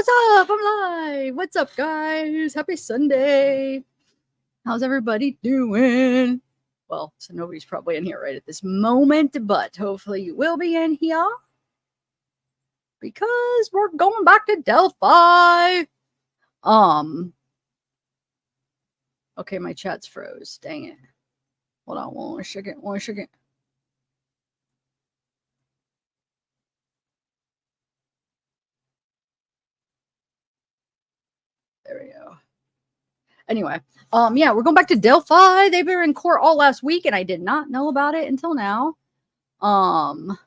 What's up? I'm live. What's up, guys? Happy Sunday. How's everybody doing? Well, so nobody's probably in here right at this moment, but hopefully you will be in here because we're going back to Delphi. Okay, my chat's froze. Dang it. Hold on one second. There we go. Anyway, yeah, we're going back to Delphi. They were in court all last week, and I did not know about it until now. I'm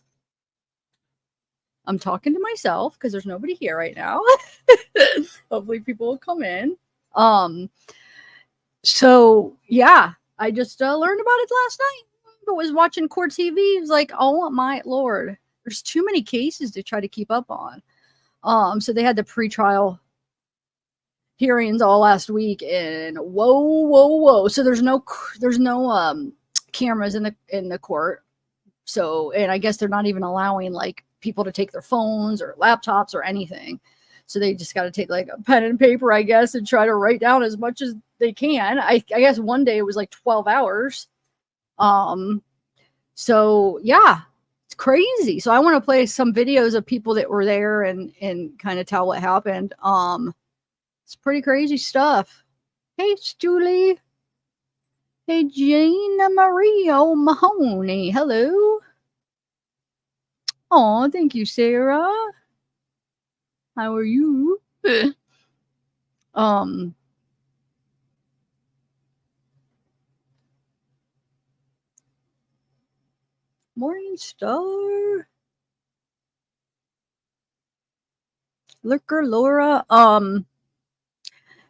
talking to myself because there's nobody here right now. Hopefully people will come in. So yeah, I just learned about it last night. I was watching court TV. It was like, oh my Lord, there's too many cases to try to keep up on. So they had the pretrial hearings all last week, and whoa. So there's no cameras in the court. So, and I guess they're not even allowing like people to take their phones or laptops or anything. So they just got to take like a pen and paper, I guess, and try to write down as much as they can. I guess one day it was like 12 hours. So yeah, it's crazy. So I want to play some videos of people that were there and kind of tell what happened. It's pretty crazy stuff. Hey, Julie. Hey, Gina Maria Mahoney. Hello. Oh, thank you, Sarah. How are you? Morning Star. Lurker Laura.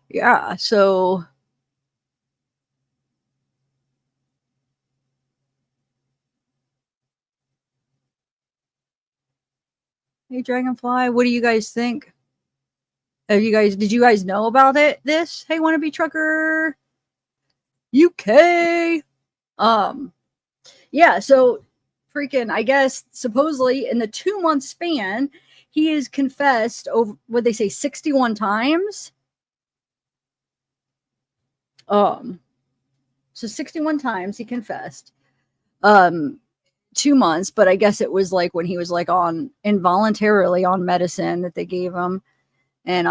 Yeah, so hey, Dragonfly, what do you guys think? Did you guys know about this? Hey, wannabe trucker UK. Yeah, so freaking, I guess supposedly in the 2-month span, he has confessed over, what they say, 61 times. So 61 times he confessed. 2 months, but I guess it was like when he was like on involuntarily on medicine that they gave him. And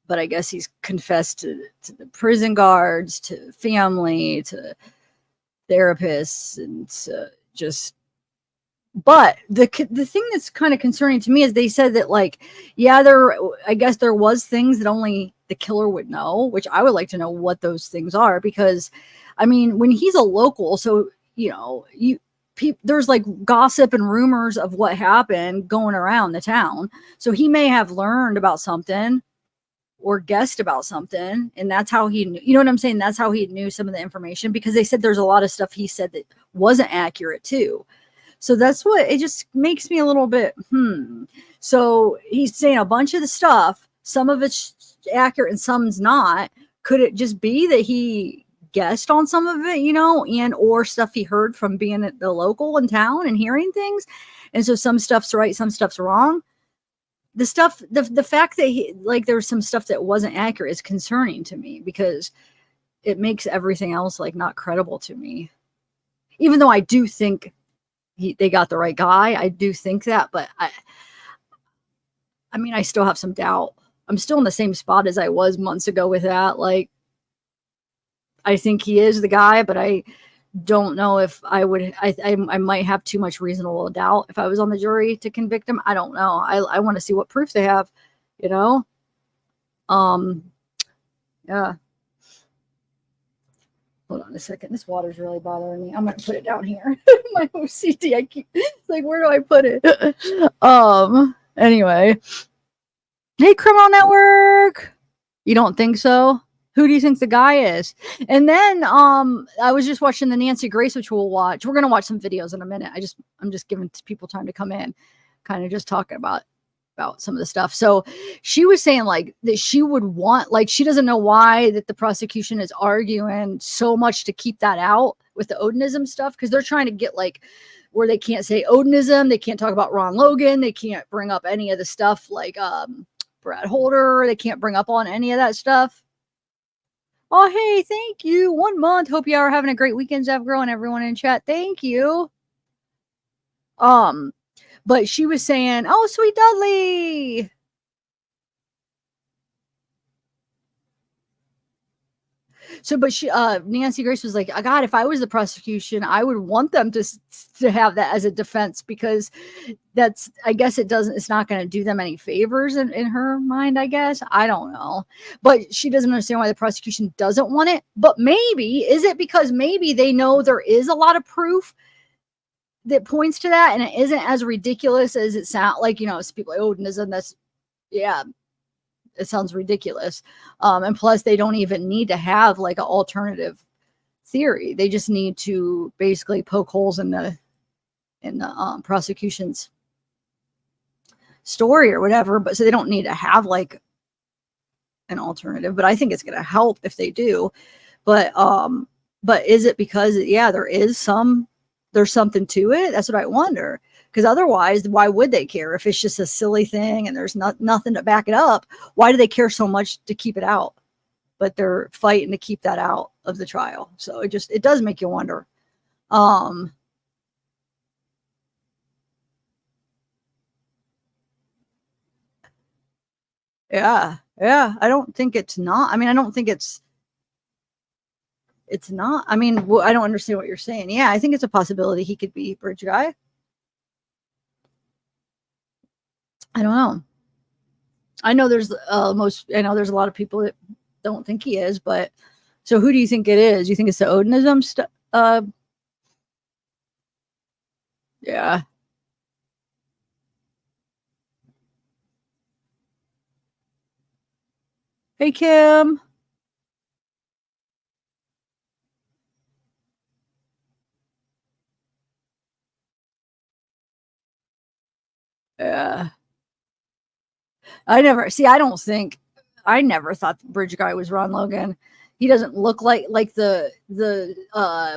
but I guess he's confessed to the prison guards, to family, to therapists, and just. But the thing that's kind of concerning to me is they said that like, yeah, I guess there was things that only the killer would know, which I would like to know what those things are, because I mean, when he's a local, so you know, there's like gossip and rumors of what happened going around the town. So he may have learned about something or guessed about something, and that's how he knew, you know what I'm saying? That's how he knew some of the information, because they said there's a lot of stuff he said that wasn't accurate too. So that's what it just makes me a little bit, So he's saying a bunch of the stuff, some of it's accurate and some's not. Could it just be that he guessed on some of it, you know, and or stuff he heard from being at the local in town and hearing things? And so some stuff's right, some stuff's wrong. The stuff, the fact that like there's some stuff that wasn't accurate is concerning to me, because it makes everything else like not credible to me. Even though I do think they got the right guy. I do think that, but I mean, I still have some doubt. I'm still in the same spot as I was months ago with that. Like, I think he is the guy, but I don't know if I would, I might have too much reasonable doubt if I was on the jury to convict him. I don't know. I want to see what proof they have, you know? Yeah. Hold on a second. This water's really bothering me. I'm going to put it down here. My OCD. It's like, where do I put it? Anyway. Hey, Criminal Network. You don't think so? Who do you think the guy is? And then I was just watching the Nancy Grace, which we'll watch. We're going to watch some videos in a minute. I'm just giving people time to come in, kind of just talking about some of the stuff. So she was saying like that she would want, like, she doesn't know why that the prosecution is arguing so much to keep that out with the Odinism stuff, because they're trying to get like where they can't say Odinism, they can't talk about Ron Logan, they can't bring up any of the stuff like Brad Holder. They can't bring up on any of that stuff. Oh, hey, thank you. 1 month. Hope you are having a great weekend, zavgirl, and everyone in chat. Thank you. But she was saying, oh, sweet Dudley. So, but she, Nancy Grace was like, God, if I was the prosecution, I would want them to have that as a defense, because that's, I guess it's not going to do them any favors in her mind, I guess. I don't know. But she doesn't understand why the prosecution doesn't want it. But maybe, is it because maybe they know there is a lot of proof that points to that, and it isn't as ridiculous as it sounds like, it's people like, oh, isn't this, yeah. It sounds ridiculous. And plus they don't even need to have like an alternative theory. They just need to basically poke holes in the prosecution's story or whatever. But so they don't need to have like an alternative, but I think it's going to help if they do. But is it because, yeah, there's something to it? That's what I wonder. Because otherwise, why would they care if it's just a silly thing and there's nothing to back it up? Why do they care so much to keep it out? But they're fighting to keep that out of the trial. So it does make you wonder. Yeah. I don't think it's not. I mean, I don't think it's not. I mean, I don't understand what you're saying. Yeah, I think it's a possibility he could be bridge guy. I don't know. I know there's a lot of people that don't think he is, but so who do you think it is? You think it's the Odinism stuff? Yeah. Hey, Kim. Yeah. I never thought the bridge guy was Ron Logan. He doesn't look like the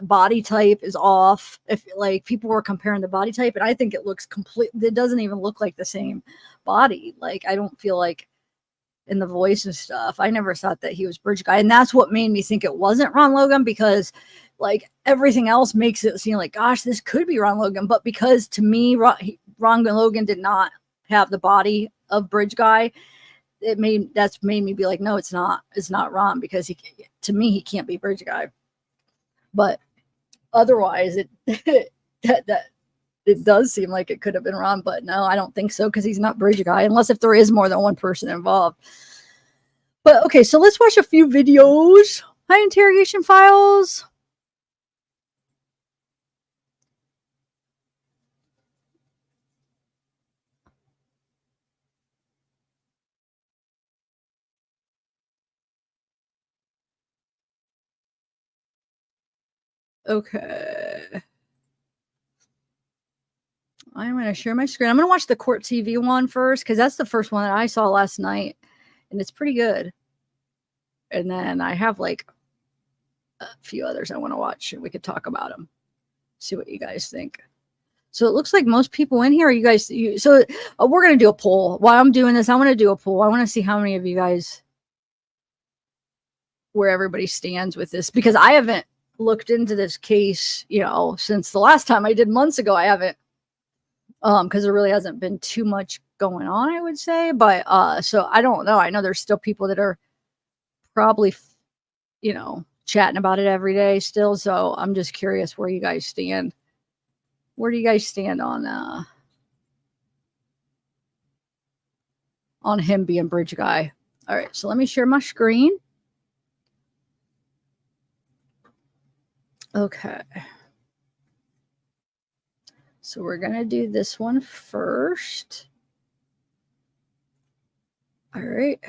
body type is off. If like people were comparing the body type, and I think it looks it doesn't even look like the same body. Like I don't feel like in the voice and stuff. I never thought that he was bridge guy, and that's what made me think it wasn't Ron Logan, because like everything else makes it seem like, gosh, this could be Ron Logan. But because to me, Ron Logan did not have the body of bridge guy, that's made me be like, no, it's not Ron, because to me he can't be bridge guy. But otherwise it it does seem like it could have been Ron, but no, I don't think so, because he's not bridge guy, unless if there is more than one person involved. But okay, so let's watch a few videos. Hi, interrogation files. Okay. I'm going to share my screen. I'm going to watch the court TV one first, because that's the first one that I saw last night, and it's pretty good. And then I have like a few others I want to watch, and we could talk about them, see what you guys think. So it looks like most people in here, we're going to do a poll. While I'm doing this, I want to do a poll. I want to see how many of you guys, where everybody stands with this, because I haven't looked into this case, since the last time I did months ago. I haven't, because there really hasn't been too much going on, I would say. But so I don't know. I know there's still people that are probably, chatting about it every day still. So I'm just curious where you guys stand. Where do you guys stand on him being bridge guy? All right, so let me share my screen. Okay. So we're going to do this one first. All right.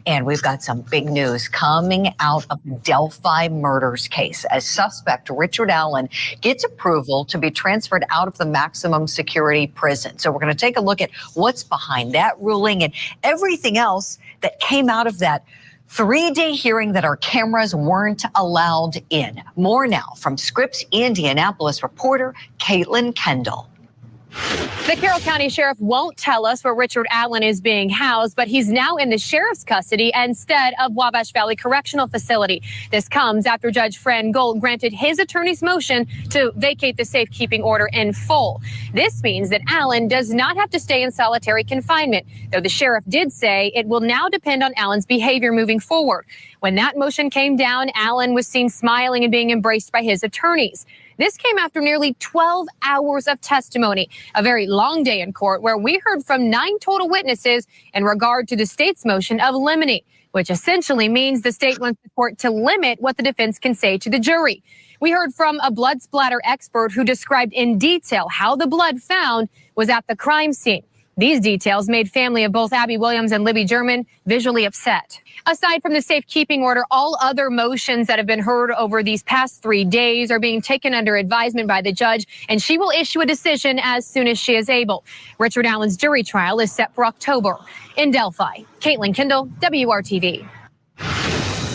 And we've got some big news coming out of the Delphi murders case, as suspect Richard Allen gets approval to be transferred out of the maximum security prison. So we're going to take a look at what's behind that ruling and everything else that came out of that 3-day hearing that our cameras weren't allowed in. More now from Scripps Indianapolis reporter Caitlin Kendall. The Carroll County Sheriff won't tell us where Richard Allen is being housed, but he's now in the sheriff's custody instead of Wabash Valley Correctional Facility. This comes after Judge Fran Gold granted his attorney's motion to vacate the safekeeping order in full. This means that Allen does not have to stay in solitary confinement, though the sheriff did say it will now depend on Allen's behavior moving forward. When that motion came down, Allen was seen smiling and being embraced by his attorneys. This came after nearly 12 hours of testimony, a very long day in court where we heard from 9 total witnesses in regard to the state's motion of limine, which essentially means the state wants the court to limit what the defense can say to the jury. We heard from a blood splatter expert who described in detail how the blood found was at the crime scene. These details made family of both Abby Williams and Libby German visually upset. Aside from the safekeeping order, all other motions that have been heard over these past 3 days are being taken under advisement by the judge, and she will issue a decision as soon as she is able. Richard Allen's jury trial is set for October. In Delphi, Caitlin Kendall, WRTV.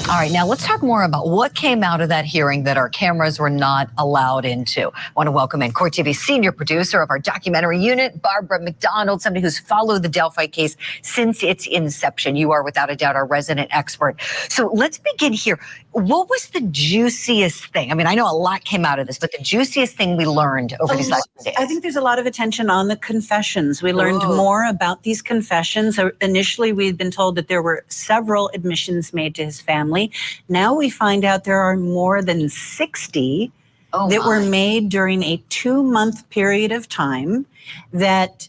All right, now let's talk more about what came out of that hearing that our cameras were not allowed into. I want to welcome in Court TV senior producer of our documentary unit, Barbara McDonald, somebody who's followed the Delphi case since its inception. You are without a doubt our resident expert. So let's begin here. What was the juiciest thing? I mean, I know a lot came out of this, but the juiciest thing we learned over these last days? I think there's a lot of attention on the confessions. We learned more about these confessions. Initially, we had been told that there were several admissions made to his family. Now we find out there are more than 60 that were made during a 2-month period of time, that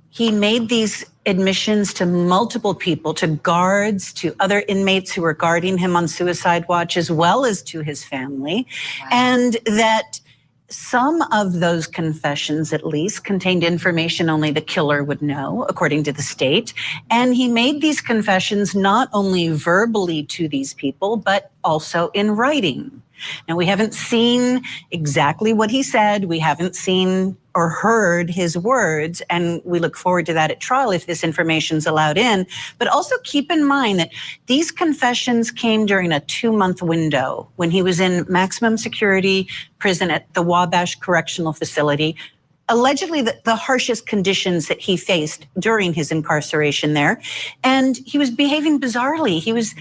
he made these admissions to multiple people, to guards, to other inmates who were guarding him on suicide watch, as well as to his family. Wow. And that some of those confessions, at least, contained information only the killer would know, according to the state. And he made these confessions not only verbally to these people, but also in writing. Now, we haven't seen exactly what he said. We haven't seen or heard his words, and we look forward to that at trial if this information is allowed in. But also keep in mind that these confessions came during a 2-month window when he was in maximum security prison at the Wabash Correctional Facility, allegedly the harshest conditions that he faced during his incarceration there. And he was behaving bizarrely. He was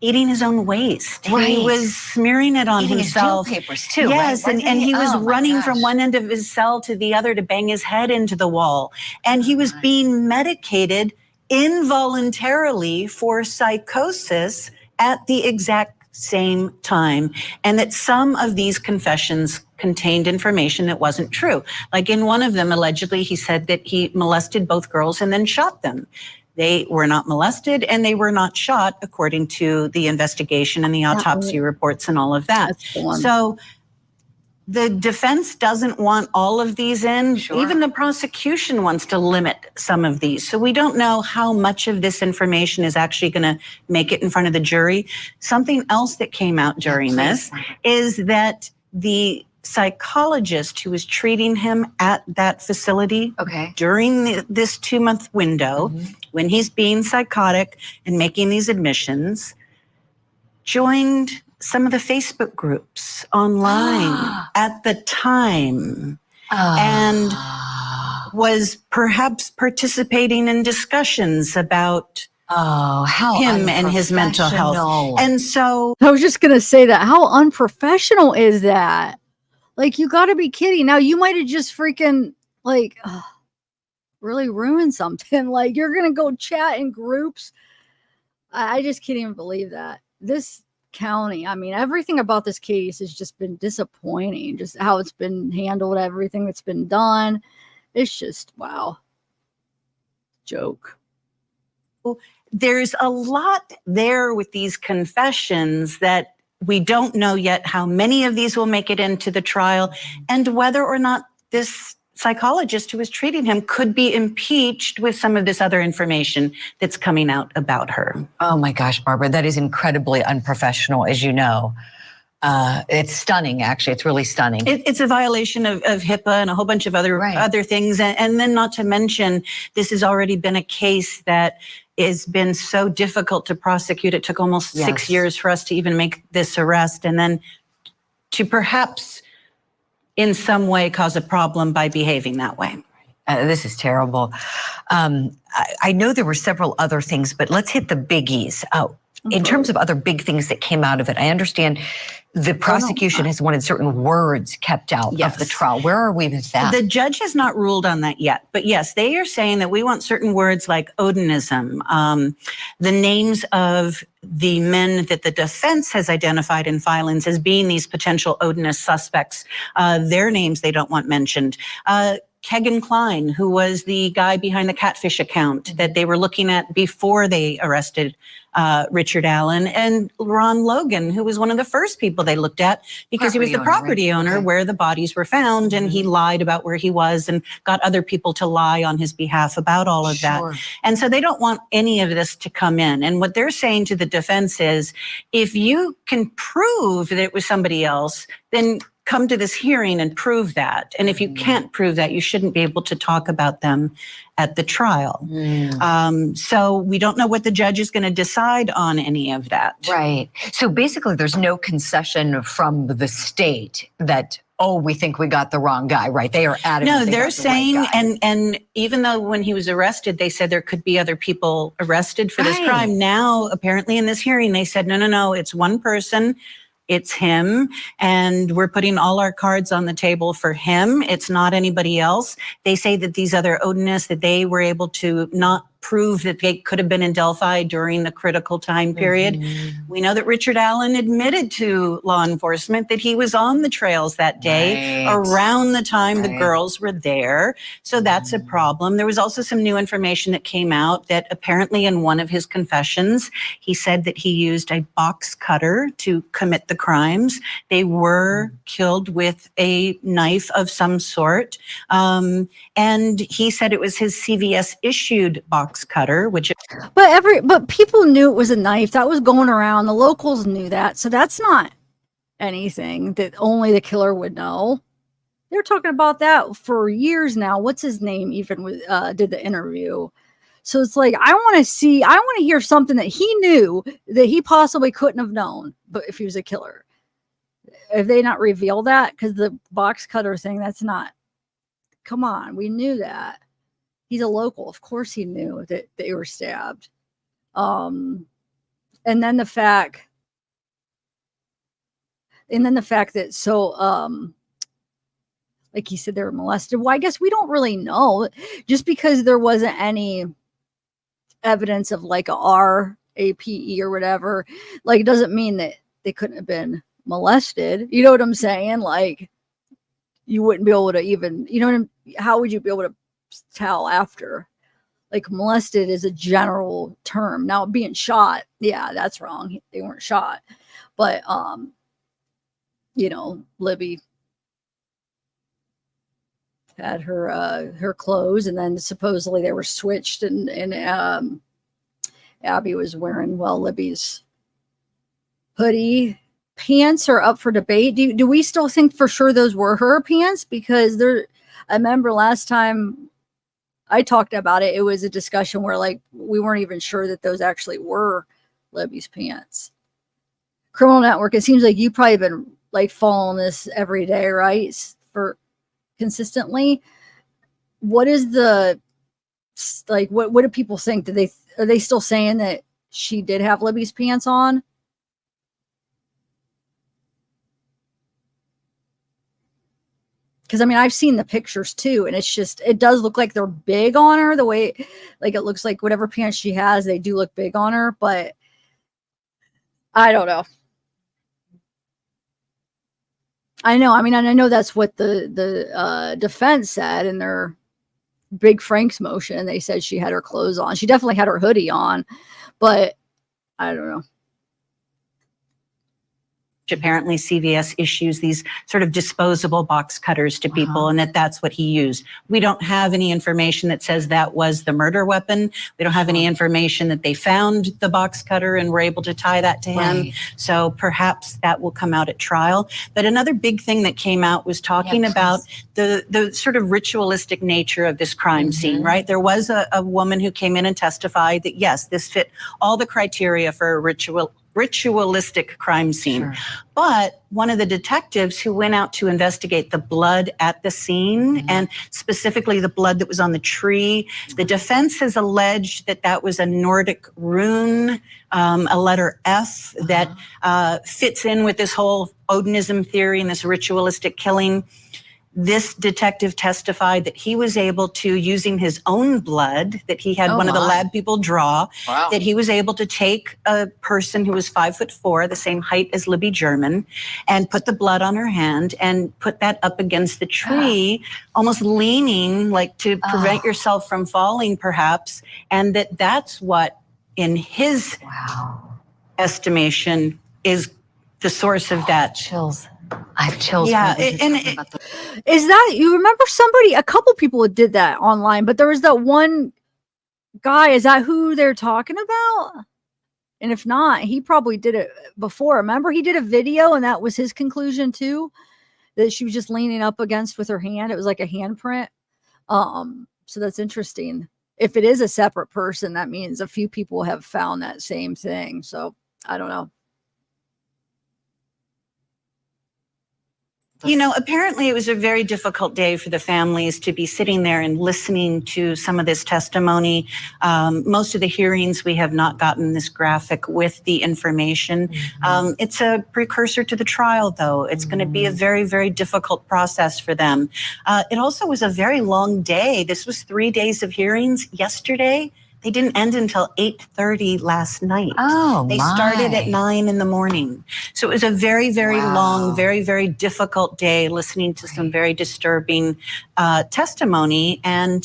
eating his own waste. Right. He was smearing it on himself. His jail papers too. Yes, right? and he was running from one end of his cell to the other to bang his head into the wall. And he was being medicated involuntarily for psychosis at the exact same time. And that some of these confessions contained information that wasn't true. Like in one of them, allegedly, he said that he molested both girls and then shot them. They were not molested and they were not shot, according to the investigation and the autopsy reports and all of that. So the defense doesn't want all of these in. Sure. Even the prosecution wants to limit some of these. So we don't know how much of this information is actually going to make it in front of the jury. Something else that came out during this is that the psychologist who was treating him at that facility during this 2-month window, when he's being psychotic and making these admissions, joined some of the Facebook groups online at the time and was perhaps participating in discussions about him and his mental health. And so I was just going to say that. How unprofessional is that? Like, you got to be kidding. Now, you might have just freaking, like, really ruined something. Like, you're going to go chat in groups. I just can't even believe that. This county, I mean, everything about this case has just been disappointing. Just how it's been handled, everything that's been done. It's just, wow. Joke. There's a lot there with these confessions that we don't know yet how many of these will make it into the trial and whether or not this psychologist who was treating him could be impeached with some of this other information that's coming out about her. Oh my gosh, Barbara, that is incredibly unprofessional, as you know. It's stunning, actually. It's really stunning. It's a violation of HIPAA and a whole bunch of other things. And then not to mention, this has already been a case that has been so difficult to prosecute. It took almost 6 years for us to even make this arrest. And then to perhaps in some way cause a problem by behaving that way. This is terrible. I know there were several other things, but let's hit the biggies. In terms of other big things that came out of it, I understand the prosecution has wanted certain words kept out of the trial. Where are we with that? The judge has not ruled on that yet, but yes, they are saying that we want certain words like Odinism, the names of the men that the defense has identified in filings as being these potential Odinist suspects. Their names they don't want mentioned. Kegan Kline, who was the guy behind the catfish account that they were looking at before they arrested Richard Allen, and Ron Logan, who was one of the first people they looked at because he was the property owner where the bodies were found, and he lied about where he was and got other people to lie on his behalf about all of that. And so they don't want any of this to come in. And what they're saying to the defense is, if you can prove that it was somebody else, then come to this hearing and prove that. And if you can't prove that, you shouldn't be able to talk about them at the trial. So we don't know what the judge is going to decide on any of that. Right. So basically there's no concession from the state that, oh, we think we got the wrong guy, right? They are adamant. No, they're saying, and even though when he was arrested, they said there could be other people arrested for this crime. Now, apparently in this hearing, they said, no, it's one person. It's him, and we're putting all our cards on the table for him. It's not anybody else. They say that these other Odinists, that they were able to not prove that they could have been in Delphi during the critical time period. We know that Richard Allen admitted to law enforcement that he was on the trails that day around the time the girls were there. So that's a problem. There was also some new information that came out that apparently in one of his confessions, he said that he used a box cutter to commit the crimes. They were killed with a knife of some sort. And he said it was his CVS issued box cutter, which but people knew it was a knife that was going around. The locals knew that, so that's not anything that only the killer would know. They're talking about that for years now. What's his name even did the interview. So it's like, I want to hear something that he knew that he possibly couldn't have known, but if he was a killer. If they not reveal that, because the box cutter thing, that's not, come on, we knew that. He's a local. Of course he knew that they were stabbed. And then the fact that like he said, they were molested. Well, I guess we don't really know. Just because there wasn't any evidence of like a RAPE or whatever, like it doesn't mean that they couldn't have been molested. You know what I'm saying? Like you wouldn't be able to even, how would you be able to tell after? Like molested is a general term. Now being shot, yeah, that's wrong. They weren't shot. But Libby had her clothes, and then supposedly they were switched, and Abby was wearing Libby's hoodie. Pants are up for debate. Do we still think for sure those were her pants? Because I remember last time I talked about it, it was a discussion where like we weren't even sure that those actually were Libby's pants. Criminal Network, it seems like you probably been like following this every day, right? For consistently. What is the what do people think? Are they still saying that she did have Libby's pants on? Because I mean, I've seen the pictures too, and it does look like they're big on her, the way, like it looks like whatever pants she has, they do look big on her, but I don't know. I know. I mean, and I know that's what the defense said in their Big Frank's motion. They said she had her clothes on. She definitely had her hoodie on, but I don't know. Apparently CVS issues these sort of disposable box cutters to people, and that's what he used. We don't have any information that says that was the murder weapon. We don't have any information that they found the box cutter and were able to tie that to him. So perhaps that will come out at trial. But another big thing that came out was talking about the sort of ritualistic nature of this crime scene, right? There was a woman who came in and testified that yes, this fit all the criteria for a ritualistic crime scene. Sure. But one of the detectives who went out to investigate the blood at the scene, and specifically the blood that was on the tree, the defense has alleged that that was a Nordic rune, a letter F, that fits in with this whole Odinism theory and this ritualistic killing. This detective testified that he was able to, using his own blood that he had one of the lab people draw, that he was able to take a person who was 5'4", the same height as Libby German, and put the blood on her hand and put that up against the tree, almost leaning, like to prevent yourself from falling, perhaps. And that's what, in his estimation, is the source of that. Chills. I have chills. Yeah, Is that, you remember a couple people did that online, but there was that one guy. Is that who they're talking about? And if not, he probably did it before. Remember, he did a video, and that was his conclusion too, that she was just leaning up against with her hand. It was like a handprint. So that's interesting. If it is a separate person, that means a few people have found that same thing. So I don't know. You know, apparently it was a very difficult day for the families to be sitting there and listening to some of this testimony. Most of the hearings, we have not gotten this graphic with the information. It's a precursor to the trial, though. It's going to be a very, very difficult process for them. It also was a very long day. This was 3 days of hearings. Yesterday, they didn't end until 8:30 last night. They started at 9 in the morning. So it was a very, very long, very, very difficult day, listening to some very disturbing testimony and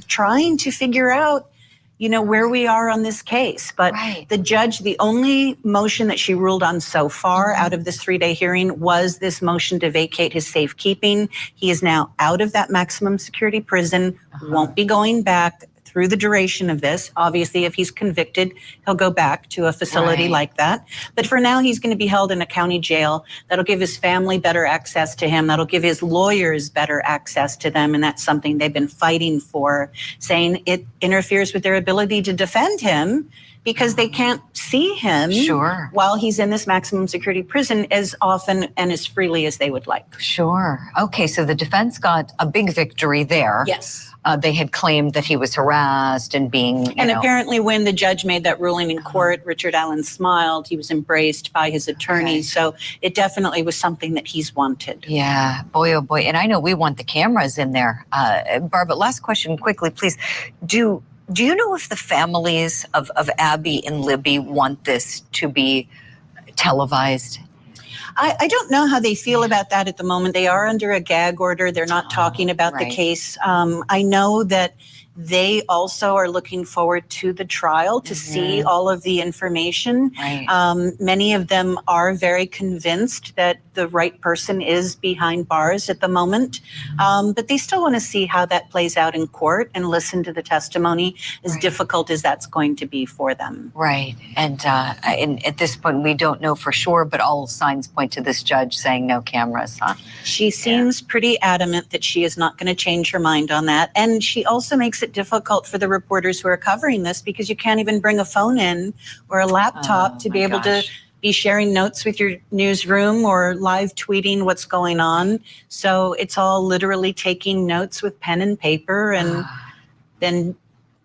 trying to figure out, you know, where we are on this case. But the judge, the only motion that she ruled on so far out of this 3-day hearing was this motion to vacate his safekeeping. He is now out of that maximum security prison, won't be going back through the duration of this. Obviously, if he's convicted, he'll go back to a facility like that. But for now, he's going to be held in a county jail. That'll give his family better access to him. That'll give his lawyers better access to them. And that's something they've been fighting for, saying it interferes with their ability to defend him because they can't see him while he's in this maximum security prison as often and as freely as they would like. Okay, so the defense got a big victory there. Yes. They had claimed that he was harassed and being, and apparently when the judge made that ruling in court, Richard Allen smiled. He was embraced by his attorney. So it definitely was something that he's wanted. Yeah, boy, oh boy. And I know we want the cameras in there. Barbara, last question quickly, please. Do you know if the families of Abby and Libby want this to be televised? I don't know how they feel about that at the moment. They are under a gag order. They're not talking about the case. I know that they also are looking forward to the trial to see all of the information. Many of them are very convinced that the right person is behind bars at the moment, but they still want to see how that plays out in court and listen to the testimony, as difficult as that's going to be for them. And at this point, we don't know for sure, but all signs point to this judge saying no cameras, She seems pretty adamant that she is not going to change her mind on that. And she also makes it difficult for the reporters who are covering this because you can't even bring a phone in or a laptop to be able to be sharing notes with your newsroom or live tweeting what's going on. So it's all literally taking notes with pen and paper and then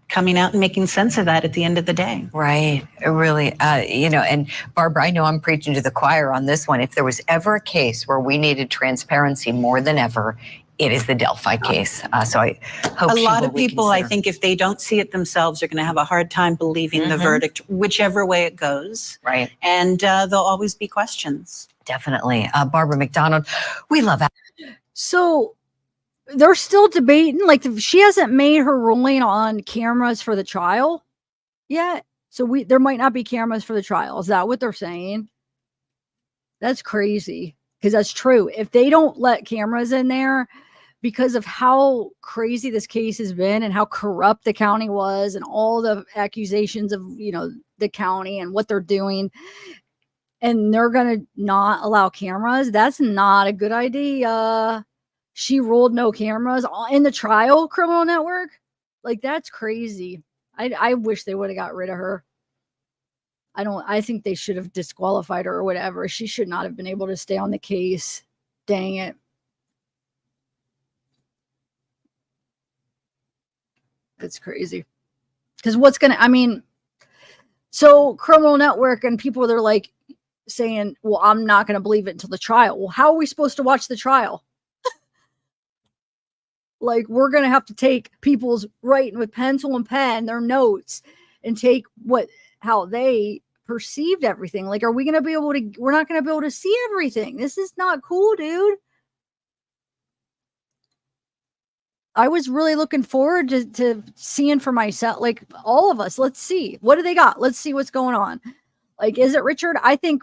coming out and making sense of that at the end of the day. Really, and Barbara, I know I'm preaching to the choir on this one. If there was ever a case where we needed transparency more than ever, it is the Delphi case. So I hope a lot of people, I think, if they don't see it themselves, are going to have a hard time believing the verdict, whichever way it goes. And there'll always be questions. Definitely. Barbara McDonald, we love that. So they're still debating, like she hasn't made her ruling on cameras for the trial yet. So there might not be cameras for the trial. Is that what they're saying? That's crazy, because that's true. If they don't let cameras in there because of how crazy this case has been and how corrupt the county was and all the accusations of, the county and what they're doing, and they're going to not allow cameras, that's not a good idea. She ruled no cameras in the trial, Criminal Network. Like, that's crazy. I wish they would have got rid of her. I think they should have disqualified her or whatever. She should not have been able to stay on the case. Dang it. It's crazy. Because so Criminal Network and people, they're like saying, well, I'm not going to believe it until the trial. Well, how are we supposed to watch the trial? Like, we're going to have to take people's writing with pencil and pen, their notes, and take how they perceived everything. Like, are we going to be able to, we're not going to be able to see everything. This is not cool, dude. I was really looking forward to seeing for myself, like all of us. Let's see. What do they got? Let's see what's going on. Like, is it Richard? I think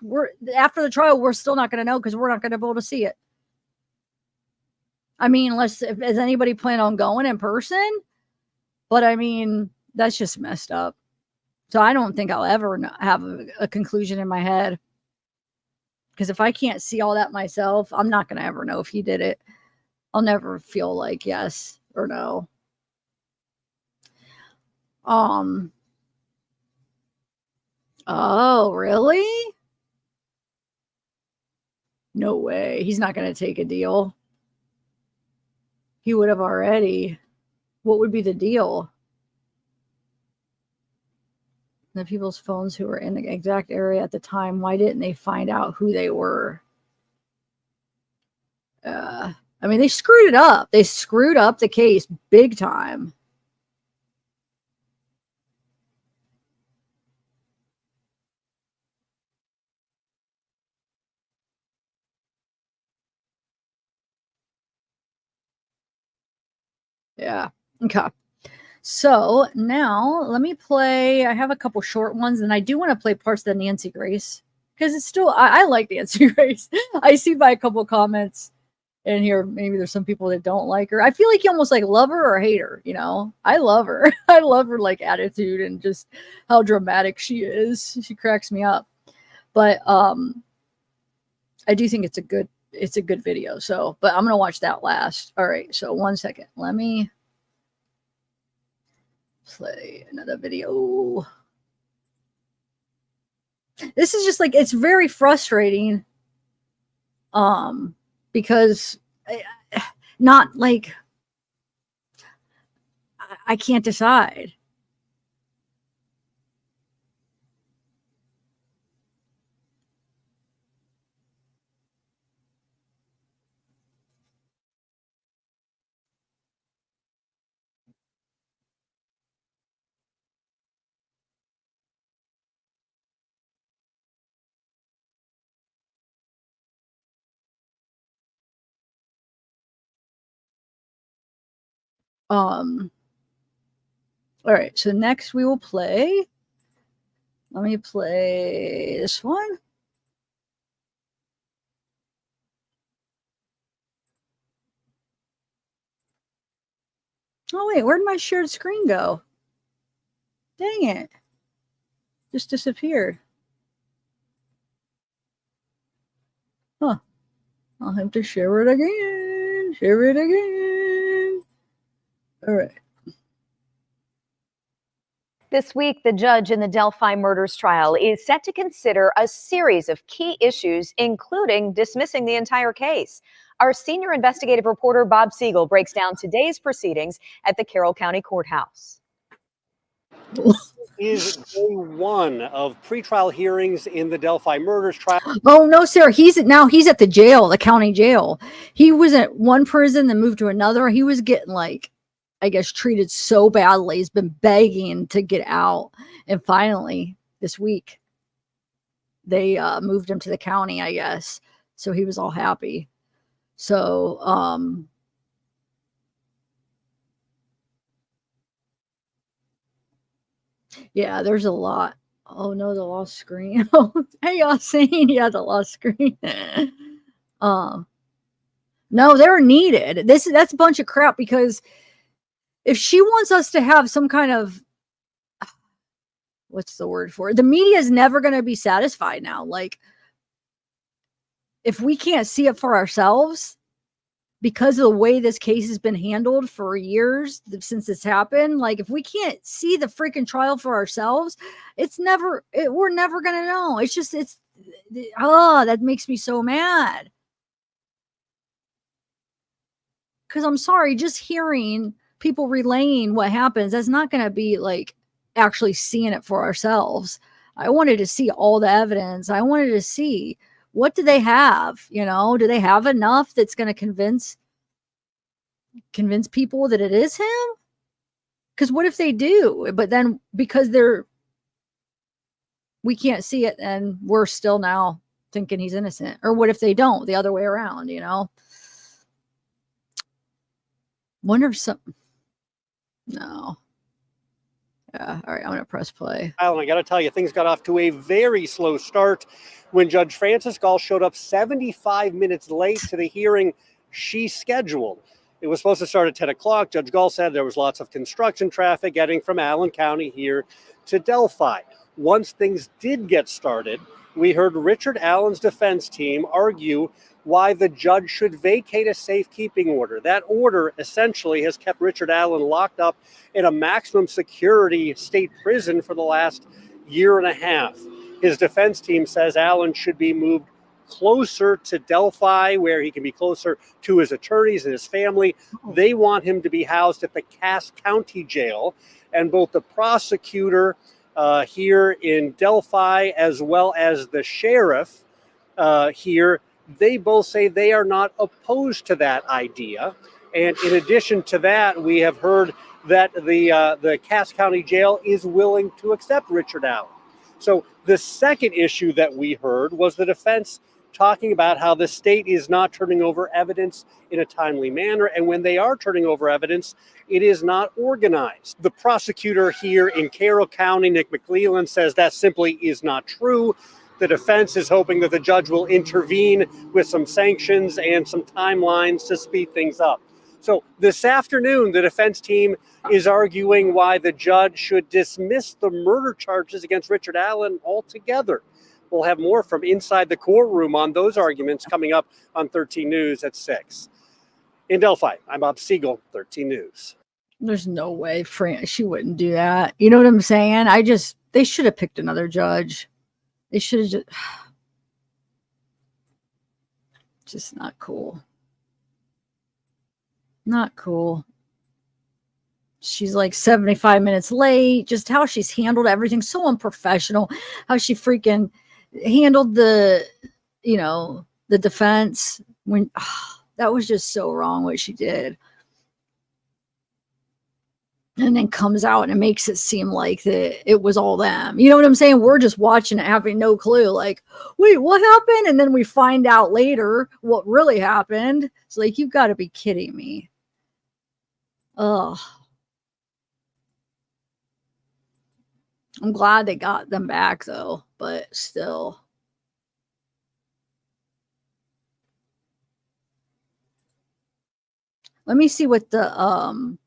after the trial, we're still not going to know because we're not going to be able to see it. I mean, is anybody plan on going in person? But I mean, that's just messed up. So I don't think I'll ever have a conclusion in my head. Because if I can't see all that myself, I'm not going to ever know if he did it. I'll never feel like yes or no. Oh, really? No way. He's not going to take a deal. He would have already. What would be the deal? The people's phones who were in the exact area at the time, why didn't they find out who they were? I mean, they screwed it up. They screwed up the case big time. Yeah. Okay. So now let me play. I have a couple short ones, and I do want to play parts of the Nancy Grace because it's still, I like Nancy Grace. I see by a couple comments in here, maybe there's some people that don't like her. I feel like you almost like love her or hate her, you know? I love her. I love her like attitude and just how dramatic she is. She cracks me up. But I do think it's a good video. So, but I'm gonna watch that last. All right, so 1 second. Let me play another video. This is just like, it's very frustrating. Because not like I can't decide. All right, so next we will play. Let me play this one. Oh wait, where'd my shared screen go? Dang it. Just disappeared. Huh. I'll have to share it again. Share it again. All right. This week, the judge in the Delphi murders trial is set to consider a series of key issues, including dismissing the entire case. Our senior investigative reporter, Bob Siegel, breaks down today's proceedings at the Carroll County Courthouse. Is day one of pretrial hearings in the Delphi murders trial. Oh no, Sarah. He's at the jail, the county jail. He was at one prison, then moved to another. He was getting like, I guess, treated so badly. He's been begging to get out. And finally, this week, they moved him to the county, I guess. So he was all happy. So, yeah, there's a lot. Oh no, the lost screen. Oh, hey, y'all seen? Yeah, the lost screen. No, they're needed. That's a bunch of crap, because if she wants us to have some kind of, what's the word for it? The media is never going to be satisfied now. Like, if we can't see it for ourselves, because of the way this case has been handled for years since it's happened. Like, if we can't see the freaking trial for ourselves, we're never going to know. That makes me so mad. Because I'm sorry, just hearing people relaying what happens, that's not going to be like actually seeing it for ourselves. I wanted to see all the evidence. I wanted to see, what do they have? Do they have enough that's going to convince people that it is him? Because what if they do, but then because we can't see it and we're still now thinking he's innocent? Or what if they don't, the other way around? Wonder if no. Yeah. All right. I'm going to press play. Alan, I got to tell you, things got off to a very slow start when Judge Frances Gall showed up 75 minutes late to the hearing she scheduled. It was supposed to start at 10 o'clock. Judge Gall said there was lots of construction traffic getting from Allen County here to Delphi. Once things did get started, we heard Richard Allen's defense team argue why the judge should vacate a safekeeping order. That order essentially has kept Richard Allen locked up in a maximum security state prison for the last year and a half. His defense team says Allen should be moved closer to Delphi, where he can be closer to his attorneys and his family. They want him to be housed at the Cass County Jail, and both the prosecutor here in Delphi as well as the sheriff here, they both say they are not opposed to that idea. And in addition to that, we have heard that the Cass County Jail is willing to accept Richard Allen. So the second issue that we heard was the defense talking about how the state is not turning over evidence in a timely manner. And when they are turning over evidence, it is not organized. The prosecutor here in Carroll County, Nick McClelland, says that simply is not true. The defense is hoping that the judge will intervene with some sanctions and some timelines to speed things up. So this afternoon, the defense team is arguing why the judge should dismiss the murder charges against Richard Allen altogether. We'll have more from inside the courtroom on those arguments coming up on 13 News at 6. In Delphi, I'm Bob Siegel, 13 News. There's no way she wouldn't do that. You know what I'm saying? They should have picked another judge. They should have just not cool. Not cool. She's like 75 minutes late. Just how she's handled everything, so unprofessional. How she freaking handled the defense when that was just so wrong what she did. And then comes out and it makes it seem like that it was all them. You know what I'm saying? We're just watching it having no clue. Like, wait, what happened? And then we find out later what really happened. It's like, you've got to be kidding me. Ugh. I'm glad they got them back though, but still. Let me see what the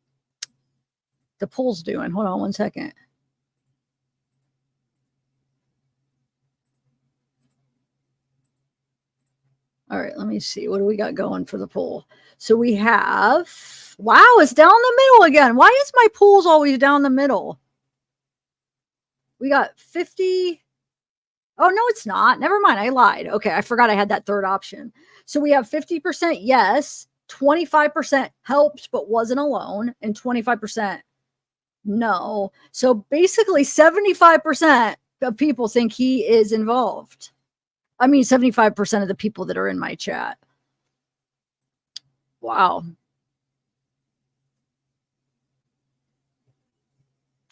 poll's doing. Hold on one second. All right, let me see. What do we got going for the poll? So we have, wow, it's down the middle again. Why is my polls always down the middle? We got 50. Oh, no, it's not. Never mind. I lied. Okay, I forgot I had that third option. So we have 50% yes, 25% helped but wasn't alone, and 25% no. So basically 75% of people think he is involved. I mean, 75% of the people that are in my chat. Wow.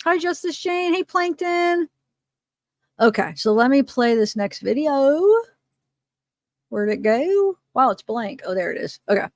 Hi, Justice Jane. Hey, Plankton. Okay, so let me play this next video. Where'd it go? Wow, it's blank. Oh, there it is. Okay.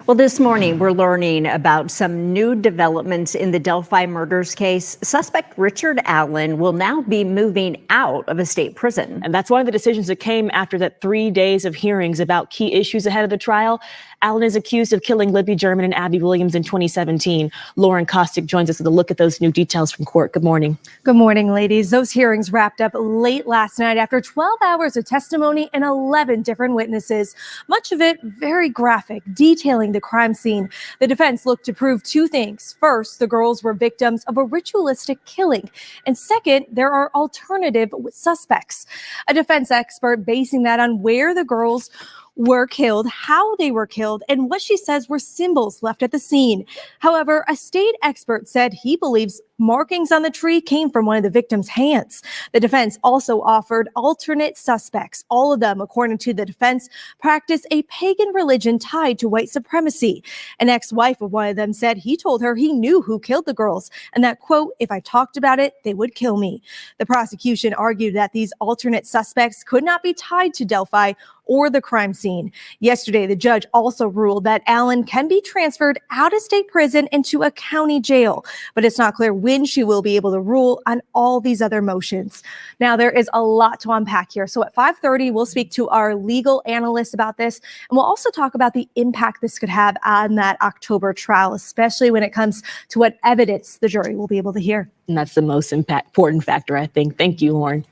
Well, this morning, we're learning about some new developments in the Delphi murders case. Suspect Richard Allen will now be moving out of a state prison. And that's one of the decisions that came after that 3 days of hearings about key issues ahead of the trial. Allen is accused of killing Libby German and Abby Williams in 2017. Lauren Kostick joins us with a look at those new details from court. Good morning. Good morning, ladies. Those hearings wrapped up late last night after 12 hours of testimony and 11 different witnesses. Much of it very graphic, detailing the crime scene. The defense looked to prove two things. First, the girls were victims of a ritualistic killing. And second, there are alternative suspects. A defense expert basing that on where the girls were killed, how they were killed, and what she says were symbols left at the scene. However, a state expert said he believes markings on the tree came from one of the victims' hands. The defense also offered alternate suspects. All of them, according to the defense, practice a pagan religion tied to white supremacy. An ex-wife of one of them said he told her he knew who killed the girls and that, quote, if I talked about it, they would kill me. The prosecution argued that these alternate suspects could not be tied to Delphi or the crime scene. Yesterday, the judge also ruled that Allen can be transferred out of state prison into a county jail, but it's not clear when she will be able to rule on all these other motions. Now, there is a lot to unpack here. So at 5:30, we'll speak to our legal analyst about this, and we'll also talk about the impact this could have on that October trial, especially when it comes to what evidence the jury will be able to hear. And that's the most important factor, I think. Thank you, Lauren.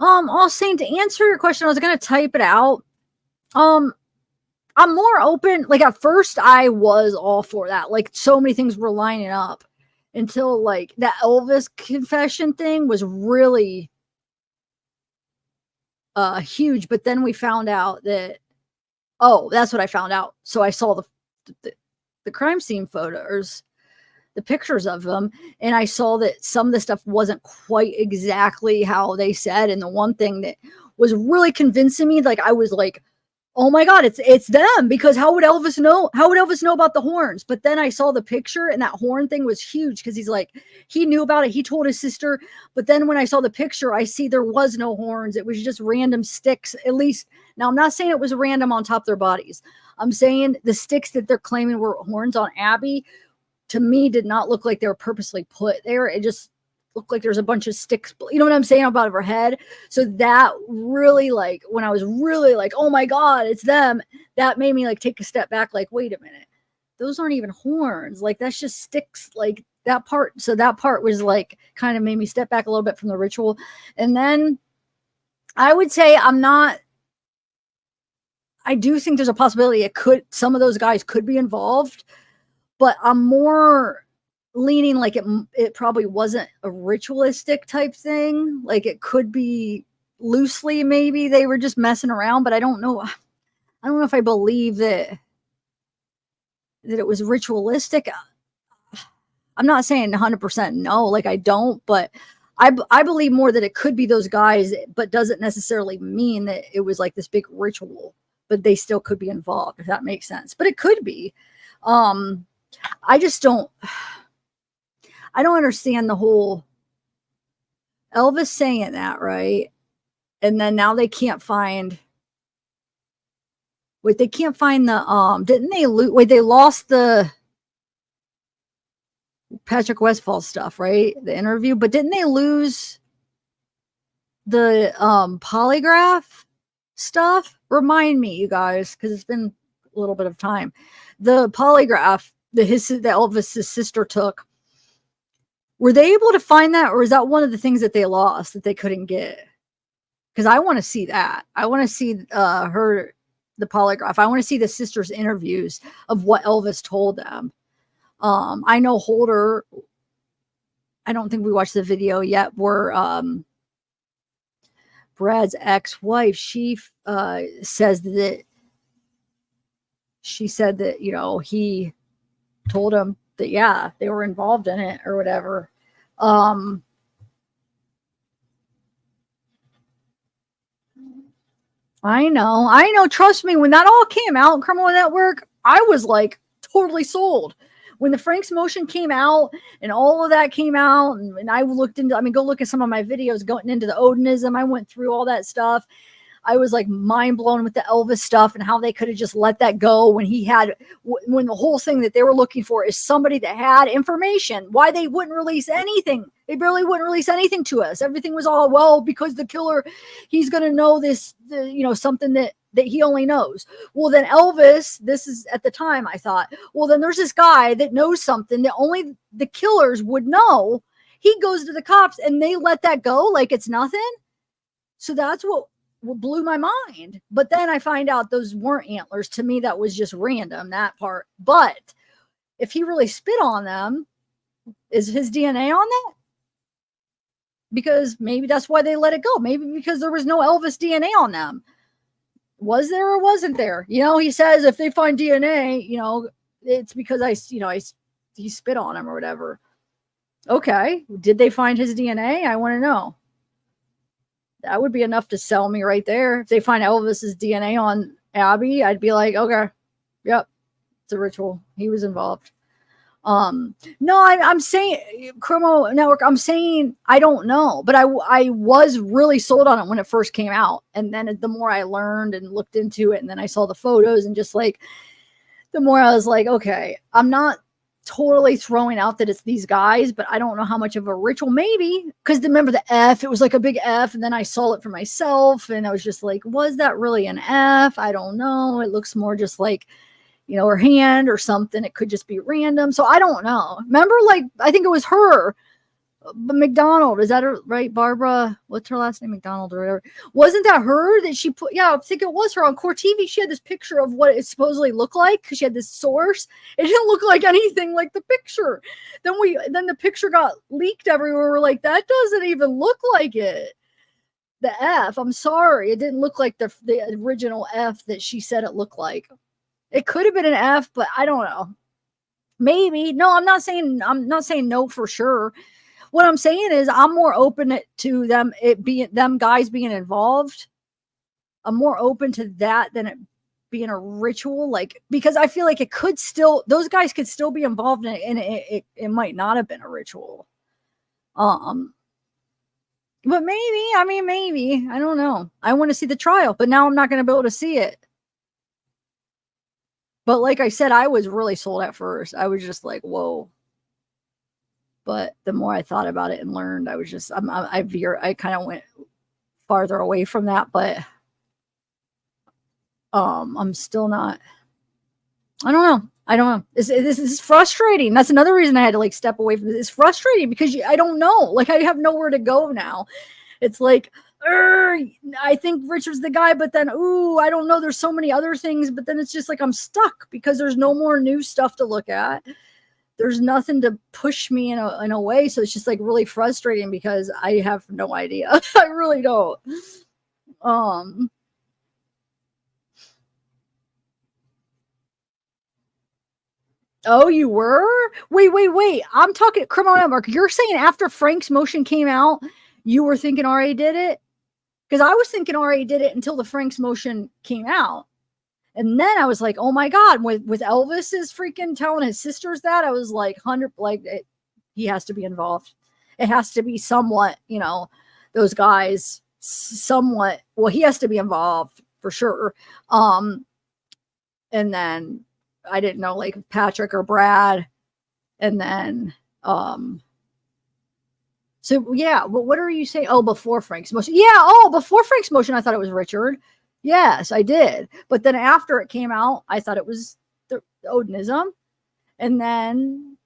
Also, to answer your question, I was going to type it out. I'm more open. Like at first I was all for that. Like so many things were lining up until like that Elvis confession thing was really huge. But then we found out that, oh, that's what I found out. So I saw the crime scene photos, the pictures of them, and I saw that some of the stuff wasn't quite exactly how they said. And the one thing that was really convincing me, like I was like, oh my God, it's them, because how would Elvis know? How would Elvis know about the horns? But then I saw the picture and that horn thing was huge because he's like, he knew about it. He told his sister. But then when I saw the picture, I see there was no horns. It was just random sticks, at least. Now, I'm not saying it was random on top of their bodies. I'm saying the sticks that they're claiming were horns on Abby, to me, did not look like they were purposely put there. It just looked like there's a bunch of sticks, you know what I'm saying, about her head. So that really, like, when I was really like, oh my God, it's them, that made me like take a step back, like, wait a minute, those aren't even horns. Like, that's just sticks, like that part. So that part was like, kind of made me step back a little bit from the ritual. And then I would say I do think there's a possibility some of those guys could be involved, but I'm more leaning like it probably wasn't a ritualistic type thing. Like it could be loosely, maybe they were just messing around, but I don't know. I don't know if I believe that it was ritualistic. I'm not saying 100% no, like I don't, but I believe more that it could be those guys, but doesn't necessarily mean that it was like this big ritual, but they still could be involved, if that makes sense. But it could be. I just don't understand the whole Elvis saying that, right? And then now they can't find, they didn't they lose, they lost the Patrick Westphal stuff, right? The interview, but didn't they lose the polygraph stuff? Remind me, you guys, because it's been a little bit of time. The polygraph that Elvis's sister took, were they able to find that, or is that one of the things that they lost that they couldn't get? Because I want to see that. I want to see the polygraph. I want to see the sister's interviews of what Elvis told them. I know Holder, I don't think we watched the video yet, where Brad's ex-wife, she said that, you know, he told him that, yeah, they were involved in it or whatever. I know. Trust me, when that all came out in Criminal Network, I was like totally sold. When the Frank's motion came out and all of that came out, and I looked into, go look at some of my videos going into the Odinism. I went through all that stuff. I was like mind blown with the Elvis stuff and how they could have just let that go when when the whole thing that they were looking for is somebody that had information. Why they wouldn't release anything? They barely wouldn't release anything to us. Everything was all, well, because the killer, he's going to know this, something that he only knows. Well, then Elvis, this is at the time I thought, well, then there's this guy that knows something that only the killers would know. He goes to the cops and they let that go like it's nothing. So that's what blew my mind. But then I find out those weren't antlers. To me, that was just random, that part. But if he really spit on them, is his DNA on that? Because maybe that's why they let it go. Maybe because there was no Elvis DNA on them. Was there or wasn't there? He says if they find DNA, it's because he spit on him or whatever. Okay. Did they find his DNA? I want to know. That would be enough to sell me right there. If they find Elvis's DNA on Abby, I'd be like, okay, yep, it's a ritual. He was involved. No, I'm saying Criminal Network. I'm saying I don't know, but I was really sold on it when it first came out, and then the more I learned and looked into it, and then I saw the photos, and just like the more I was like, okay, I'm not totally throwing out that it's these guys, but I don't know how much of a ritual. Maybe because remember the F, it was like a big F, and then I saw it for myself, and I was just like, was that really an F? I don't know. It looks more just like, her hand or something. It could just be random. So I don't know. Remember, like, I think it was her, McDonald. Is that her, right? Barbara, what's her last name? McDonald or whatever. Wasn't that her that she put? Yeah, I think it was her on Core TV. She had this picture of what it supposedly looked like because she had this source. It didn't look like anything like the picture. Then the picture got leaked everywhere. We're like, that doesn't even look like it. The F, I'm sorry. It didn't look like the original F that she said it looked like. It could have been an F, but I don't know. Maybe. No, I'm not saying no for sure. What I'm saying is I'm more open to them guys being involved. I'm more open to that than it being a ritual, like, because I feel like those guys could still be involved in it, and it might not have been a ritual. But maybe, I don't know. I want to see the trial, but now I'm not going to be able to see it. But like I said, I was really sold at first. I was just like, whoa. But the more I thought about it and learned, I was just, I kind of went farther away from that. But I'm still not, I don't know. This is frustrating. That's another reason I had to like step away from this. It's frustrating because I don't know. Like, I have nowhere to go now. It's like, I think Richard's the guy, but then, I don't know. There's so many other things, but then it's just like I'm stuck because there's no more new stuff to look at. There's nothing to push me in a way. So it's just like really frustrating because I have no idea. I really don't. Oh, you were? Wait. I'm talking Criminal Network. You're saying after Frank's motion came out, you were thinking RA did it? Because I was thinking RA did it until the Frank's motion came out. And then I was like, oh my God, with Elvis is freaking telling his sisters that, I was like, he has to be involved. It has to be somewhat, those guys somewhat, well, he has to be involved for sure. And then I didn't know like Patrick or Brad. And then, so yeah, but what are you saying? Oh, before Frank's motion. Yeah. Oh, before Frank's motion, I thought it was Richard. Yes, I did. But then after it came out, I thought it was the Odinism. And then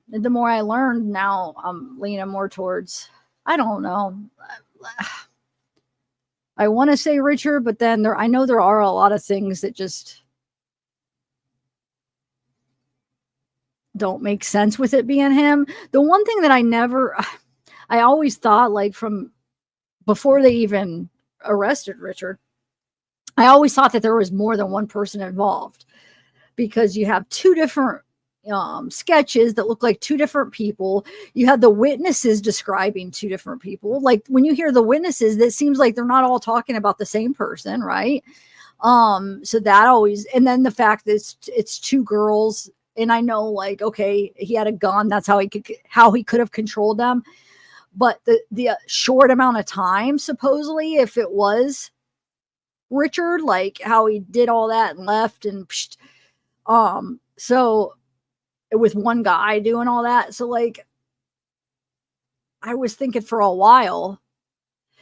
the more I learned, now I'm leaning more towards, I don't know. I want to say Richard, but then I know there are a lot of things that just don't make sense with it being him. The one thing that I always thought, like from before they even arrested Richard, I always thought that there was more than one person involved because you have two different sketches that look like two different people. You have the witnesses describing two different people. Like when you hear the witnesses, it seems like they're not all talking about the same person, right? So that always, and then the fact that it's two girls, and I know like, okay, he had a gun. That's how he could have controlled them. But the short amount of time, supposedly, if it was Richard, like how he did all that and left and so with one guy doing all that. So like I was thinking for a while.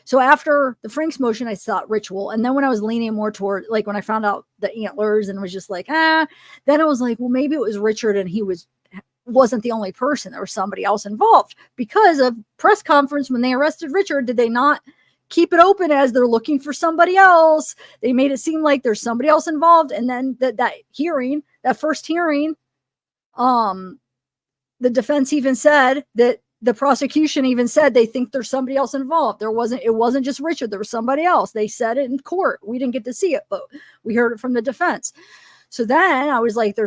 So after the Frank's motion, I thought ritual. And then when I was leaning more toward, like when I found out the antlers and was just like, then I was like, well, maybe it was Richard and he wasn't the only person. There was somebody else involved because of press conference when they arrested Richard. Did they not keep it open as they're looking for somebody else? They made it seem like there's somebody else involved. And then that hearing, that first hearing, the defense even said that the prosecution even said they think there's somebody else involved. It wasn't just Richard. There was somebody else. They said it in court. We didn't get to see it, but we heard it from the defense. So then I was like,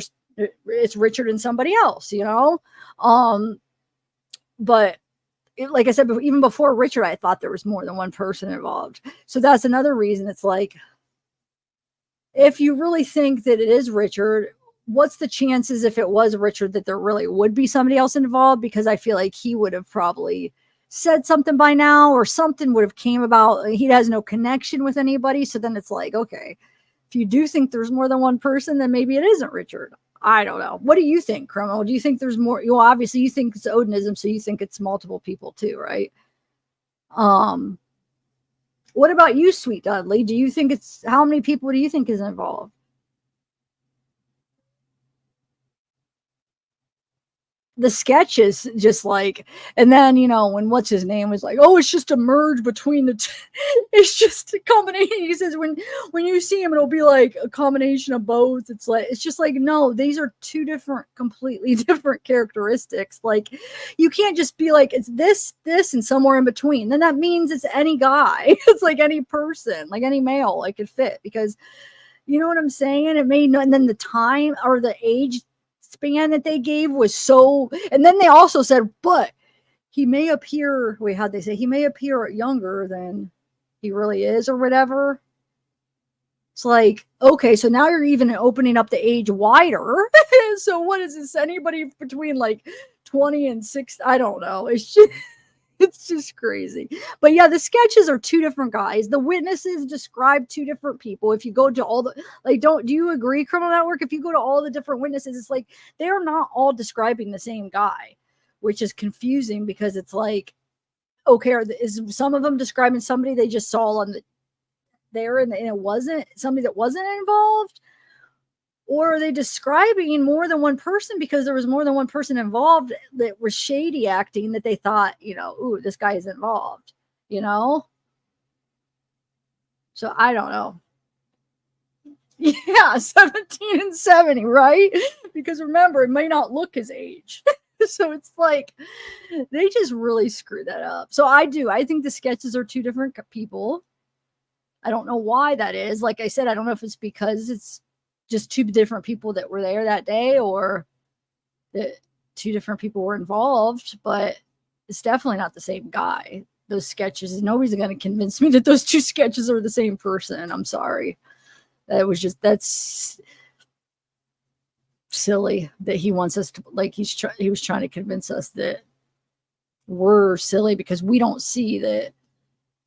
it's Richard and somebody else, you know? But like I said, even before Richard, I thought there was more than one person involved. So that's another reason. It's like, if you really think that it is Richard, what's the chances if it was Richard that there really would be somebody else involved? Because I feel like he would have probably said something by now, or something would have came about. He has no connection with anybody. So then it's like, okay, if you do think there's more than one person, then maybe it isn't Richard. I don't know. What do you think, Criminal? Do you think there's more? Well, obviously you think it's Odinism, so you think it's multiple people too, right? What about you, Sweet Dudley? Do you think how many people do you think is involved? The sketch is just like, and then, you know, when what's his name was like, oh, it's just a merge between the it's just a combination. He says when you see him, it'll be like a combination of both. It's just like, no, these are two completely different characteristics. Like, you can't just be like, it's this, and somewhere in between. Then that means it's any guy. It's like any person, like any male, like it fit, because you know what I'm saying? It made no, and then the time or the age span that they gave was so, and then they also said, but he may appear, how'd they say, he may appear younger than he really is or whatever. It's like, okay, so now you're even opening up the age wider. So what is this? Anybody between like 20 and 6? I don't know. It's just crazy. But yeah, the sketches are two different guys. The witnesses describe two different people. If you go to all the, like, do you agree, Criminal Network? If you go to all the different witnesses, it's like they're not all describing the same guy, which is confusing, because it's like, okay, is some of them describing somebody they just saw on there and it wasn't somebody that wasn't involved? Or are they describing more than one person because there was more than one person involved that was shady acting, that they thought, you know, ooh, this guy is involved, you know? So I don't know. Yeah, 17 and 70, right? Because remember, it may not look his age. So it's like, they just really screw that up. So I think the sketches are two different people. I don't know why that is. Like I said, I don't know if it's because it's just two different people that were there that day, or that two different people were involved, but it's definitely not the same guy. Those sketches, nobody's going to convince me that those two sketches are the same person. I'm sorry. That's silly that he wants us to, like, he was trying to convince us that we're silly because we don't see that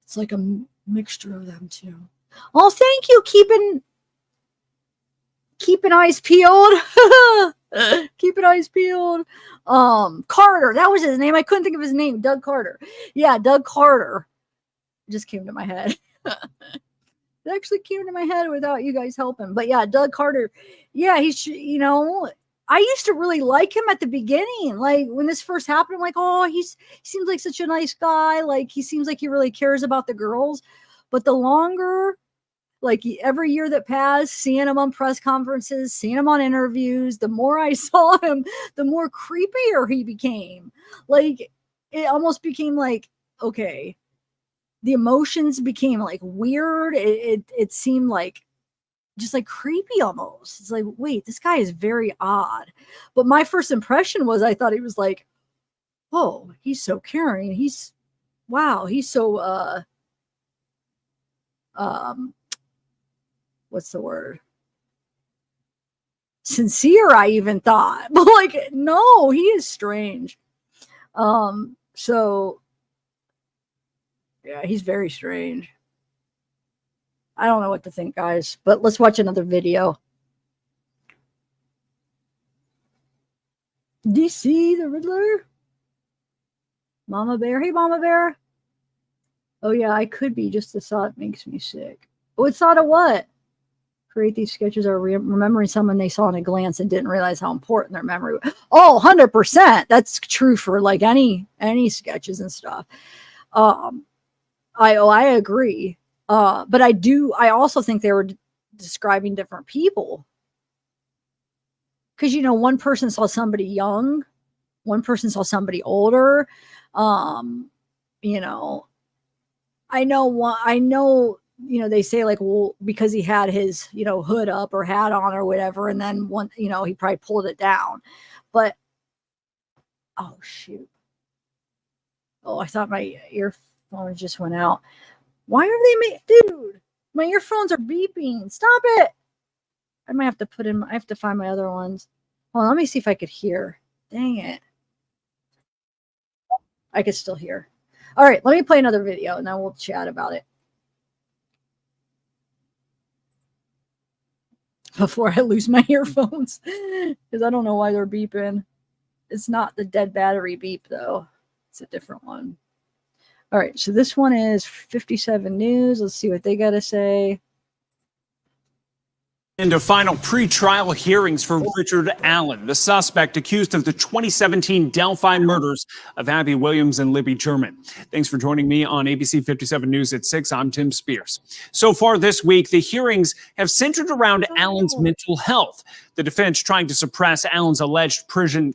it's like a mixture of them too. Oh, thank you. Keeping eyes peeled. Keeping eyes peeled. Carter, that was his name. I couldn't think of his name. Doug Carter. Yeah, Doug Carter. It just came to my head. It actually came to my head without you guys helping. But yeah, Doug Carter. Yeah, he's, you know, I used to really like him at the beginning. Like when this first happened, I'm like, oh, he seems like such a nice guy. Like he seems like he really cares about the girls. But the longer, like every year that passed, seeing him on press conferences, seeing him on interviews, the more I saw him, the more creepier he became. Like it almost became like, okay, the emotions became like weird. It seemed like just like creepy almost. It's like, wait, this guy is very odd. But my first impression was, I thought he was like, oh, he's so caring. He's so what's the word? Sincere, I even thought. But like, no, he is strange. So yeah, he's very strange. I don't know what to think, guys, but let's watch another video. DC, the Riddler. Mama Bear. Hey, Mama Bear. Oh, yeah, I could be. Just the thought makes me sick. What thought of what? Create these sketches are remembering someone they saw in a glance and didn't realize how important their memory was. Oh, 100%. That's true for like any sketches and stuff. I agree. But I also think they were describing different people. Because, one person saw somebody young, one person saw somebody older. I know, they say like, well, because he had his, hood up or hat on or whatever. And then he probably pulled it down. But, oh, shoot. Oh, I thought my earphone just went out. Why are they dude, my earphones are beeping. Stop it. I might have to I have to find my other ones. Hold on, let me see if I could hear. Dang it. I could still hear. All right, let me play another video and then we'll chat about it. Before I lose my earphones. Because I don't know why they're beeping. It's not the dead battery beep, though. It's a different one. All right, so this one is 57 News. Let's see what they got to say. Into final pre-trial hearings for Richard Allen, the suspect accused of the 2017 Delphi murders of Abby Williams and Libby German. Thanks for joining me on ABC 57 News at 6. I'm Tim Spears. So far this week, the hearings have centered around Allen's mental health. The defense trying to suppress Allen's alleged prison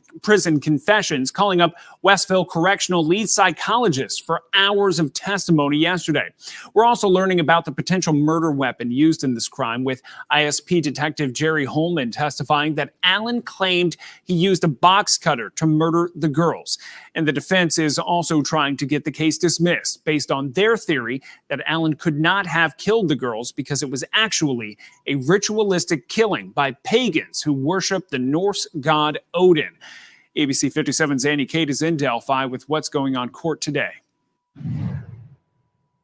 confessions, calling up Westville Correctional lead psychologist for hours of testimony yesterday. We're also learning about the potential murder weapon used in this crime, with ISP Detective Jerry Holman testifying that Allen claimed he used a box cutter to murder the girls. And the defense is also trying to get the case dismissed based on their theory that Allen could not have killed the girls because it was actually a ritualistic killing by pagans who worship the Norse god Odin. ABC 57's Annie Kate is in Delphi with what's going on court today.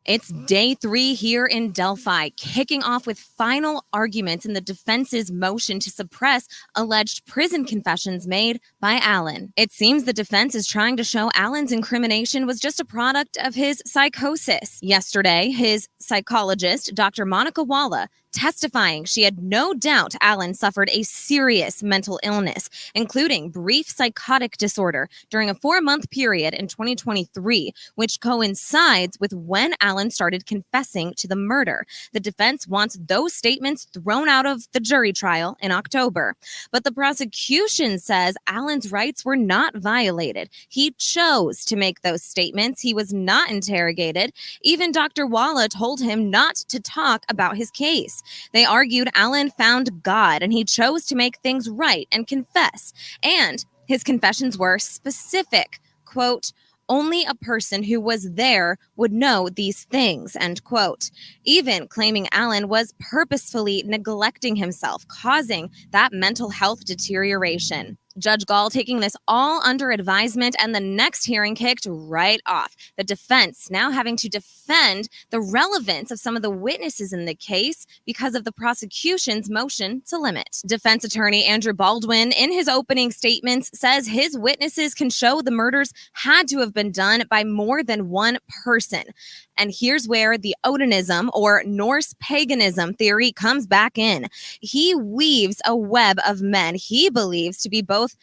It's day 3 here in Delphi, kicking off with final arguments in the defense's motion to suppress alleged prison confessions made by Allen. It seems the defense is trying to show Allen's incrimination was just a product of his psychosis. Yesterday, his psychologist, Dr. Monica Walla, testifying she had no doubt Allen suffered a serious mental illness, including brief psychotic disorder during a 4-month period in 2023, which coincides with when Allen started confessing to the murder. The defense wants those statements thrown out of the jury trial in October. But the prosecution says Allen's rights were not violated. He chose to make those statements. He was not interrogated. Even Dr. Walla told him not to talk about his case. They argued Allen found God and he chose to make things right and confess. And his confessions were specific. Quote, only a person who was there would know these things, end quote. Even claiming Allen was purposefully neglecting himself, causing that mental health deterioration. Judge Gall taking this all under advisement, and the next hearing kicked right off. The defense now having to defend the relevance of some of the witnesses in the case because of the prosecution's motion to limit. Defense attorney Andrew Baldwin, in his opening statements, says his witnesses can show the murders had to have been done by more than one person. And here's where the Odinism or Norse paganism theory comes back in. He weaves a web of men he believes to be both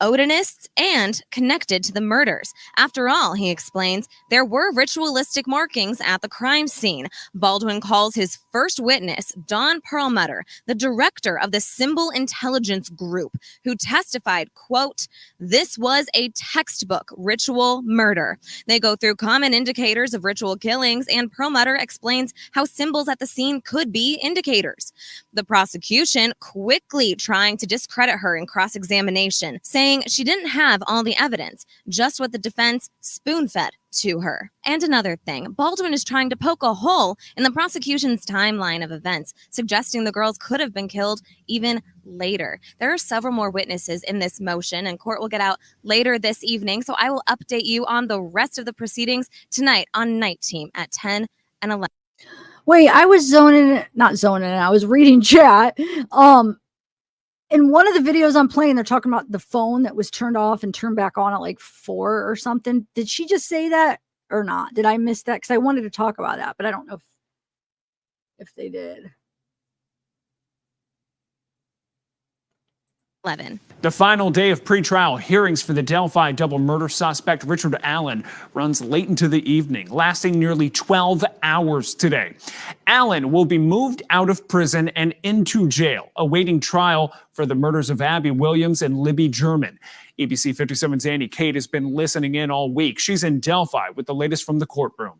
Odinists and connected to the murders. After all, he explains, there were ritualistic markings at the crime scene. Baldwin calls his first witness, Don Perlmutter, the director of the Symbol Intelligence Group, who testified, quote, this was a textbook ritual murder. They go through common indicators of ritual killings, and Perlmutter explains how symbols at the scene could be indicators. The prosecution quickly trying to discredit her in cross-examination, saying she didn't have all the evidence, just what the defense spoon-fed to her. And another thing, Baldwin is trying to poke a hole in the prosecution's timeline of events, suggesting the girls could have been killed even later. There are several more witnesses in this motion, and court will get out later this evening, so I will update you on the rest of the proceedings tonight on Night Team at 10 and 11. Wait, I was not zoning, I was reading chat. In one of the videos I'm playing, they're talking about the phone that was turned off and turned back on at like 4 or something. Did she just say that or not? Did I miss that? Because I wanted to talk about that, but I don't know if they did. 11. The final day of pretrial hearings for the Delphi double murder suspect Richard Allen runs late into the evening, lasting nearly 12 hours today. Allen will be moved out of prison and into jail, awaiting trial for the murders of Abby Williams and Libby German. ABC 57's Annie Kate has been listening in all week. She's in Delphi with the latest from the courtroom.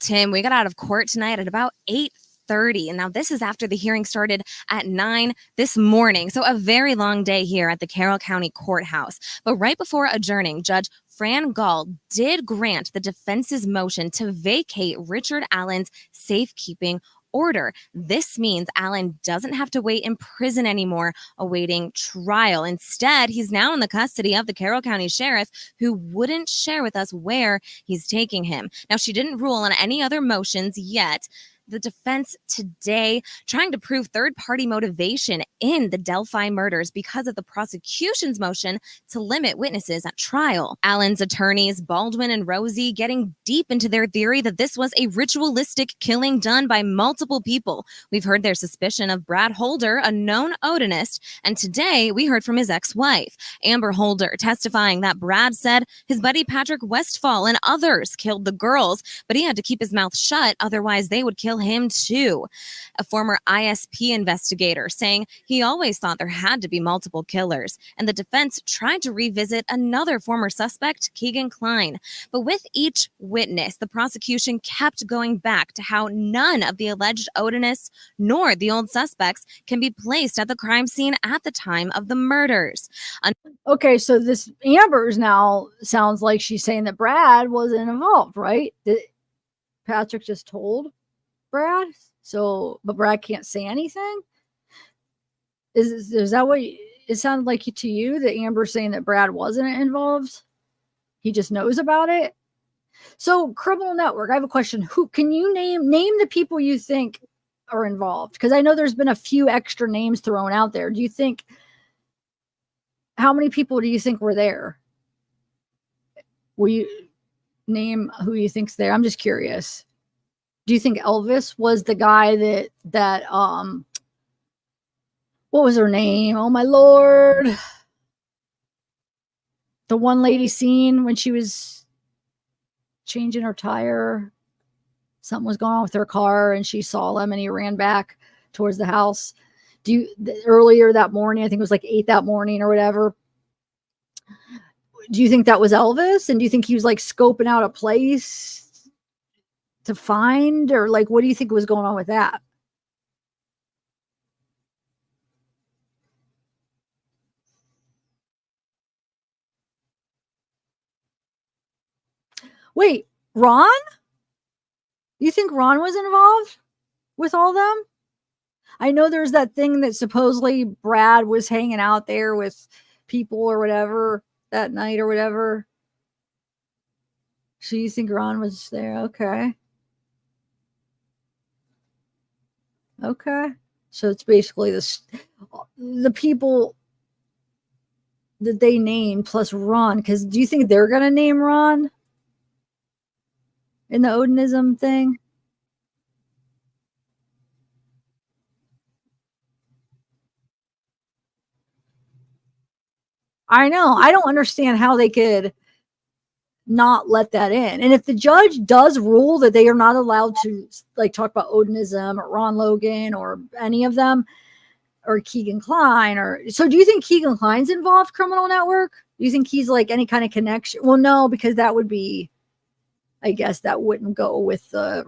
Tim, we got out of court tonight at about 8:30. And now this is after the hearing started at 9 this morning. So a very long day here at the Carroll County Courthouse. But right before adjourning, Judge Fran Gall did grant the defense's motion to vacate Richard Allen's safekeeping order. This means Allen doesn't have to wait in prison anymore awaiting trial. Instead, he's now in the custody of the Carroll County Sheriff, who wouldn't share with us where he's taking him. Now, she didn't rule on any other motions yet. The defense today trying to prove third-party motivation in the Delphi murders because of the prosecution's motion to limit witnesses at trial. Allen's attorneys, Baldwin and Rosie, getting deep into their theory that this was a ritualistic killing done by multiple people. We've heard their suspicion of Brad Holder, a known Odinist, and today we heard from his ex-wife, Amber Holder, testifying that Brad said his buddy Patrick Westfall and others killed the girls, but he had to keep his mouth shut, otherwise they would kill him too. A former ISP investigator saying he always thought there had to be multiple killers, and the defense tried to revisit another former suspect, Keegan Kline. But with each witness, the prosecution kept going back to how none of the alleged Odinists nor the old suspects can be placed at the crime scene at the time of the murders. Okay, so this Amber's now sounds like she's saying that Brad wasn't involved, right? That Patrick just told Brad, but Brad can't say anything. Is that what it sounded like to you, that Amber's saying that Brad wasn't involved? He just knows about it. So criminal network, I have a question. Who can you name the people you think are involved? Because I know there's been a few extra names thrown out there. How many people do you think were there? Will you name who you think's there? I'm just curious. Do you think Elvis was the guy that what was her name? Oh my Lord. The one lady seen when she was changing her tire. Something was going on with her car and she saw him and he ran back towards the house. Earlier that morning, I think it was like 8 that morning or whatever. Do you think that was Elvis? And do you think he was like scoping out a place to find, or like, what do you think was going on with that? Wait, Ron? You think Ron was involved with all them? I know there's that thing that supposedly Brad was hanging out there with people or whatever that night or whatever. So you think Ron was there? Okay. Okay. So it's basically the people that they named plus Ron. Because do you think they're going to name Ron in the Odinism thing? I know. I don't understand how they could not let that in. And if the judge does rule that they are not allowed to like talk about Odinism or Ron Logan or any of them or Keegan Kline, so do you think Keegan Kline's involved criminal network? Do you think he's like any kind of connection? Well, no, because that would be, I guess that wouldn't go with the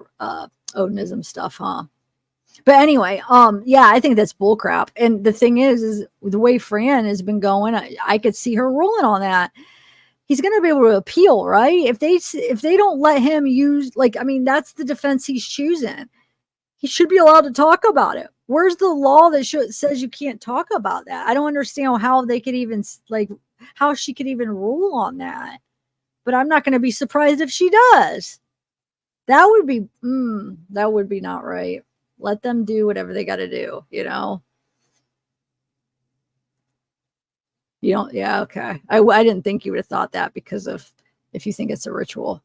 Odinism stuff, huh? But anyway, yeah, I think that's bullcrap. And the thing is the way Fran has been going, I could see her ruling on that. He's going to be able to appeal, right? If they don't let him use, like, I mean, that's the defense he's choosing. He should be allowed to talk about it. Where's the law that says you can't talk about that? I don't understand how they could even, like, how she could even rule on that. But I'm not going to be surprised if she does. That would be not right. Let them do whatever they got to do, you know? You don't, yeah, okay. I didn't think you would have thought that because of, if you think it's a ritual.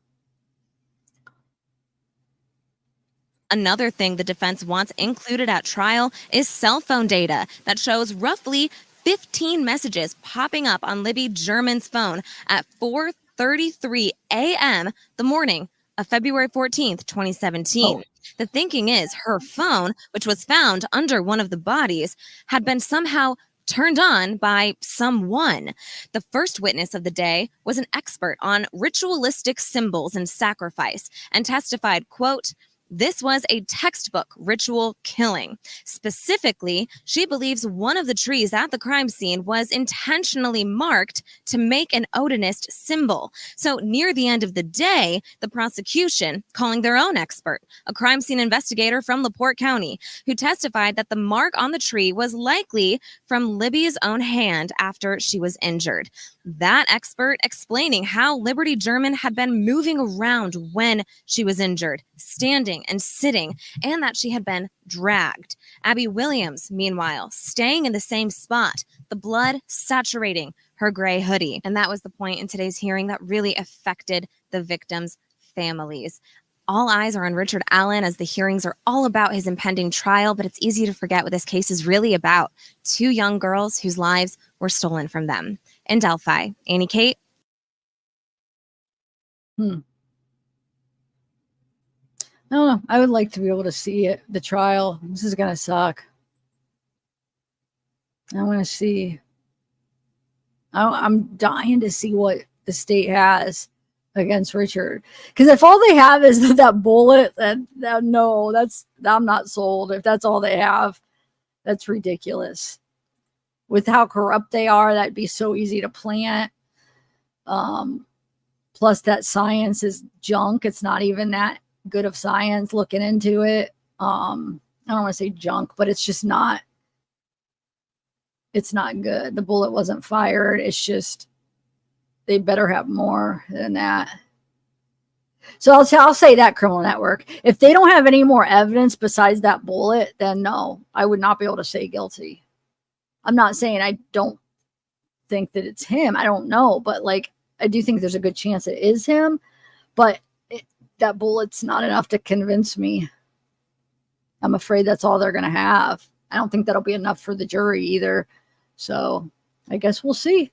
Another thing the defense wants included at trial is cell phone data that shows roughly 15 messages popping up on Libby German's phone at 4:33 a.m. the morning of February 14th, 2017. Oh. The thinking is her phone, which was found under one of the bodies, had been somehow turned on by someone. The first witness of the day was an expert on ritualistic symbols and sacrifice and testified, quote, "This was a textbook ritual killing. Specifically, she believes one of the trees at the crime scene was intentionally marked to make an Odinist symbol." So near the end of the day, the prosecution, calling their own expert, a crime scene investigator from LaPorte County, who testified that the mark on the tree was likely from Libby's own hand after she was injured. That expert explaining how Liberty German had been moving around when she was injured, standing and sitting, and that she had been dragged. Abby Williams, meanwhile, staying in the same spot, the blood saturating her gray hoodie. And that was the point in today's hearing that really affected the victims' families. All eyes are on Richard Allen as the hearings are all about his impending trial, but it's easy to forget what this case is really about. 2 young girls whose lives were stolen from them. In Delphi, Annie Kate. I don't know. I would like to be able to see it, the trial. This is going to suck. I want to see. I'm dying to see what the state has against Richard. Because if all they have is that bullet, no, I'm not sold. If that's all they have, that's ridiculous. With how corrupt they are, that'd be so easy to plant. Plus, that science is junk. It's not even that good of science looking into it. I don't want to say junk, but it's just not. It's not good. The bullet wasn't fired. It's just they better have more than that. So I'll say that, Criminal Network. If they don't have any more evidence besides that bullet, then no, I would not be able to say guilty. I'm not saying I don't think that it's him. I don't know, but like I do think there's a good chance it is him. But that bullet's not enough to convince me. I'm afraid that's all they're going to have. I don't think that'll be enough for the jury either. So I guess we'll see.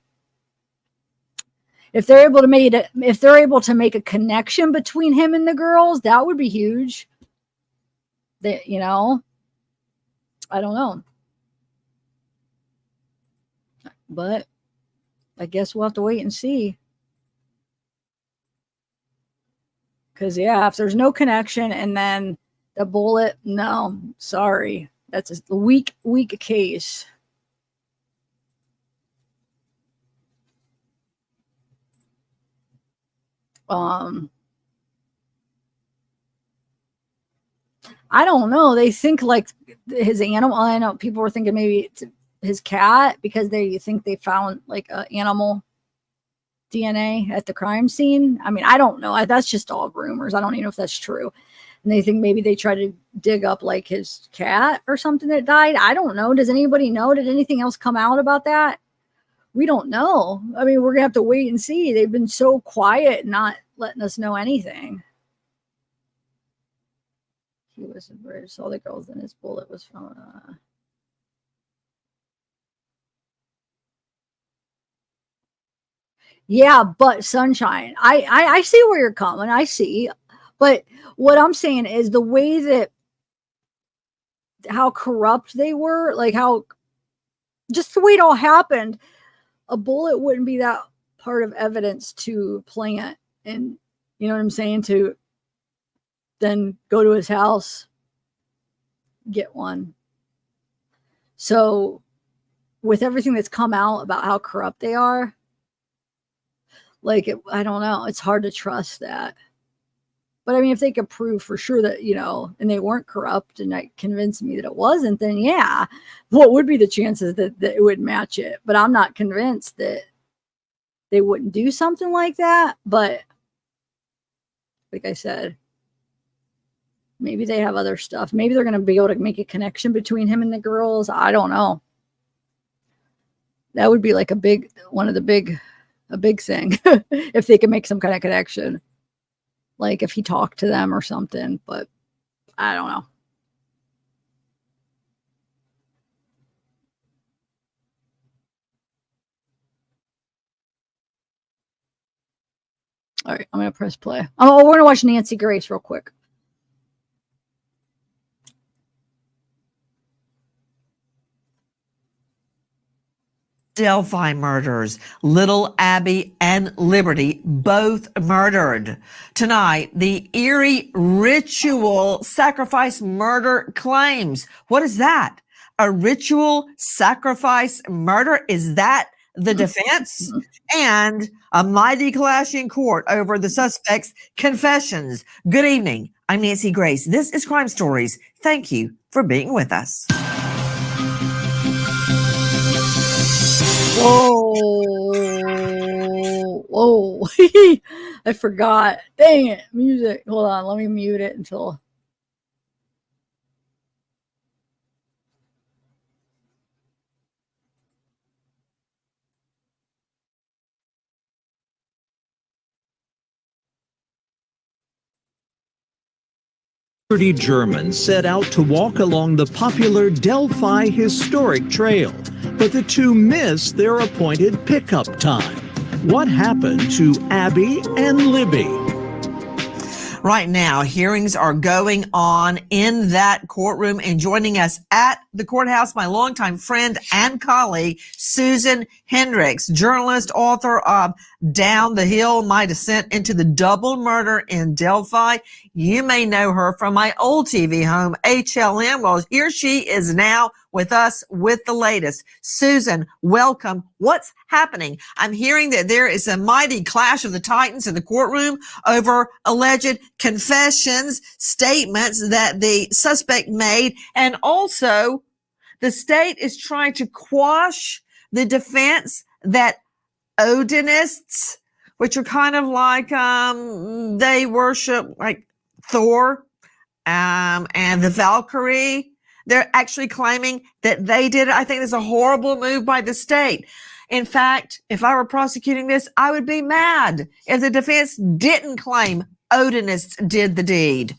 If they're able to make a connection between him and the girls, that would be huge. I don't know. But I guess we'll have to wait and see. Because, yeah, if there's no connection and then the bullet, no, sorry. That's a weak case. I don't know. They think like his animal. I know people were thinking maybe it's his cat because they think they found like animal DNA at the crime scene. I mean, I don't know. That's just all rumors. I don't even know if that's true. And they think maybe they try to dig up like his cat or something that died. I don't know. Does anybody know? Did anything else come out about that? We don't know. I mean, we're going to have to wait and see. They've been so quiet, not letting us know anything. He was a bridge. All the girls in his bullet was from. Yeah, but Sunshine, I see where you're coming. I see. But what I'm saying is the way that how corrupt they were, like how just the way it all happened, a bullet wouldn't be that part of evidence to plant. And you know what I'm saying? To then go to his house, get one. So with everything that's come out about how corrupt they are, like, I don't know. It's hard to trust that. But I mean, if they could prove for sure that, and they weren't corrupt and that convinced me that it wasn't, then yeah, what would be the chances that it would match it? But I'm not convinced that they wouldn't do something like that. But like I said, Maybe they have other stuff. Maybe they're going to be able to make a connection between him and the girls. I don't know. That would be like a big thing if they can make some kind of connection. Like if he talked to them or something, but I don't know. All right, I'm going to press play. Oh, we're going to watch Nancy Grace real quick. Delphi murders, Little Abby and Liberty, both murdered. Tonight, the eerie ritual sacrifice murder claims. What is that? A ritual sacrifice murder? Is that the defense? And a mighty clash in court over the suspect's confessions. Good evening. I'm Nancy Grace. This is Crime Stories. Thank you for being with us. Whoa. I forgot. Dang it. Music. Hold on. Let me mute it until. Germans set out to walk along the popular Delphi historic trail, but the two missed their appointed pickup time. What happened to Abby and Libby? Right now, hearings are going on in that courtroom, and joining us at the courthouse, my longtime friend and colleague, Susan Hendricks, journalist, author of Down the Hill, My Descent into the Double Murder in Delphi. You may know her from my old TV home, HLN. Well, here she is now with us with the latest. Susan, welcome. What's happening? I'm hearing that there is a mighty clash of the titans in the courtroom over alleged confessions, statements that the suspect made, and also the state is trying to quash the defense that Odinists, which are kind of like they worship like Thor and the Valkyrie. They're actually claiming that they did it. I think it's a horrible move by the state. In fact, if I were prosecuting this, I would be mad if the defense didn't claim Odinists did the deed.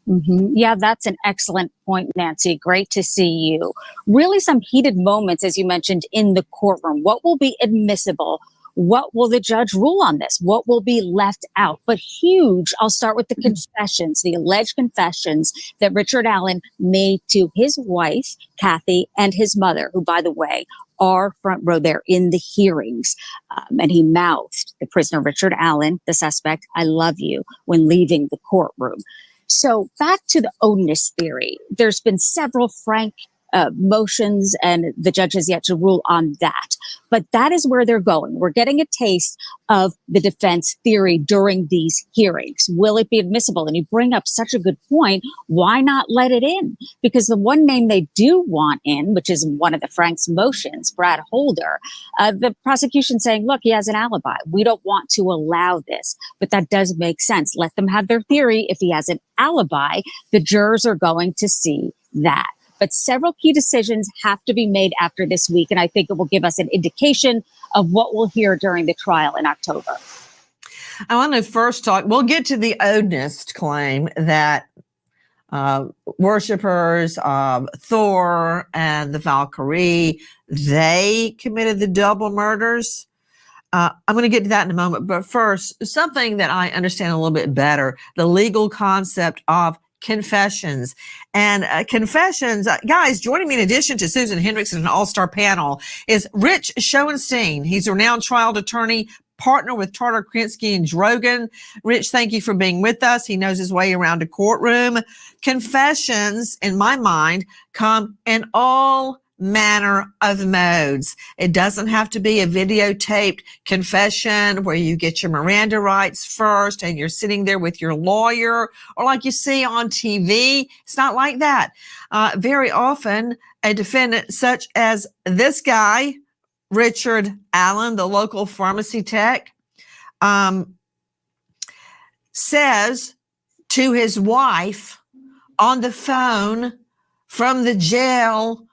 Mm-hmm. Yeah, that's an excellent point, Nancy. Great to see you. Really some heated moments, as you mentioned, in the courtroom. What will be admissible? What will the judge rule on this? What will be left out? But huge, I'll start with the confessions, the alleged confessions that Richard Allen made to his wife, Kathy, and his mother, who, by the way, are front row there in the hearings. And he mouthed the prisoner, Richard Allen, the suspect, "I love you," when leaving the courtroom. So back to the Odinist theory. There's been several frank motions, and the judge has yet to rule on that. But that is where they're going. We're getting a taste of the defense theory during these hearings. Will it be admissible? And you bring up such a good point. Why not let it in? Because the one name they do want in, which is one of the Frank's motions, Brad Holder, the prosecution saying, look, he has an alibi. We don't want to allow this. But that does make sense. Let them have their theory. If he has an alibi, the jurors are going to see that. But several key decisions have to be made after this week, and I think it will give us an indication of what we'll hear during the trial in October. I want to first talk, we'll get to the Odinist claim that worshippers of Thor and the Valkyrie, they committed the double murders. I'm going to get to that in a moment, but first, something that I understand a little bit better, the legal concept of confessions. And confessions, guys, joining me in addition to Susan Hendricks and an all-star panel is Rich Schoenstein. He's a renowned trial attorney, partner with Tartar, Krinsky, and Drogan. Rich, thank you for being with us. He knows his way around a courtroom. Confessions, in my mind, come in all manner of modes. It doesn't have to be a videotaped confession where you get your Miranda rights first and you're sitting there with your lawyer, or like you see on TV. It's not like that. Very often, a defendant such as this guy, Richard Allen, the local pharmacy tech, says to his wife, on the phone from the jail,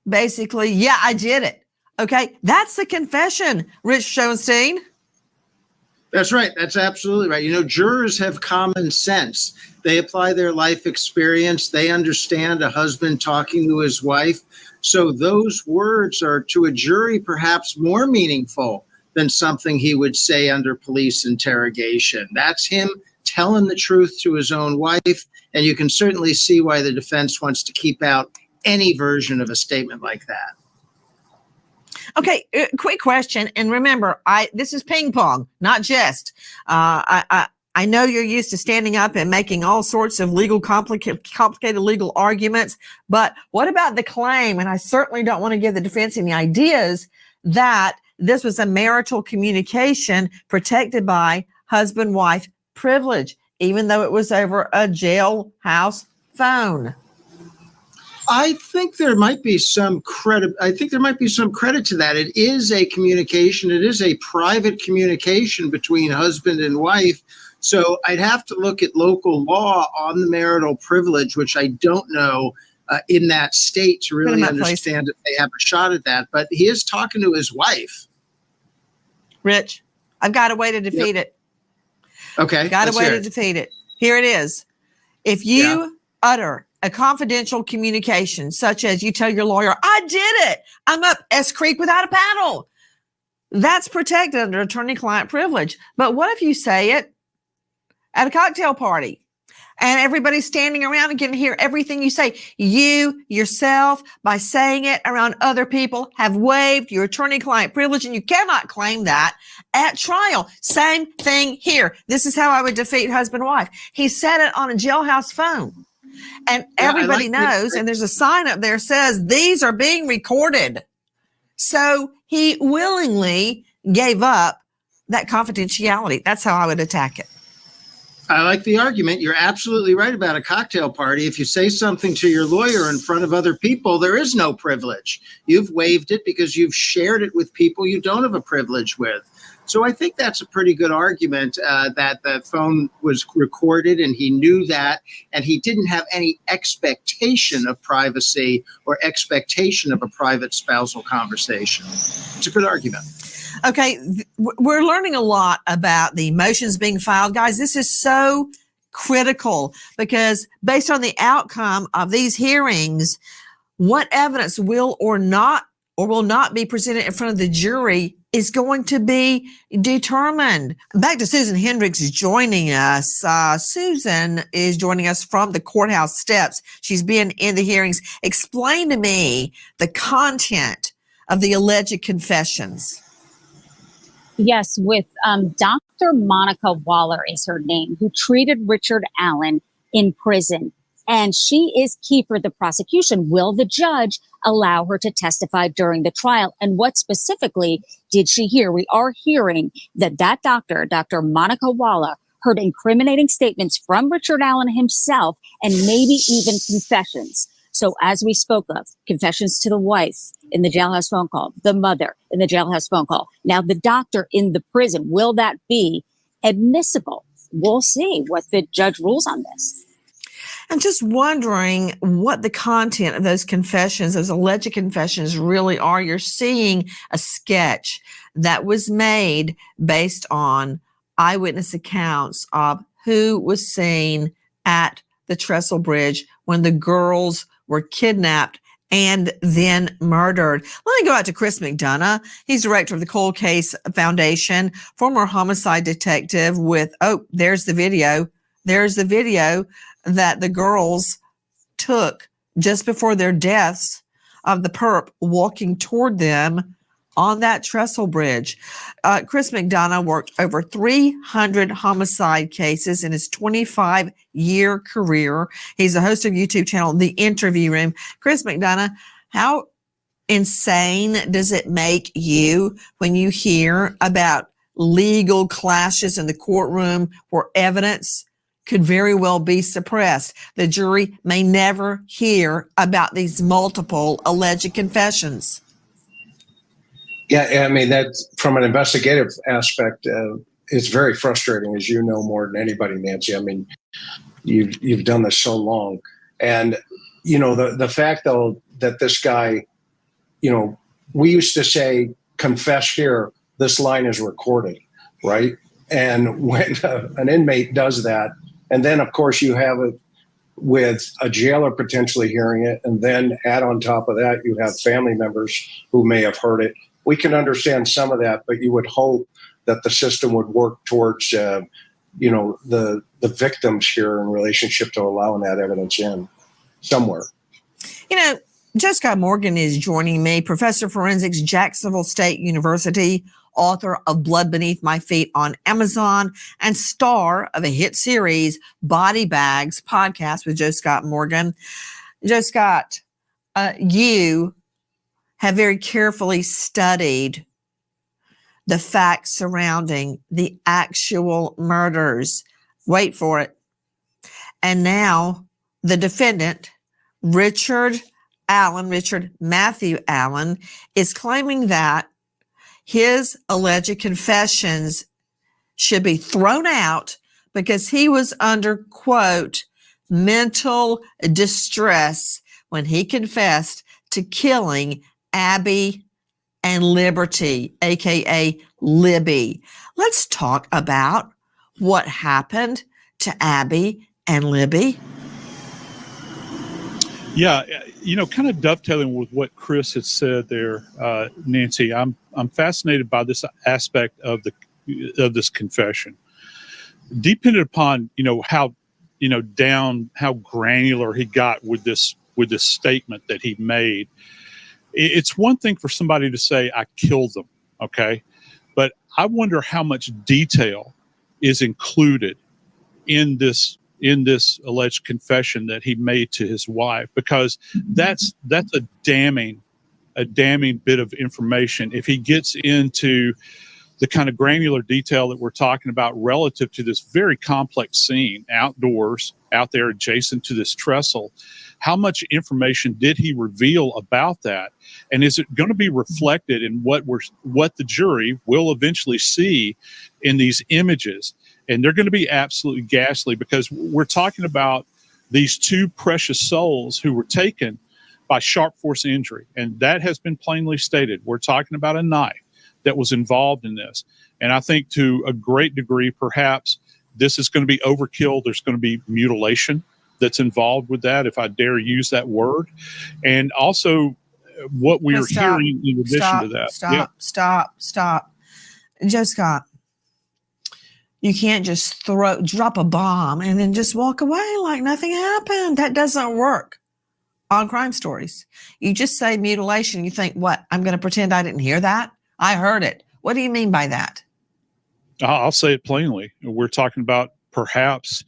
basically, yeah, I did it. Okay, that's the confession, Rich Schoenstein. That's right. That's absolutely right. You know, jurors have common sense. They apply their life experience. They understand a husband talking to his wife. So those words are to a jury perhaps more meaningful than something he would say under police interrogation. That's him telling the truth to his own wife. And you can certainly see why the defense wants to keep out any version of a statement like that. Okay, quick question. And remember, this is ping pong, not jest. I know you're used to standing up and making all sorts of complicated legal arguments, but what about the claim? And I certainly don't want to give the defense any ideas that this was a marital communication protected by husband-wife privilege, even though it was over a jailhouse phone. I think there might be some credit. I think there might be some credit to that. It is a communication. It is a private communication between husband and wife. So I'd have to look at local law on the marital privilege, which I don't know in that state to really understand if they have a shot at that. But he is talking to his wife. Rich, I've got a way to defeat it. Okay. Got a way to defeat it. Here it is. If you utter a confidential communication, such as you tell your lawyer, I did it, I'm up S Creek without a paddle, that's protected under attorney-client privilege. But what if you say it at a cocktail party and everybody's standing around and can hear everything you say? You yourself, by saying it around other people, have waived your attorney-client privilege, and you cannot claim that at trial. Same thing here. This is how I would defeat husband-wife. He said it on a jailhouse phone. And everybody knows, and there's a sign up there says these are being recorded. So he willingly gave up that confidentiality. That's how I would attack it. I like the argument. You're absolutely right about a cocktail party. If you say something to your lawyer in front of other people, there is no privilege. You've waived it because you've shared it with people you don't have a privilege with. So I think that's a pretty good argument that the phone was recorded and he knew that, and he didn't have any expectation of privacy or expectation of a private spousal conversation. It's a good argument. Okay, we're learning a lot about the motions being filed. Guys, this is so critical because based on the outcome of these hearings, what evidence will or will not be presented in front of the jury is going to be determined. Back to Susan Hendricks is joining us. Susan is joining us from the courthouse steps. She's been in the hearings. Explain to me the content of the alleged confessions. Yes, with Dr. Monica Waller is her name, who treated Richard Allen in prison. And she is key for the prosecution. Will the judge allow her to testify during the trial? And what specifically did she hear? We are hearing that doctor, Dr. Monica Waller, heard incriminating statements from Richard Allen himself and maybe even confessions. So as we spoke of, confessions to the wife in the jailhouse phone call, the mother in the jailhouse phone call, now the doctor in the prison, will that be admissible? We'll see what the judge rules on this. I'm just wondering what the content of those confessions, those alleged confessions really are. You're seeing a sketch that was made based on eyewitness accounts of who was seen at the Trestle Bridge when the girls were kidnapped and then murdered. Let me go out to Chris McDonough. He's director of the Cold Case Foundation, former homicide detective with, there's the video. There's the video that the girls took just before their deaths of the perp walking toward them on that Trestle Bridge. Chris McDonough worked over 300 homicide cases in his 25-year career. He's the host of YouTube channel, The Interview Room. Chris McDonough, how insane does it make you when you hear about legal clashes in the courtroom where evidence could very well be suppressed? The jury may never hear about these multiple alleged confessions. Yeah, I mean, that's from an investigative aspect, it's very frustrating, as you know more than anybody, Nancy. I mean, you've done this so long. And, the fact, though, that this guy, we used to say, confess here, this line is recorded, right? And when an inmate does that, and then, of course, you have it with a jailer potentially hearing it, and then add on top of that, you have family members who may have heard it. We can understand some of that, but you would hope that the system would work towards, the victims here in relationship to allowing that evidence in somewhere. Judge Scott Morgan is joining me, professor of forensics, Jacksonville State University, author of Blood Beneath My Feet on Amazon, and star of a hit series, Body Bags podcast with Joe Scott Morgan. Joe Scott, you have very carefully studied the facts surrounding the actual murders. Wait for it. And now the defendant, Richard Matthew Allen, is claiming that his alleged confessions should be thrown out because he was under, quote, mental distress when he confessed to killing Abby and Liberty, aka Libby. Let's talk about what happened to Abby and Libby. Yeah, kind of dovetailing with what Chris had said there, Nancy. I'm fascinated by this aspect of this confession. Depending upon how granular he got with this statement that he made. It's one thing for somebody to say, I killed them, okay? But I wonder how much detail is included in this alleged confession that he made to his wife, because that's a damning bit of information. If he gets into the kind of granular detail that we're talking about relative to this very complex scene outdoors, out there adjacent to this trestle, how much information did he reveal about that? And is it going to be reflected in what the jury will eventually see in these images? And they're going to be absolutely ghastly, because we're talking about these two precious souls who were taken by sharp force injury. And that has been plainly stated. We're talking about a knife that was involved in this. And I think to a great degree, perhaps this is going to be overkill. There's going to be mutilation that's involved with that, if I dare use that word. And also what we are hearing in addition to that. Stop. Joe Scott, you can't just drop a bomb and then just walk away like nothing happened. That doesn't work on crime stories. You just say mutilation. You think, what? I'm going to pretend I didn't hear that? I heard it. What do you mean by that? I'll say it plainly. We're talking about perhaps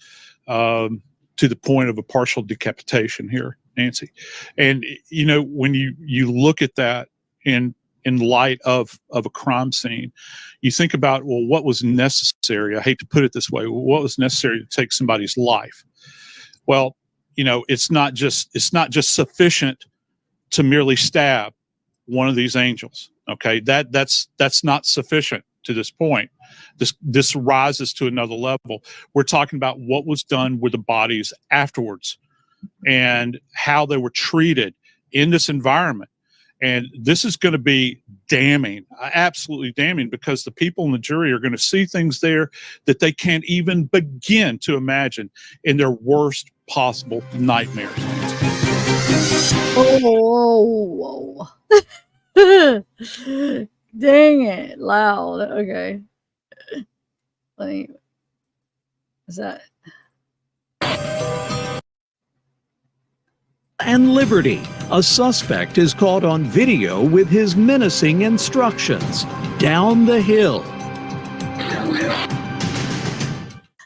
to the point of a partial decapitation here, Nancy. And, when you look at that in light of a crime scene, you think about, well, what was necessary? I hate to put it this way. What was necessary to take somebody's life? Well, it's not just sufficient to merely stab one of these angels. Okay, that's not sufficient to this point. This rises to another level. We're talking about what was done with the bodies afterwards and how they were treated in this environment. And this is going to be damning, absolutely damning, because the people in the jury are going to see things there that they can't even begin to imagine in their worst possible nightmares. Whoa. Dang it, loud. Okay. Is that? And Liberty, a suspect is caught on video with his menacing instructions. Down the hill.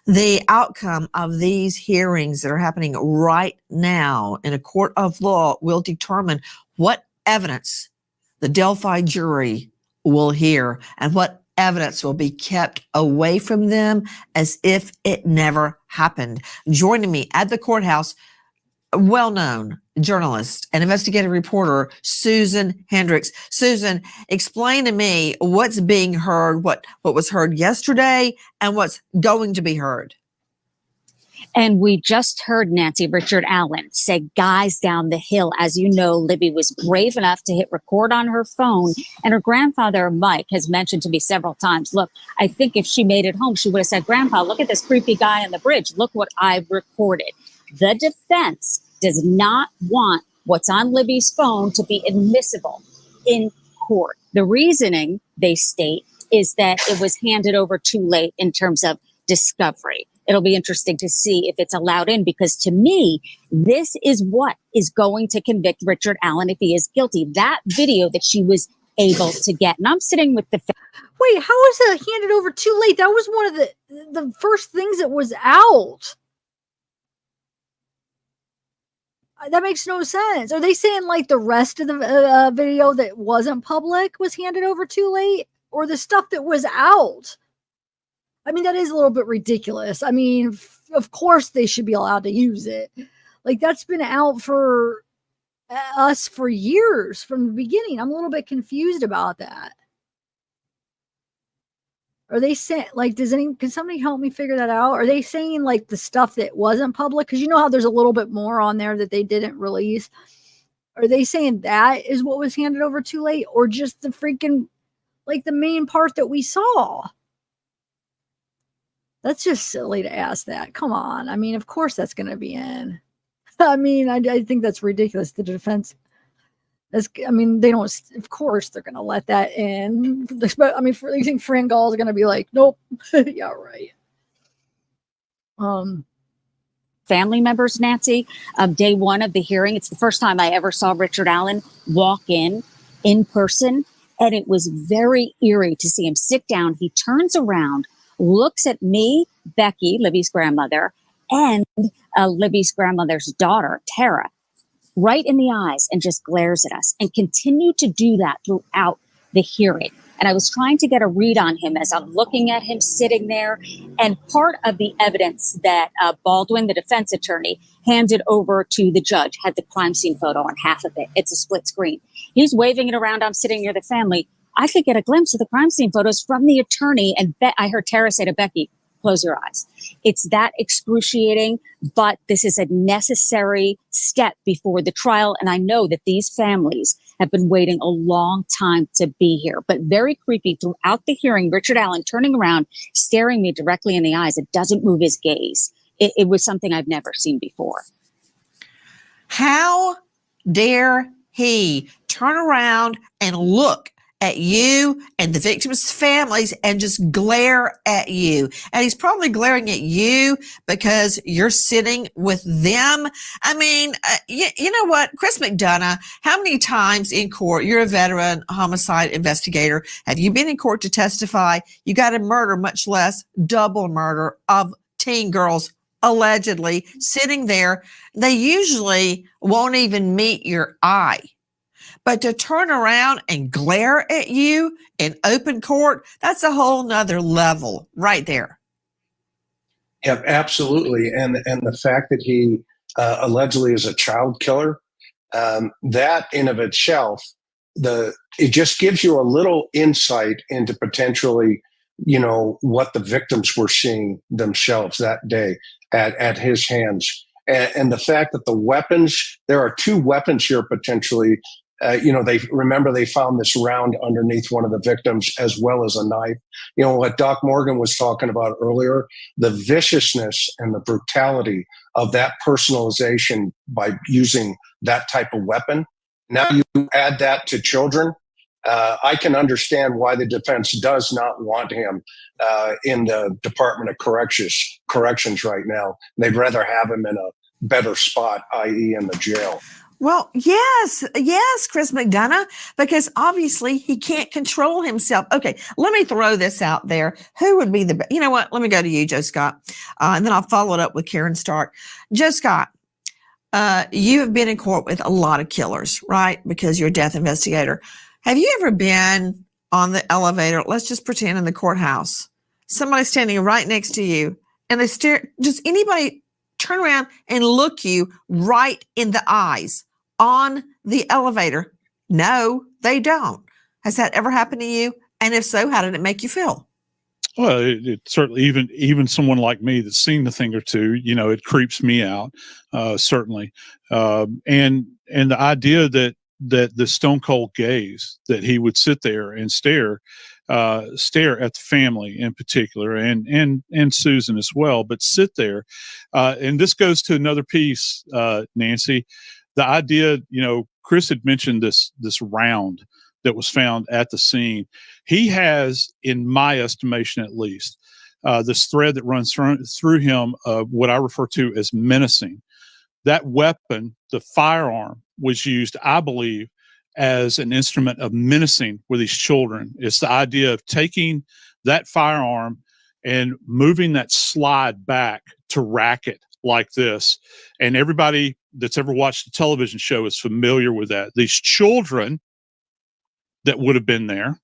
The outcome of these hearings that are happening right now in a court of law will determine what evidence the Delphi jury will hear and what evidence will be kept away from them as if it never happened. Joining me at the courthouse, well-known journalist and investigative reporter Susan Hendricks. Susan, explain to me what's being heard, what was heard yesterday, and what's going to be heard. And we just heard Nancy Richard Allen say, guys down the hill. As you know, Libby was brave enough to hit record on her phone. And her grandfather, Mike, has mentioned to me several times, look, I think if she made it home, she would have said, Grandpa, look at this creepy guy on the bridge. Look what I recorded. The defense does not want what's on Libby's phone to be admissible in court. The reasoning, they state, is that it was handed over too late in terms of discovery. It'll be interesting to see if it's allowed in, because to me, this is what is going to convict Richard Allen if he is guilty. That video that she was able to get. And I'm sitting with the... Wait, how is it handed over too late? That was one of the first things that was out. That makes no sense. Are they saying like the rest of the video that wasn't public was handed over too late? Or the stuff that was out? I mean, that is a little bit ridiculous. I mean, of course they should be allowed to use it. Like, that's been out for us for years from the beginning. I'm a little bit confused about that. Are they saying, like, can somebody help me figure that out? Are they saying, like, the stuff that wasn't public? Because you know how there's a little bit more on there that they didn't release. Are they saying that is what was handed over too late? Or just the freaking, like, the main part that we saw? That's just silly to ask that. Come on. I mean, of course that's going to be in. I mean, I think that's ridiculous. The defense, I mean, they don't, of course they're going to let that in. I mean, you think Fran Gall is going to be like, nope. Yeah, right. Family members, Nancy, day one of the hearing. It's the first time I ever saw Richard Allen walk in person. And it was very eerie to see him sit down. He turns around, looks at me, Becky, Libby's grandmother, and Libby's grandmother's daughter, Tara, right in the eyes and just glares at us, and continued to do that throughout the hearing. And I was trying to get a read on him as I'm looking at him sitting there. And part of the evidence that Baldwin, the defense attorney, handed over to the judge had the crime scene photo on half of it. It's a split screen. He's waving it around. I'm sitting near the family. I could get a glimpse of the crime scene photos from the attorney. And I heard Tara say to Becky, close your eyes. It's that excruciating, but this is a necessary step before the trial. And I know that these families have been waiting a long time to be here, but very creepy throughout the hearing. Richard Allen turning around, staring me directly in the eyes. It doesn't move his gaze. It was something I've never seen before. How dare he turn around and look at you and the victims' families and just glare at you. And he's probably glaring at you because you're sitting with them. I mean, you know what? Chris McDonough, how many times in court, you're a veteran homicide investigator, have you been in court to testify? You got a murder, much less double murder of teen girls, allegedly sitting there. They usually won't even meet your eye. But to turn around and glare at you in open court, that's a whole nother level right there. Yeah, absolutely. And the fact that he allegedly is a child killer, that in of itself, it just gives you a little insight into potentially, what the victims were seeing themselves that day at his hands. And the fact that the weapons, there are two weapons here potentially. They found this round underneath one of the victims as well as a knife. What Doc Morgan was talking about earlier, the viciousness and the brutality of that personalization by using that type of weapon. Now you add that to children. I can understand why the defense does not want him in the Department of Corrections right now. They'd rather have him in a better spot, i.e. in the jail. Well, yes, Chris McDonough, because obviously he can't control himself. Okay, let me throw this out there. Who would be the best? You know what? Let me go to you, Joe Scott, and then I'll follow it up with Karen Stark. Joe Scott, you have been in court with a lot of killers, right? Because you're a death investigator. Have you ever been on the elevator? Let's just pretend in the courthouse. Somebody's standing right next to you, and they stare. Does anybody turn around and look you right in the eyes on the elevator? No, they don't. Has that ever happened to you? And if so, how did it make you feel? Well, it certainly, even someone like me that's seen the thing or two, it creeps me out, certainly. And the idea that the stone cold gaze, that he would sit there and stare at the family in particular, and Susan as well, but sit there, and this goes to another piece, Nancy. The idea, Chris had mentioned this round that was found at the scene. He has, in my estimation at least, this thread that runs through him of what I refer to as menacing. That weapon, the firearm, was used, I believe, as an instrument of menacing with these children. It's the idea of taking that firearm and moving that slide back to rack it like this. And everybody that's ever watched a television show is familiar with that. These children that would have been there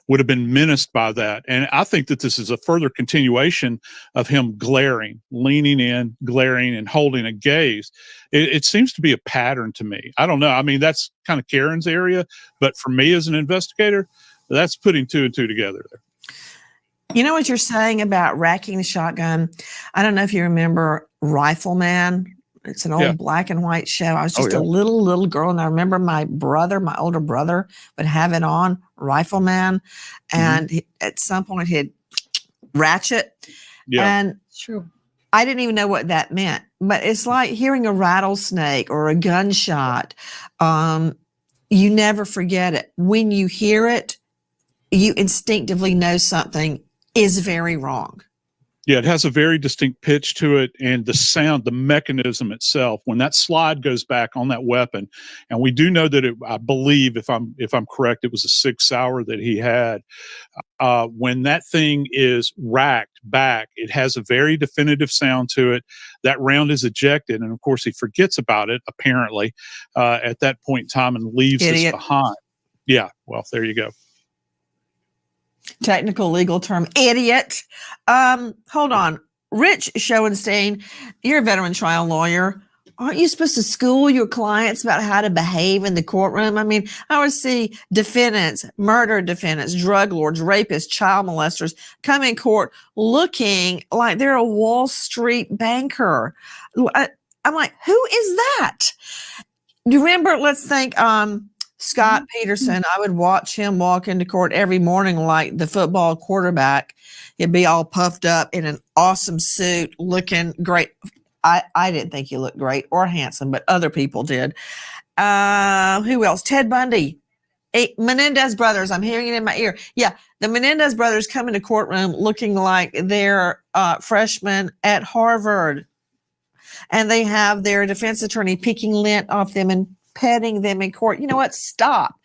would have been menaced by that. And I think that this is a further continuation of him glaring, leaning in, glaring, and holding a gaze. It seems to be a pattern to me. I don't know. I mean, that's kind of Karen's area, but for me as an investigator, that's putting two and two together there. You know what you're saying about racking the shotgun? I don't know if you remember Rifleman. It's an old black and white show. I was just a little girl, and I remember my older brother, would have it on, Rifleman, and at some point he'd ratchet. And True. I didn't even know what that meant, but it's like hearing a rattlesnake or a gunshot. You never forget it. When you hear it, you instinctively know something is very wrong. Yeah, it has a very distinct pitch to it, and the sound, the mechanism itself, when that slide goes back on that weapon, and we do know that I believe, if I'm correct, it was a 6 hour that he had. When that thing is racked back, it has a very definitive sound to it. That round is ejected, and of course he forgets about it, apparently, at that point in time, and leaves this behind. Yeah, well, there you go. Technical legal term, idiot. Hold on. Rich Schoenstein, you're a veteran trial lawyer. Aren't you supposed to school your clients about how to behave in the courtroom? I mean, I would see defendants, murder defendants, drug lords, rapists, child molesters come in court looking like they're a Wall Street banker. I'm like, who is that? Do you remember, let's think, Scott Peterson? I would watch him walk into court every morning like the football quarterback. He'd be all puffed up in an awesome suit, looking great. I didn't think he looked great or handsome, but other people did. Who else? Ted Bundy. Menendez brothers. I'm hearing it in my ear. Yeah, the Menendez brothers come into courtroom looking like they're freshmen at Harvard. And they have their defense attorney picking lint off them and petting them in court. You know what? Stop.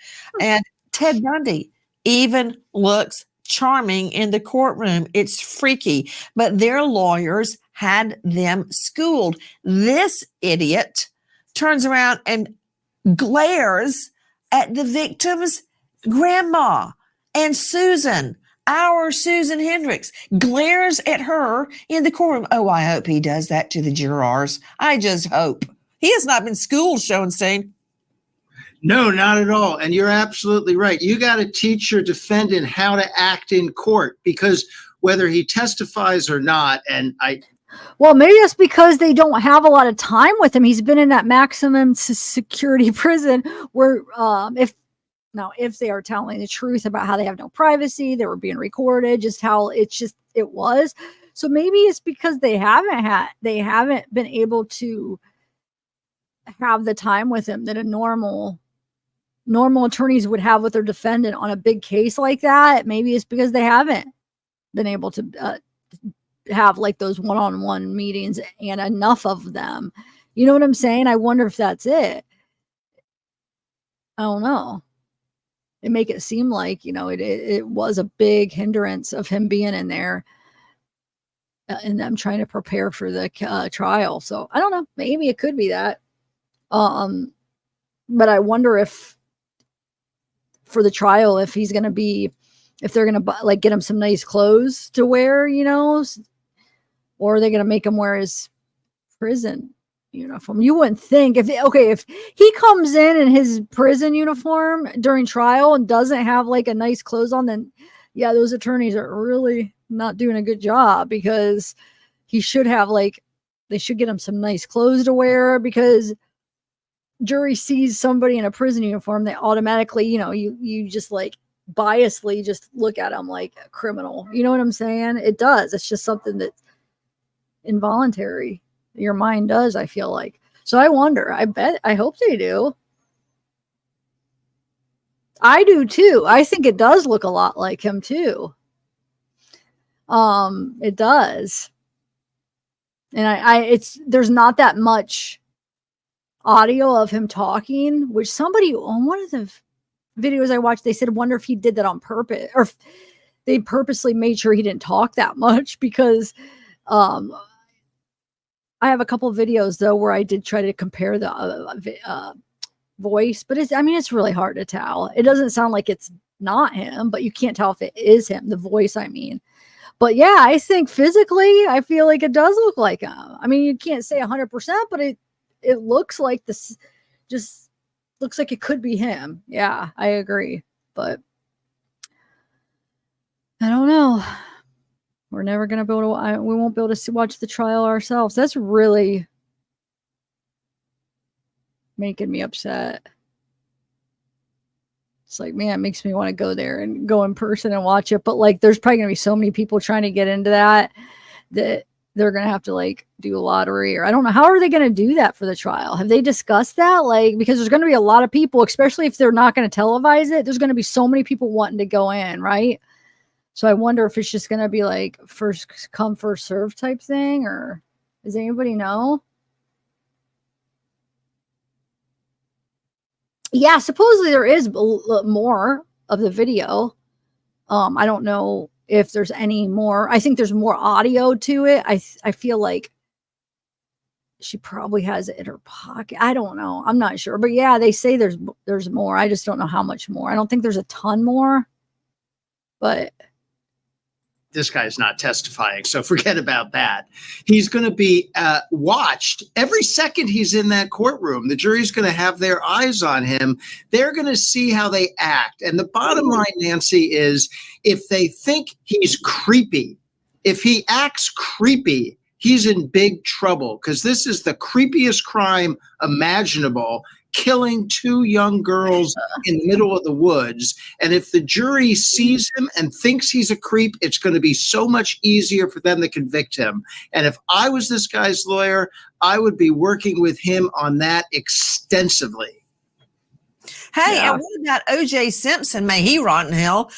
And Ted Bundy even looks charming in the courtroom. It's freaky, but their lawyers had them schooled. This idiot turns around and glares at the victim's grandma, and Susan, our Susan Hendricks, glares at her in the courtroom. Oh, I hope he does that to the jurors. I just hope. He has not been schooled, Schoenstein. No, not at all. And you're absolutely right. You got to teach your defendant how to act in court, because whether he testifies or not, well, maybe it's because they don't have a lot of time with him. He's been in that maximum security prison where if they are telling the truth about how they have no privacy, they were being recorded, just how it was. So maybe it's because they haven't been able to have the time with him that a normal attorneys would have with their defendant on a big case like that. Maybe it's because they haven't been able to have like those one-on-one meetings and enough of them. You know what I'm saying? I wonder if that's it. I don't know. It make it seem like, it was a big hindrance of him being in there and them trying to prepare for the trial. So I don't know. Maybe it could be that. But I wonder if for the trial, if they're going to get him some nice clothes to wear, or are they going to make him wear his prison uniform? You wouldn't think if he comes in his prison uniform during trial and doesn't have like a nice clothes on, then yeah, those attorneys are really not doing a good job, because he should have, like, they should get him some nice clothes to wear, because jury sees somebody in a prison uniform, they automatically, you just like biasly just look at them like a criminal. You know what I'm saying? It does. It's just something that's involuntary. Your mind does, I feel like. So I wonder, I hope they do. I do too. I think it does look a lot like him too. It does. And there's not that much audio of him talking, which somebody on one of the videos I watched, they said, wonder if he did that on purpose, or if they purposely made sure he didn't talk that much, because I have a couple of videos though where I did try to compare the voice, but it's really hard to tell. It doesn't sound like it's not him, but you can't tell if it is him, the voice, I mean. But yeah, I think physically, I feel like it does look like him. I mean, you can't say 100%, but it looks like this, just looks like it could be him. Yeah, I agree. But I don't know. We're never going to be able to, we won't be able to watch the trial ourselves. That's really making me upset. It's like, man, it makes me want to go there and go in person and watch it. But like, there's probably going to be so many people trying to get into that they're going to have to like do a lottery, or I don't know. How are they going to do that for the trial? Have they discussed that? Like, because there's going to be a lot of people, especially if they're not going to televise it. There's going to be so many people wanting to go in, right? So I wonder if it's just going to be like first come, first serve type thing, or does anybody know? Yeah, supposedly there is more of the video. I don't know if there's any more. I think there's more audio to it. I feel like she probably has it in her pocket. I don't know. I'm not sure. But yeah, they say there's more. I just don't know how much more. I don't think there's a ton more. But this guy's not testifying, so forget about that. He's going to be watched every second he's in that courtroom. The jury's going to have their eyes on him. They're going to see how they act. And the bottom line, Nancy, is if they think he's creepy, if he acts creepy, he's in big trouble, because this is the creepiest crime imaginable, killing 2 young girls in the middle of the woods. And if the jury sees him and thinks he's a creep, it's going to be so much easier for them to convict him. And if I was this guy's lawyer, I would be working with him on that extensively. Hey, and what about O.J. Simpson? May he rot in hell.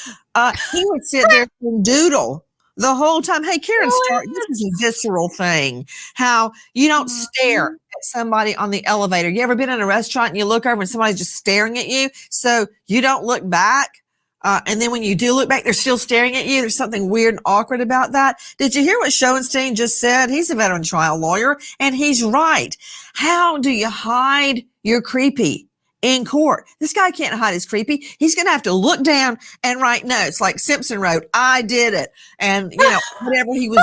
He would sit there and doodle the whole time. Hey, Karen Stark, this is a visceral thing. How you don't stare at somebody on the elevator. You ever been in a restaurant and you look over and somebody's just staring at you? So you don't look back. And then when you do look back, they're still staring at you. There's something weird and awkward about that. Did you hear what Schoenstein just said? He's a veteran trial lawyer, and he's right. How do you hide your creepy in court? This guy can't hide his creepy. He's going to have to look down and write notes like Simpson wrote, I did it. And, whatever he was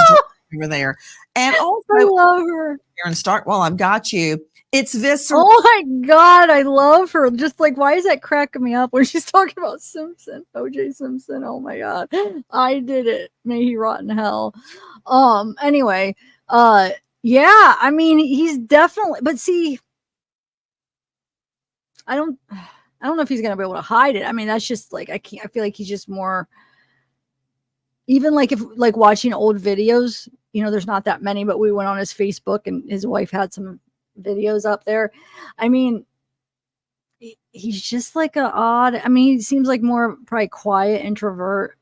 doing over there. And also, I love her. Karen Stark, while I've got you, it's visceral. Oh my God, I love her. Just like, why is that cracking me up when she's talking about Simpson, O.J. Simpson? Oh my God, I did it. May he rot in hell. Anyway, yeah, I mean, he's definitely, but see, I don't know if he's gonna be able to hide it. I mean, that's just like, I feel like he's just more, even like if like watching old videos, there's not that many, but we went on his Facebook and his wife had some videos up there. I mean, he's just like he seems like more probably quiet introvert,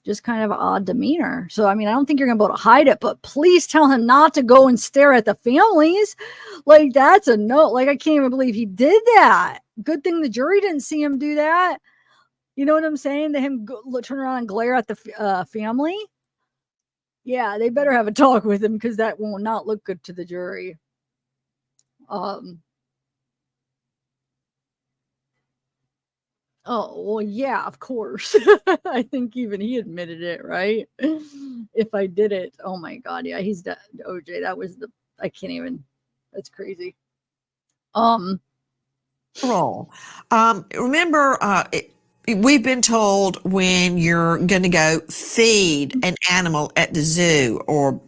just kind of odd demeanor. So I mean, I don't think you're gonna be able to hide it, but please tell him not to go and stare at the families. Like, that's a no. Like, I can't even believe he did that. Good thing the jury didn't see him do that. You know what I'm saying? To him turn around and glare at the family. Yeah, they better have a talk with him, because that will not look good to the jury. Oh, well, yeah, of course. I think even he admitted it, right? If I did it, oh my God, yeah, he's dead. OJ, I can't even, that's crazy. Remember, we've been told when you're going to go feed an animal at the zoo or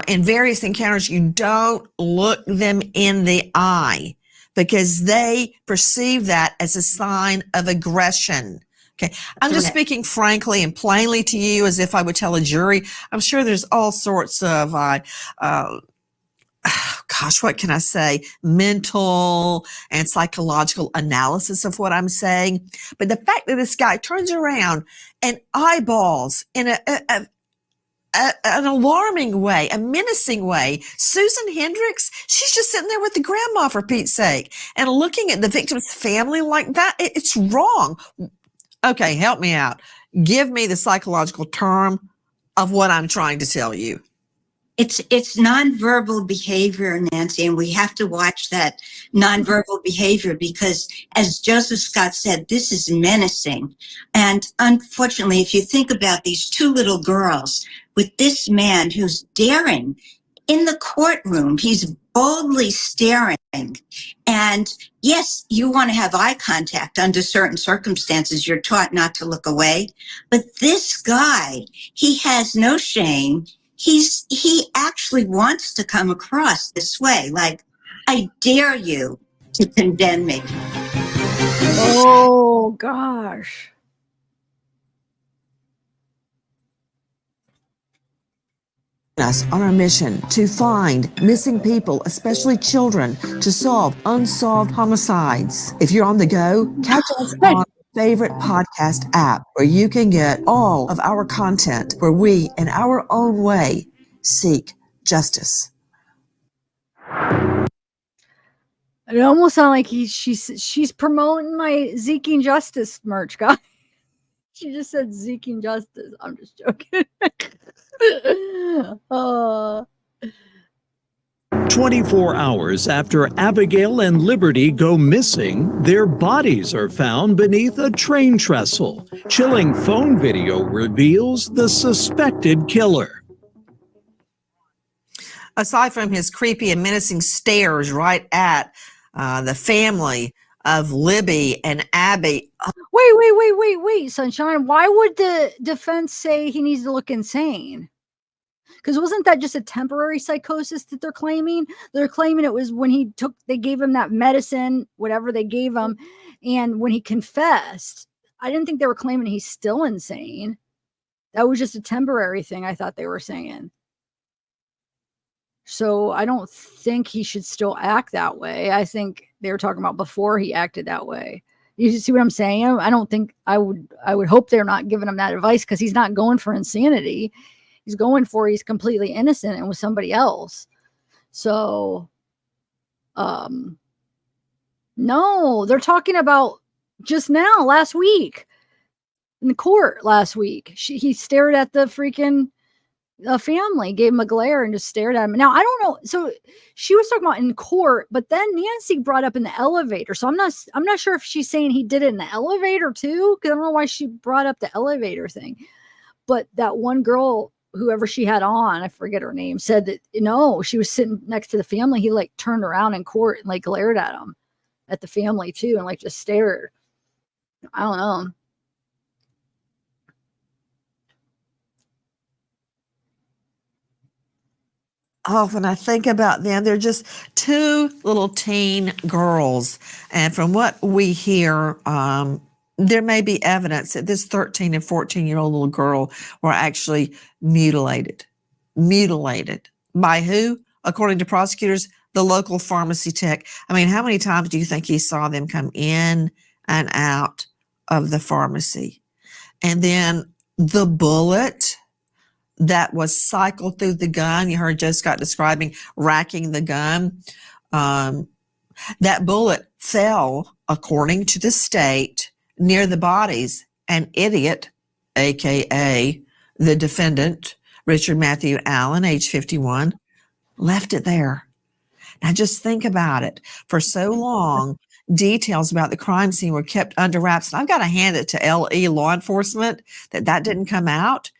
in various encounters, you don't look them in the eye because they perceive that as a sign of aggression. Okay. I'm just speaking frankly and plainly to you as if I would tell a jury. I'm sure there's all sorts of, what can I say? Mental and psychological analysis of what I'm saying. But the fact that this guy turns around and eyeballs in an alarming way, a menacing way, Susan Hendricks, she's just sitting there with the grandma, for Pete's sake, and looking at the victim's family like that. It's wrong. Okay, help me out. Give me the psychological term of what I'm trying to tell you. It's nonverbal behavior, Nancy, and we have to watch that nonverbal behavior because, as Joseph Scott said, this is menacing. And unfortunately, if you think about these two little girls with this man who's daring in the courtroom, he's boldly staring. And yes, you want to have eye contact under certain circumstances. You're taught not to look away. But this guy, he has no shame. He actually wants to come across this way, like, I dare you to condemn me. Oh, gosh. Us on our mission to find missing people, especially children, to solve unsolved homicides. If you're on the go, catch us on your favorite podcast app where you can get all of our content where we, in our own way, seek justice. It almost sounds like she's promoting my Zeking Justice merch, guy. She just said Zeking Justice. I'm just joking. 24 hours after Abigail and Liberty go missing, their bodies are found beneath a train trestle. Chilling phone video reveals the suspected killer. Aside from his creepy and menacing stares right at the family of Libby and Abby. Wait, Sunshine. Why would the defense say he needs to look insane? Because wasn't that just a temporary psychosis that they're claiming? They're claiming it was when they gave him that medicine, whatever they gave him, and when he confessed. I didn't think they were claiming he's still insane. That was just a temporary thing, I thought they were saying. So I don't think he should still act that way. I think they were talking about before he acted that way. You see what I'm saying? I don't think I would hope they're not giving him that advice because he's not going for insanity. He's going for he's completely innocent and with somebody else. So, no, they're talking about just now, last week, in the court last week. He stared at the freaking family, gave him a glare and just stared at him. Now, I don't know. So she was talking about in court, but then Nancy brought up in the elevator. So I'm not sure if she's saying he did it in the elevator too, because I don't know why she brought up the elevator thing. But that one girl, whoever she had on, I forget her name, said that, she was sitting next to the family. He like turned around in court and like glared at him, at the family too, and like just stared. I don't know. Oh, when I think about them, they're just two little teen girls. And from what we hear, there may be evidence that this 13 and 14-year-old little girl were actually mutilated. Mutilated. By who? According to prosecutors, the local pharmacy tech. I mean, how many times do you think he saw them come in and out of the pharmacy? And then the bullet that was cycled through the gun. You heard Joe Scott describing racking the gun. That bullet fell, according to the state, near the bodies. An idiot, aka the defendant, Richard Matthew Allen, age 51, left it there. Now just think about it. For so long, details about the crime scene were kept under wraps. And I've got to hand it to LE law enforcement that didn't come out,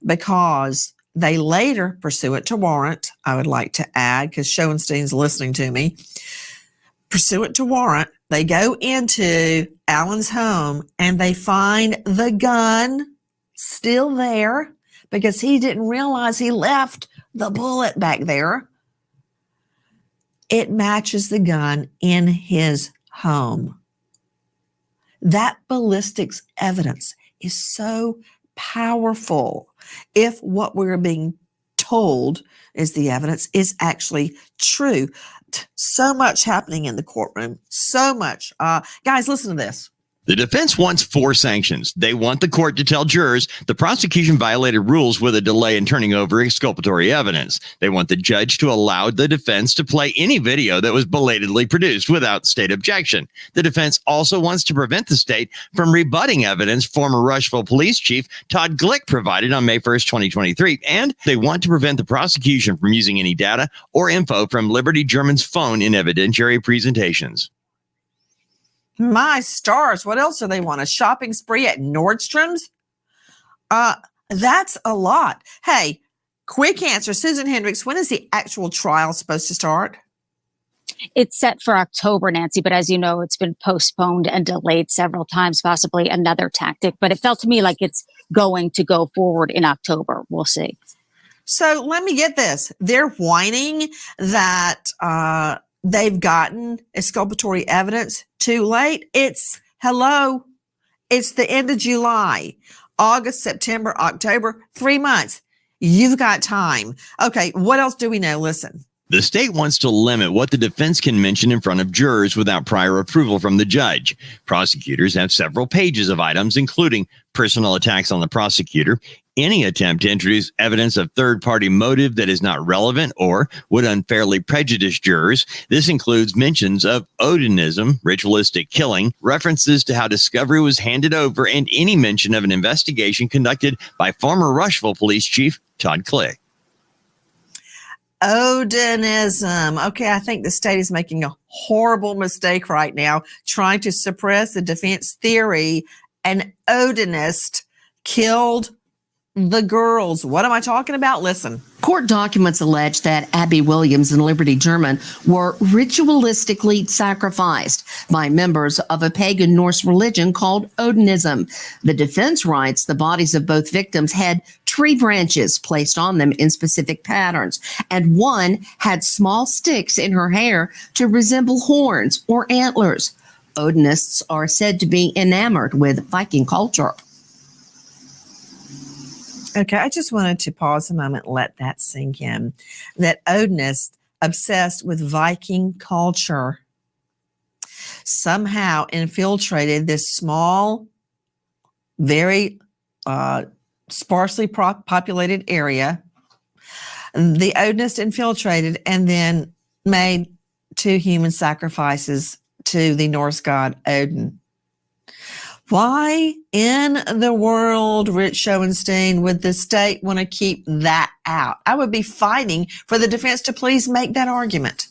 because they later, pursuant to warrant, I would like to add, because Schoenstein's listening to me, pursuant to warrant, They go into Allen's home and they find the gun still there because he didn't realize he left the bullet back there. It matches the gun in his home. That ballistics evidence is so powerful if what we're being told is the evidence is actually true. So much happening in the courtroom. So much. Guys, listen to this. The defense wants 4 sanctions. They want the court to tell jurors the prosecution violated rules with a delay in turning over exculpatory evidence. They want the judge to allow the defense to play any video that was belatedly produced without state objection. The defense also wants to prevent the state from rebutting evidence former Rushville Police Chief Todd Glick provided on May 1st, 2023. And they want to prevent the prosecution from using any data or info from Liberty German's phone in evidentiary presentations. My stars, what else do they want? A shopping spree at Nordstrom's? That's a lot. Hey, quick answer. Susan Hendricks, when is the actual trial supposed to start? It's set for October, Nancy, but as you know, it's been postponed and delayed several times, possibly another tactic. But it felt to me like it's going to go forward in October. We'll see. So let me get this. They're whining that they've gotten exculpatory evidence too late. It's the end of July, August, September, October, 3 months. You've got time. Okay, what else do we know? Listen. The state wants to limit what the defense can mention in front of jurors without prior approval from the judge. Prosecutors have several pages of items, including personal attacks on the prosecutor, any attempt to introduce evidence of third-party motive that is not relevant or would unfairly prejudice jurors. This includes mentions of Odinism, ritualistic killing, references to how discovery was handed over, and any mention of an investigation conducted by former Rushville Police Chief Todd Glick. Odinism. Okay, I think the state is making a horrible mistake right now, trying to suppress the defense theory. An Odinist killed the girls. What am I talking about? Listen. Court documents allege that Abby Williams and Liberty German were ritualistically sacrificed by members of a pagan Norse religion called Odinism. The defense writes the bodies of both victims had tree branches placed on them in specific patterns, and one had small sticks in her hair to resemble horns or antlers. Odinists are said to be enamored with Viking culture. Okay, I just wanted to pause a moment and let that sink in. That Odinists obsessed with Viking culture somehow infiltrated this small, very sparsely populated area. The Odinists infiltrated and then made 2 human sacrifices to the Norse god Odin. Why in the world, Rich Schoenstein, would the state want to keep that out? I would be fighting for the defense to please make that argument.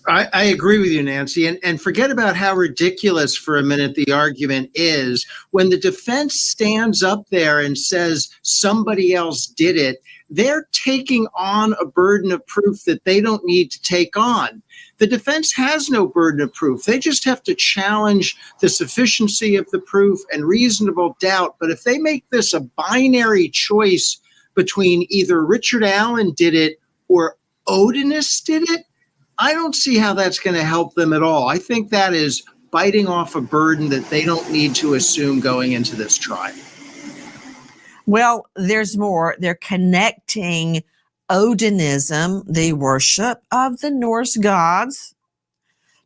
I agree with you, Nancy, and forget about how ridiculous for a minute the argument is. When the defense stands up there and says somebody else did it, they're taking on a burden of proof that they don't need to take on. The defense has no burden of proof. They just have to challenge the sufficiency of the proof and reasonable doubt. But if they make this a binary choice between either Richard Allen did it or Odinists did it, I don't see how that's going to help them at all. I think that is biting off a burden that they don't need to assume going into this trial. Well, there's more. They're connecting Odinism, the worship of the Norse gods,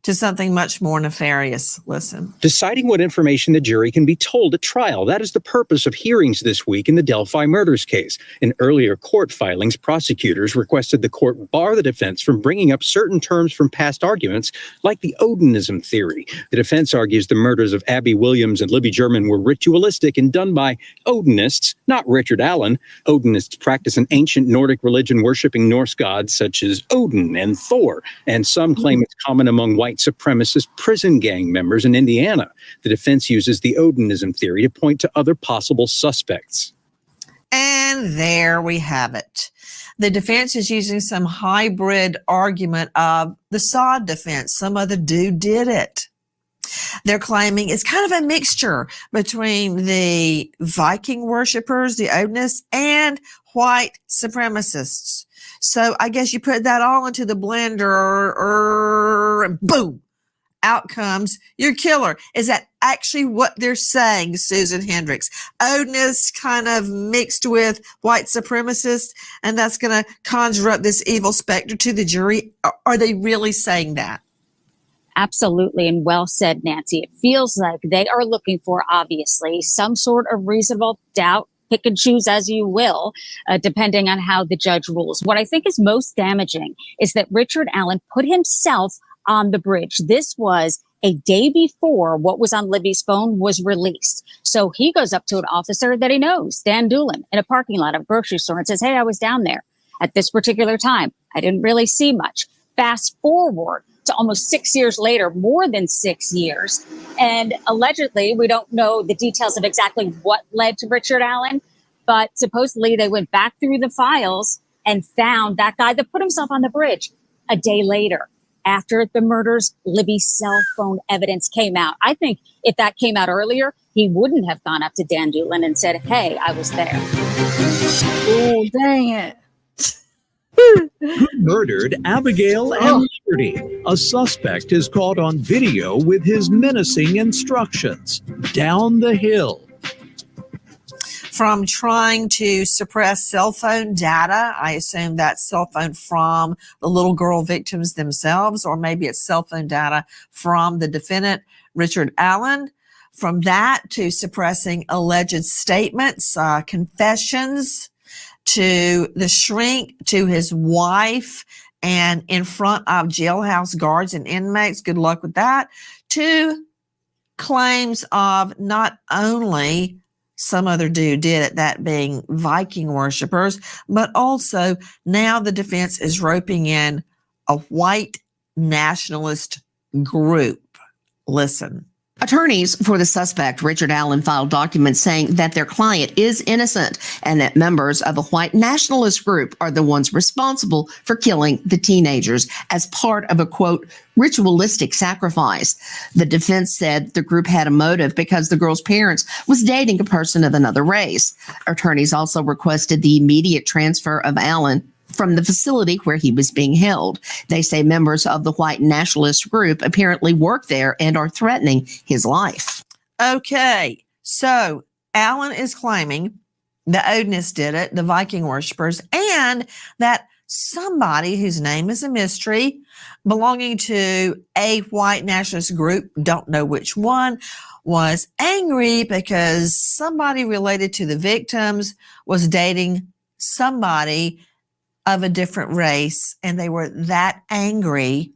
to something much more nefarious. Listen. Deciding what information the jury can be told at trial. That is the purpose of hearings this week in the Delphi murders case. In earlier court filings, prosecutors requested the court bar the defense from bringing up certain terms from past arguments, like the Odinism theory. The defense argues the murders of Abby Williams and Libby German were ritualistic and done by Odinists, not Richard Allen. Odinists practice an ancient Nordic religion worshiping Norse gods such as Odin and Thor, and some claim it's common among white supremacist prison gang members in Indiana. The defense uses the Odinism theory to point to other possible suspects. And there we have it. The defense is using some hybrid argument of the sod defense. Some other dude did it. They're claiming it's kind of a mixture between the Viking worshipers, the Odinists, and white supremacists. So I guess you put that all into the blender, and boom, out comes your killer. Is that actually what they're saying, Susan Hendricks? Odinists kind of mixed with white supremacists, and that's going to conjure up this evil specter to the jury? Are they really saying that? Absolutely. And well said, Nancy. It feels like they are looking for, obviously, some sort of reasonable doubt. Pick and choose as you will, depending on how the judge rules. What I think is most damaging is that Richard Allen put himself on the bridge. This was a day before what was on Libby's phone was released. So he goes up to an officer that he knows, Dan Doolin, in a parking lot of a grocery store and says, hey, I was down there at this particular time. I didn't really see much. Fast forward to almost 6 years later, more than 6 years. And allegedly, we don't know the details of exactly what led to Richard Allen, but supposedly they went back through the files and found that guy that put himself on the bridge a day later. After the murders, Libby's cell phone evidence came out. I think if that came out earlier, he wouldn't have gone up to Dan Doolin and said, hey, I was there. Oh, dang it. Who murdered Abigail and Liberty? A suspect is caught on video with his menacing instructions. Down the hill. From trying to suppress cell phone data, I assume that's cell phone from the little girl victims themselves, or maybe it's cell phone data from the defendant, Richard Allen. From that to suppressing alleged statements, confessions, to the shrink, to his wife, and in front of jailhouse guards and inmates, good luck with that, to claims of not only some other dude did it, that being Viking worshipers, but also now the defense is roping in a white nationalist group. Listen. Attorneys for the suspect, Richard Allen, filed documents saying that their client is innocent and that members of a white nationalist group are the ones responsible for killing the teenagers as part of a, quote, ritualistic sacrifice. The defense said the group had a motive because the girl's parents was dating a person of another race. Attorneys also requested the immediate transfer of Allen from the facility where he was being held. They say members of the white nationalist group apparently work there and are threatening his life. Okay, so Allen is claiming the Odinists did it, the Viking worshipers, and that somebody whose name is a mystery belonging to a white nationalist group, don't know which one, was angry because somebody related to the victims was dating somebody of a different race, and they were that angry,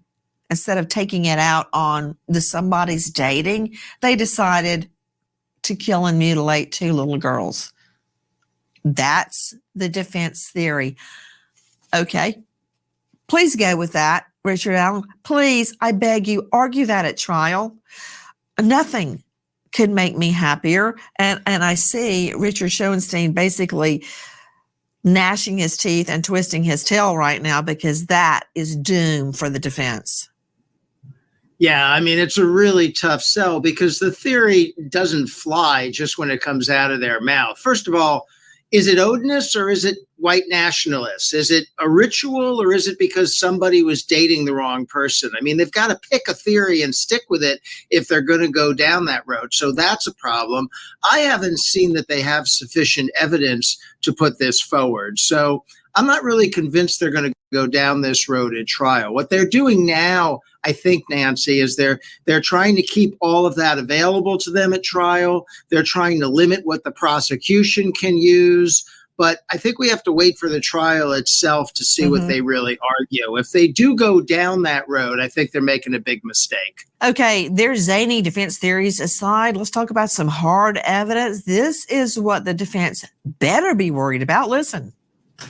instead of taking it out on the somebody's dating, they decided to kill and mutilate two little girls. That's the defense theory. Okay, please go with that, Richard Allen. Please, I beg you, argue that at trial. Nothing could make me happier. And I see Richard Schoenstein basically gnashing his teeth and twisting his tail right now, because that is doom for the defense. Yeah, I mean, it's a really tough sell because the theory doesn't fly just when it comes out of their mouth. First of all, is it Odinists or is it white nationalists? Is it a ritual or is it because somebody was dating the wrong person? I mean, they've got to pick a theory and stick with it if they're going to go down that road. So that's a problem. I haven't seen that they have sufficient evidence to put this forward. So I'm not really convinced they're going to go down this road at trial. What they're doing now, I think, Nancy, is they're trying to keep all of that available to them at trial. They're trying to limit what the prosecution can use. But I think we have to wait for the trial itself to see what they really argue. If they do go down that road, I think they're making a big mistake. Okay, their zany defense theories aside, let's talk about some hard evidence. This is what the defense better be worried about. Listen.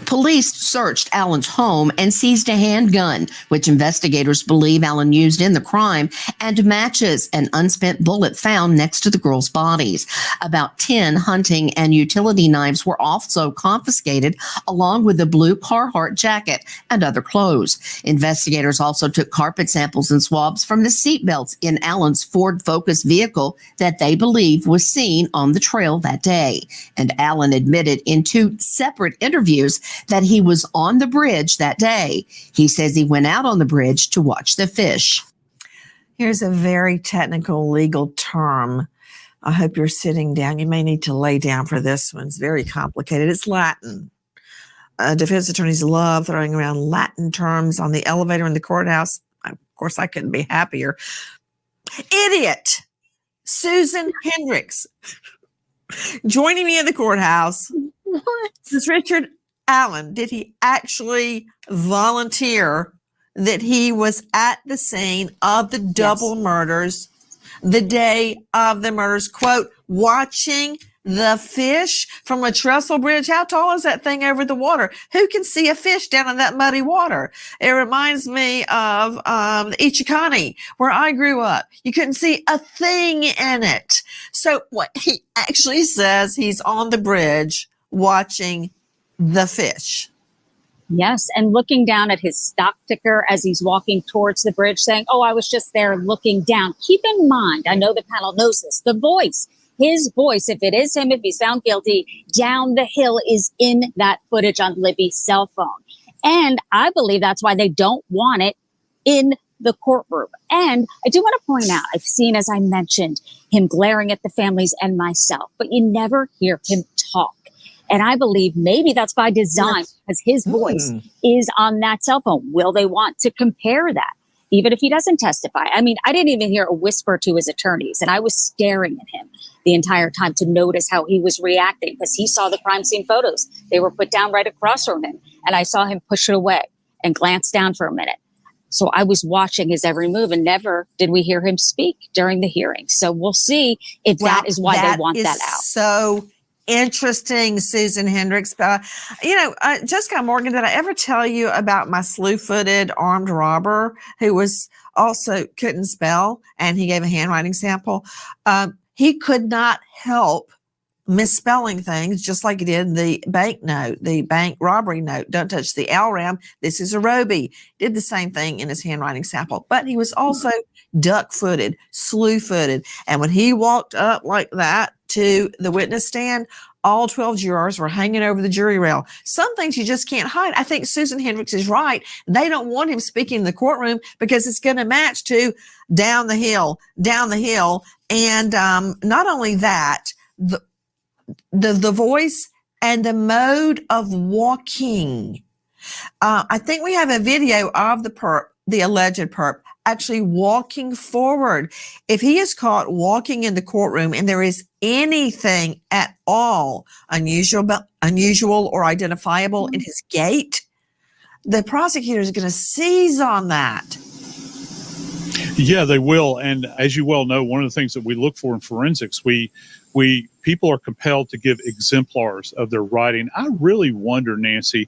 Police searched Allen's home and seized a handgun, which investigators believe Allen used in the crime, and matches an unspent bullet found next to the girls' bodies. About 10 hunting and utility knives were also confiscated, along with the blue Carhartt jacket and other clothes. Investigators also took carpet samples and swabs from the seatbelts in Allen's Ford Focus vehicle that they believe was seen on the trail that day. And Allen admitted in 2 separate interviews that he was on the bridge that day. He says he went out on the bridge to watch the fish. Here's a very technical legal term. I hope you're sitting down. You may need to lay down for this one. It's very complicated. It's Latin. Defense attorneys love throwing around Latin terms on the elevator in the courthouse. Of course, I couldn't be happier. Idiot! Susan Hendricks joining me in the courthouse. What? This is Richard Allen. Did he actually volunteer that he was at the scene of the double murders the day of the murders, quote, watching the fish from a trestle bridge? How tall is that thing over the water? Who can see a fish down in that muddy water? It reminds me of Ichikani, where I grew up. You couldn't see a thing in it. So what he actually says, he's on the bridge watching the fish. Yes, and looking down at his stock ticker as he's walking towards the bridge saying, oh, I was just there looking down. Keep in mind, I know the panel knows this, the voice, his voice, if it is him, if he's found guilty, down the hill is in that footage on Libby's cell phone. And I believe that's why they don't want it in the courtroom. And I do want to point out, I've seen, as I mentioned, him glaring at the families and myself, but you never hear him talk. And I believe maybe that's by design, because his voice is on that cell phone. Will they want to compare that, even if he doesn't testify? I mean, I didn't even hear a whisper to his attorneys, and I was staring at him the entire time to notice how he was reacting, because he saw the crime scene photos. They were put down right across from him, and I saw him push it away and glance down for a minute. So I was watching his every move, and never did we hear him speak during the hearing. So we'll see if that is why they want that out. So interesting, Susan Hendricks. Jessica Morgan, did I ever tell you about my slew-footed armed robber who was also couldn't spell, and he gave a handwriting sample? He could not help misspelling things, just like he did the bank note, the bank robbery note. Don't touch the LRAM. This is a Roby. Did the same thing in his handwriting sample, but he was also duck-footed, slew-footed. And when he walked up like that to the witness stand, all 12 jurors were hanging over the jury rail. Some things you just can't hide. I think Susan Hendricks is right. They don't want him speaking in the courtroom because it's going to match to down the hill. And not only that, the voice and the mode of walking. I think we have a video of the alleged perp, actually walking forward. If he is caught walking in the courtroom and there is anything at all unusual or identifiable in his gait, the prosecutor is going to seize on that. Yeah, they will. And as you well know, one of the things that we look for in forensics, people are compelled to give exemplars of their writing. I really wonder, Nancy,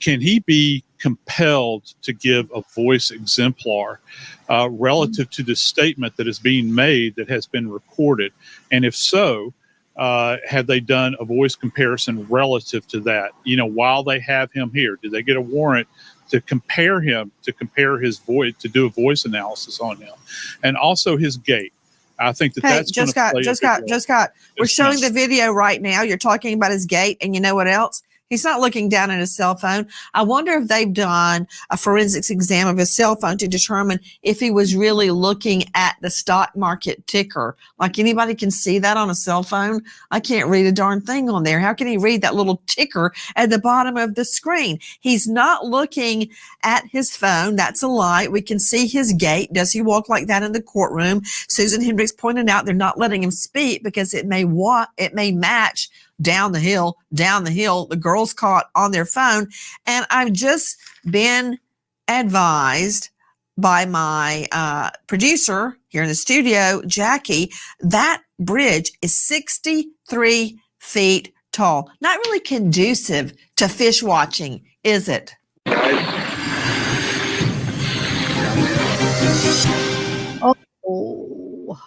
can he be compelled to give a voice exemplar relative to the statement that is being made that has been recorded? And if so, have they done a voice comparison relative to that? While they have him here, did they get a warrant to compare his voice, to do a voice analysis on him, and also his gait? I think that's going to play just got. We're showing the video right now. You're talking about his gait, and you know what else? He's not looking down at his cell phone. I wonder if they've done a forensics exam of his cell phone to determine if he was really looking at the stock market ticker. Like, anybody can see that on a cell phone? I can't read a darn thing on there. How can he read that little ticker at the bottom of the screen? He's not looking at his phone. That's a lie. We can see his gait. Does he walk like that in the courtroom? Susan Hendricks pointed out they're not letting him speak because it may match down the hill, the girls caught on their phone. And I've just been advised by my producer here in the studio, Jackie, that bridge is 63 feet tall. Not really conducive to fish watching is it? Oh.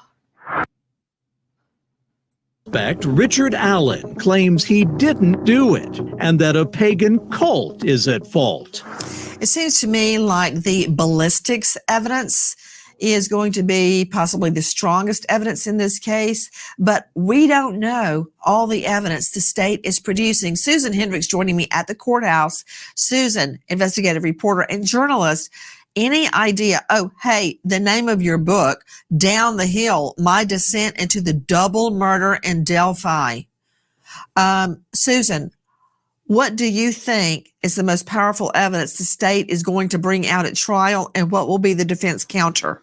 Suspect Richard Allen claims he didn't do it and that a pagan cult is at fault. It seems to me like the ballistics evidence is going to be possibly the strongest evidence in this case, but we don't know all the evidence the state is producing. Susan Hendricks joining me at the courthouse. Susan, investigative reporter and journalist, any idea? Oh, hey, the name of your book, Down the Hill, My Descent into the Double Murder in Delphi. Susan, what do you think is the most powerful evidence the state is going to bring out at trial, and what will be the defense counter?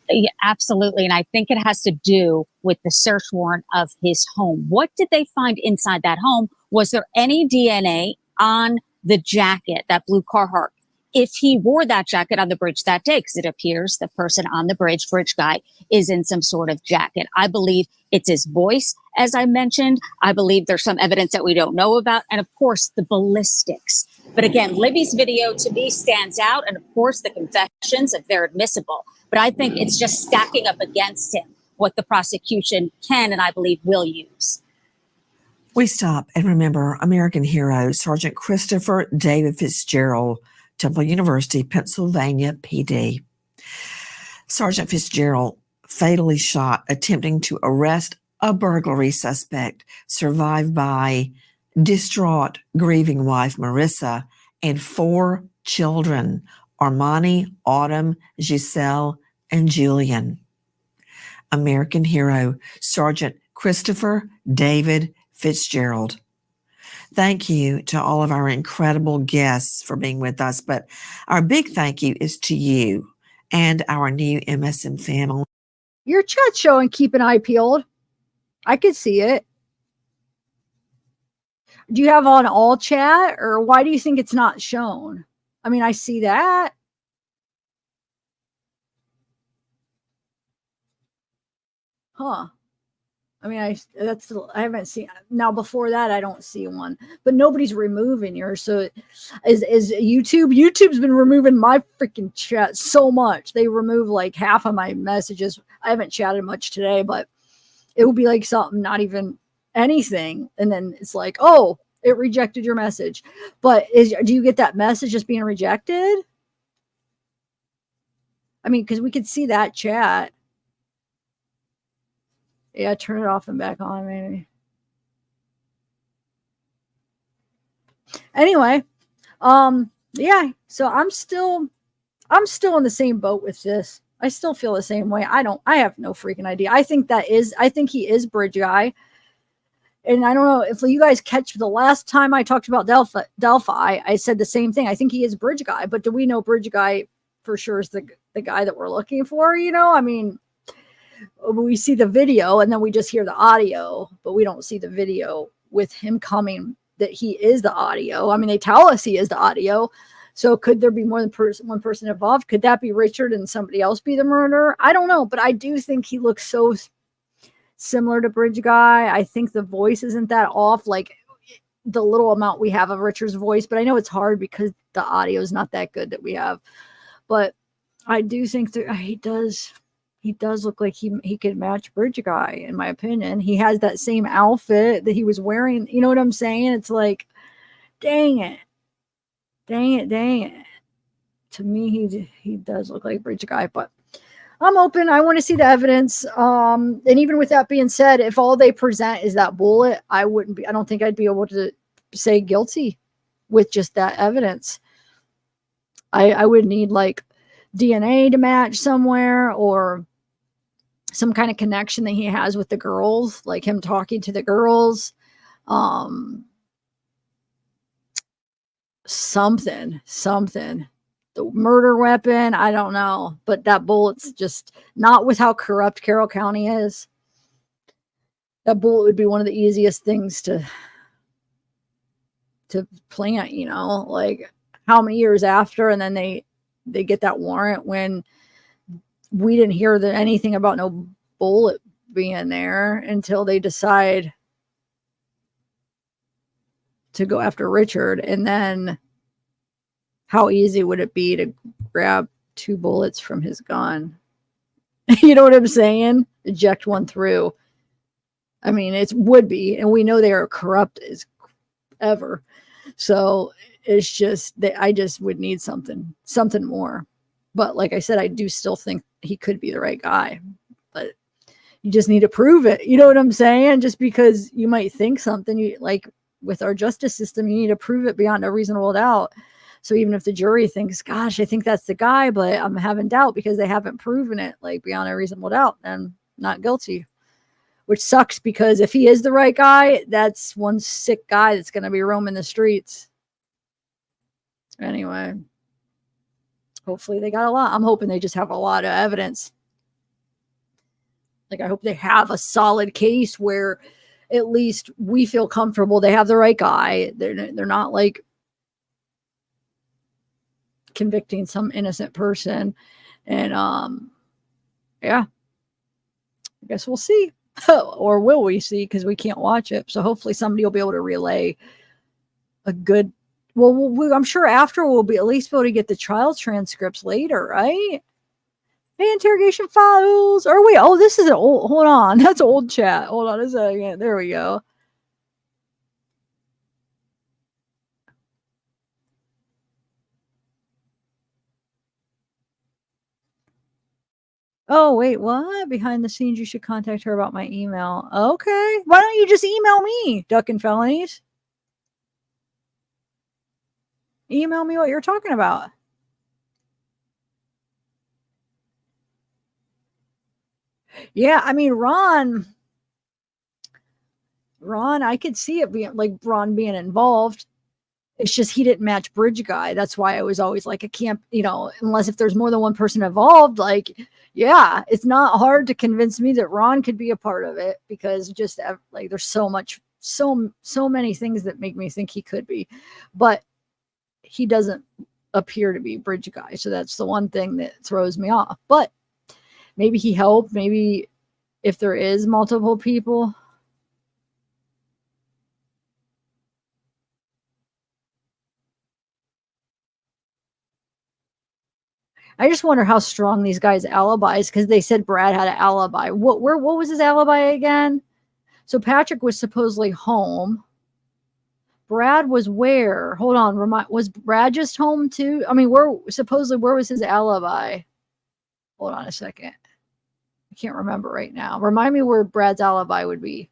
Yeah, absolutely. And I think it has to do with the search warrant of his home. What did they find inside that home? Was there any DNA on the jacket, that blue Carhartt? If he wore that jacket on the bridge that day, because it appears the person on the bridge guy, is in some sort of jacket. I believe it's his voice, as I mentioned. I believe there's some evidence that we don't know about. And of course, the ballistics. But again, Libby's video to me stands out. And of course, the confessions, if they're admissible. But I think it's just stacking up against him what the prosecution can and I believe will use. We stop and remember American hero Sergeant Christopher David Fitzgerald, Temple University, Pennsylvania PD. Sergeant Fitzgerald fatally shot attempting to arrest a burglary suspect, survived by distraught, grieving wife Marissa and 4 children, Armani, Autumn, Giselle, and Julian. American hero Sergeant Christopher David Fitzgerald. Thank you to all of our incredible guests for being with us, but our big thank you is to you and our new MSM family. Your chat's showing keep an eye peeled. I could see it. Do you have on all chat, or why do you think it's not shown? I mean, I see that. Huh. I mean, I haven't seen now. Before that, I don't see one, but nobody's removing yours. So, is YouTube's been removing my freaking chat so much. They remove like half of my messages. I haven't chatted much today, but it will be like something, not even anything, and then it's like, oh, it rejected your message. But do you get that message just being rejected? I mean, because we could see that chat. Yeah, turn it off and back on, maybe. Anyway, yeah, so I'm still in the same boat with this. I still feel the same way. I have no freaking idea. I think he is Bridge Guy. And I don't know if you guys catch the last time I talked about Delphi, I said the same thing. I think he is Bridge Guy, but do we know Bridge Guy for sure is the guy that we're looking for? You know, I mean, we see the video and then we just hear the audio, but we don't see the video with him coming that he is the audio. I mean, they tell us he is the audio. So could there be more than one person involved? Could that be Richard and somebody else be the murderer? I don't know, but I do think he looks so similar to Bridge Guy. I think the voice isn't that off, like the little amount we have of Richard's voice, but I know it's hard because the audio is not that good that we have. But I do think that he does look like he could match Bridge Guy, in my opinion. He has that same outfit that he was wearing. You know what I'm saying? It's like, dang it. To me, he does look like Bridge Guy, but I'm open. I want to see the evidence. And even with that being said, if all they present is that bullet, I don't think I'd be able to say guilty with just that evidence. I would need like DNA to match somewhere, or some kind of connection that he has with the girls, like him talking to the girls. Something. The murder weapon, I don't know. But that bullet's just not with how corrupt Carroll County is. That bullet would be one of the easiest things to plant, you know, like how many years after, and then they get that warrant when we didn't hear anything about no bullet being there until they decide to go after Richard. And then how easy would it be to grab 2 bullets from his gun? You know what I'm saying? Eject one through. I mean, it would be, and we know they are corrupt as ever. So it's just that I just would need something more. But like I said, I do still think he could be the right guy, but you just need to prove it. You know what I'm saying? Just because you might think something, you like with our justice system, you need to prove it beyond a reasonable doubt. So even if the jury thinks, gosh, I think that's the guy, but I'm having doubt because they haven't proven it like beyond a reasonable doubt, then not guilty. Which sucks because if he is the right guy, that's one sick guy that's going to be roaming the streets. Anyway, hopefully they got a lot. I'm hoping they just have a lot of evidence. Like, I hope they have a solid case where at least we feel comfortable they have the right guy. They're not like convicting some innocent person. And yeah, I guess we'll see. Or will we see, because we can't watch it. So hopefully somebody will be able to relay a good, well, I'm sure after we'll be at least able to get the trial transcripts later, right? Hey, interrogation files. Or wait, oh, this is an old, hold on. That's old chat. Hold on a second. There we go. Oh, wait, what? Behind the scenes, you should contact her about my email. Okay. Why don't you just email me, Duck and Felonies? Email me what you're talking about. Yeah, I mean, Ron, I could see it being like Ron being involved. It's just he didn't match Bridge Guy. That's why I was always like, I can't, unless if there's more than one person involved, like, yeah, it's not hard to convince me that Ron could be a part of it, because just like there's so many things that make me think he could be, but he doesn't appear to be Bridge Guy. So that's the one thing that throws me off. But maybe he helped. Maybe if there is multiple people. I just wonder how strong these guys' alibis, because they said Brad had an alibi. What was his alibi again? So Patrick was supposedly home. Brad was where? Hold on. Was Brad just home too? I mean, where was his alibi? Hold on a second. I can't remember right now. Remind me where Brad's alibi would be.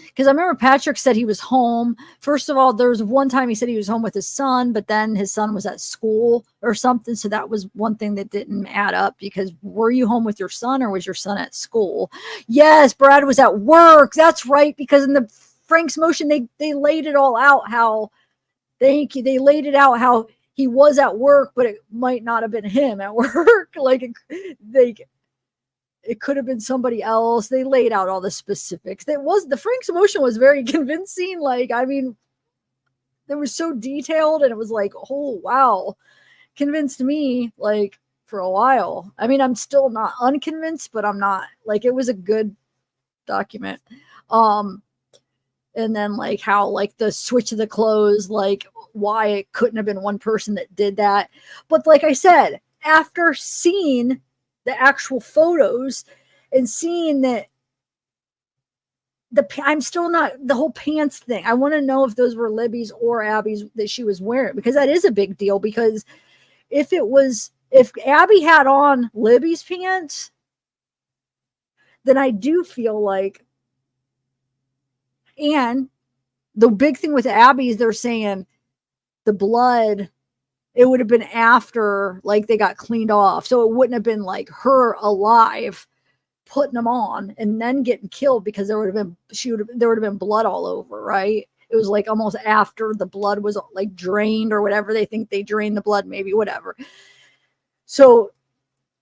Because I remember Patrick said he was home. First of all, there was one time he said he was home with his son, but then his son was at school or something. So that was one thing that didn't add up, because were you home with your son or was your son at school? Yes, Brad was at work. That's right. Because in the Frank's motion, they laid it all out how they laid it out how he was at work, but it might not have been him at work. Like it could have been somebody else. They laid out all the specifics. The Frank's motion was very convincing. Like, I mean, it was so detailed, and it was like, oh wow, convinced me like for a while. I mean, I'm still not unconvinced, but I'm not, like, it was a good document. And then like how like the switch of the clothes, like why it couldn't have been one person that did that. But like I said, after seeing the actual photos and seeing that I'm still not, the whole pants thing, I want to know if those were Libby's or Abby's that she was wearing, because that is a big deal. Because if Abby had on Libby's pants, then I do feel like, and the big thing with Abby is they're saying the blood, it would have been after like they got cleaned off. So it wouldn't have been like her alive putting them on and then getting killed, because there would have been blood all over, right? It was like almost after the blood was like drained or whatever. They think they drained the blood, maybe, whatever. So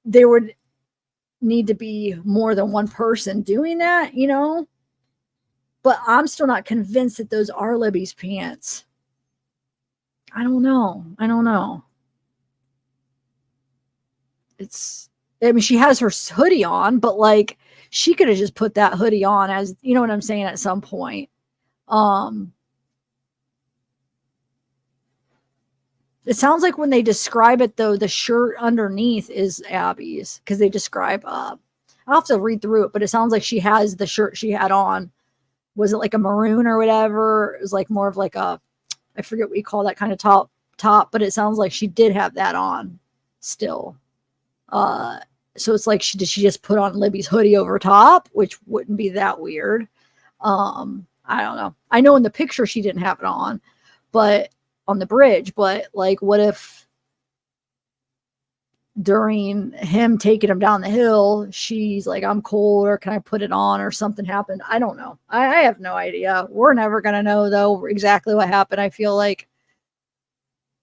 there would need to be more than one person doing that, but I'm still not convinced that those are Libby's pants. I don't know. It's I mean, she has her hoodie on, but like she could have just put that hoodie on, as you know what I'm saying, at some point. It sounds like when they describe it, though, the shirt underneath is Abby's, because they describe I'll have to read through it, but it sounds like she has the shirt she had on. Was it like a maroon or whatever? It was like more of like a, I forget what you call that kind of top, but it sounds like she did have that on still. So it's like did she just put on Libby's hoodie over top, which wouldn't be that weird. I don't know. I know in the picture she didn't have it on, but on the bridge, but like what if during him taking him down the hill, she's like, I'm cold, or can I put it on, or something happened? I don't know. I have no idea. We're never going to know, though, exactly what happened. I feel like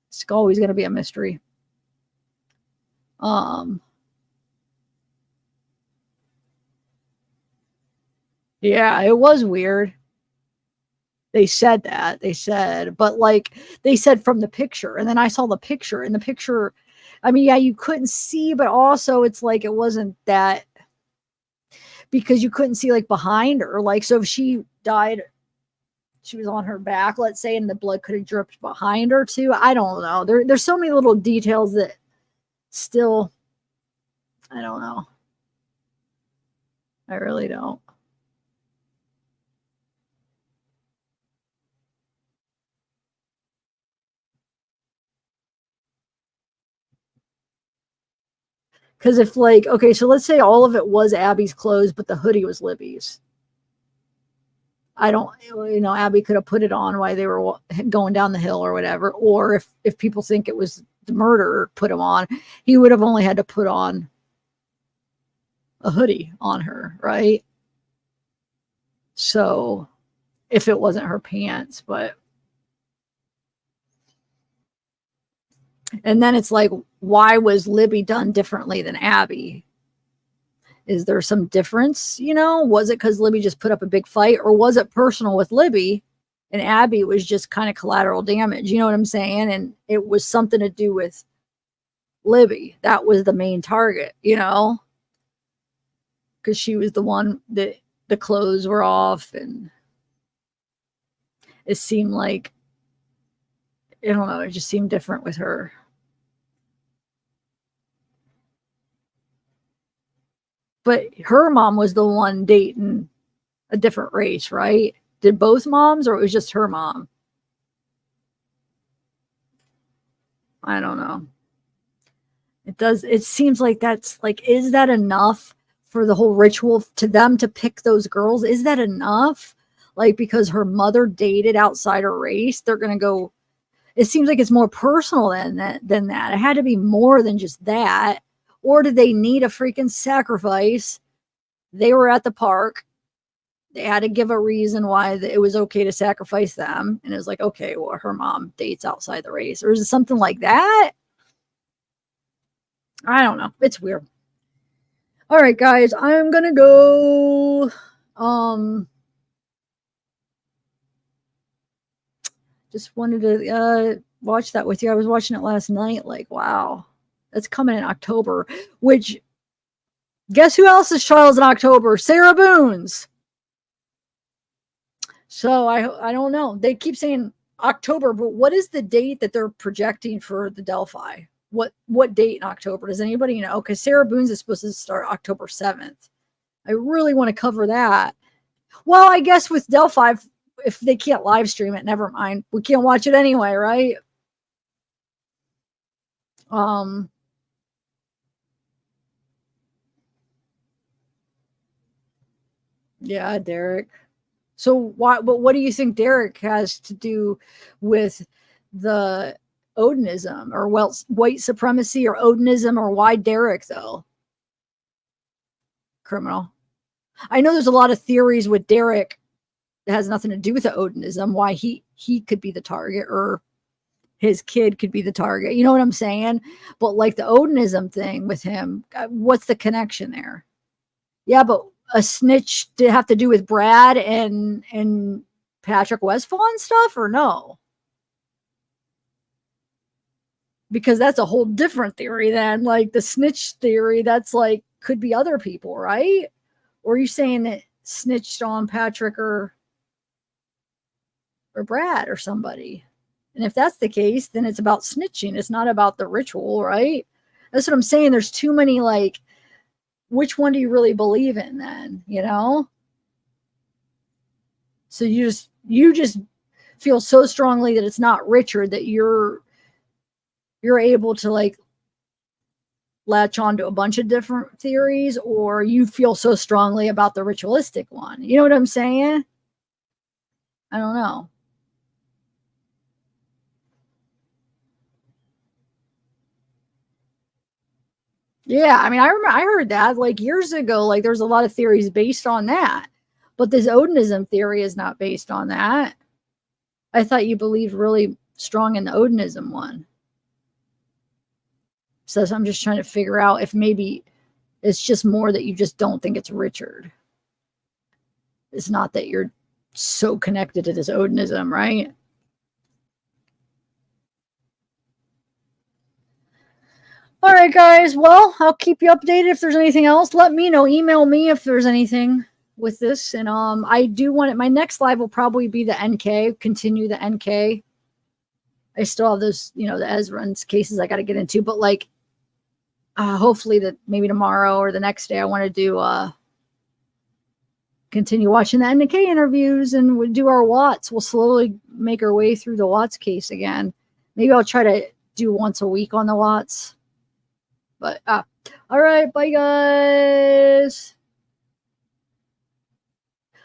it's always going to be a mystery. Yeah, it was weird. They said that. But like they said from the picture, and then I saw the picture, and the picture, I mean, yeah, you couldn't see, but also it's like it wasn't that, because you couldn't see like behind her. Like, so if she died, she was on her back, let's say, and the blood could have dripped behind her too. I don't know. There's so many little details that still, I don't know. I really don't. Because if like, okay, so let's say all of it was Abby's clothes, but the hoodie was Libby's. I don't, Abby could have put it on while they were going down the hill or whatever. Or if people think it was the murderer put him on, he would have only had to put on a hoodie on her, right? So if it wasn't her pants, but. And then it's like, why was Libby done differently than Abby? Is there some difference? Was it because Libby just put up a big fight, or was it personal with Libby and Abby was just kind of collateral damage? You know what I'm saying? And it was something to do with Libby. That was the main target, because she was the one that the clothes were off, and it seemed like, I don't know, it just seemed different with her. But her mom was the one dating a different race, right? Did both moms, or it was just her mom? I don't know. It seems like that's like, is that enough for the whole ritual to them to pick those girls? Is that enough? Like, because her mother dated outside her race, they're going to go, it seems like it's more personal than that. It had to be more than just that. Or did they need a freaking sacrifice? They were at the park. They had to give a reason why it was okay to sacrifice them. And it was like, okay, well, her mom dates outside the race. Or is it something like that? I don't know. It's weird. All right, guys, I'm going to go. Just wanted to watch that with you. I was watching it last night. Like, wow. That's coming in October, which, guess who else's trial is in October? Sarah Boone's. So I don't know. They keep saying October, but what is the date that they're projecting for the Delphi? What date in October? Does anybody know? Because Sarah Boone's is supposed to start October 7th. I really want to cover that. Well, I guess with Delphi, if they can't live stream it, never mind. We can't watch it anyway, right? Yeah, Derek. So what do you think Derek has to do with the Odinism, or white supremacy, or Odinism, or why Derek though? Criminal. I know there's a lot of theories with Derek that has nothing to do with the Odinism, why he could be the target, or his kid could be the target. You know what I'm saying? But like the Odinism thing with him, what's the connection there? Yeah, but a snitch did have to do with Brad and Patrick Westfall and stuff, or no? because that's a whole different theory then. Like the snitch theory, that's like could be other people, right? Or are you saying that snitched on Patrick or Brad or somebody? And if that's the case, then it's about snitching. It's not about the ritual, right? That's what I'm saying. There's too many, like, which one do you really believe in then, you know? So you just feel so strongly that it's not Richard that you're able to like latch on to a bunch of different theories, or you feel so strongly about the ritualistic one. You know what I'm saying? I don't know. Yeah, I mean, I remember I heard that like years ago. Like, there's a lot of theories based on that, but this Odinism theory is not based on that. I thought you believed really strong in the Odinism one. So I'm just trying to figure out if maybe it's just more that you just don't think it's Richard. It's not that you're so connected to this Odinism, right? All right, guys. Well, I'll keep you updated if there's anything else. Let me know. Email me if there's anything with this. And I do want it. My next live will probably be the NK. Continue the NK. I still have those, you know, the Ezra's cases I got to get into. But like, hopefully that maybe tomorrow or the next day I want to do continue watching the NK interviews, and we'll do our Watts. We'll slowly make our way through the Watts case again. Maybe I'll try to do once a week on the Watts. But all right, bye guys.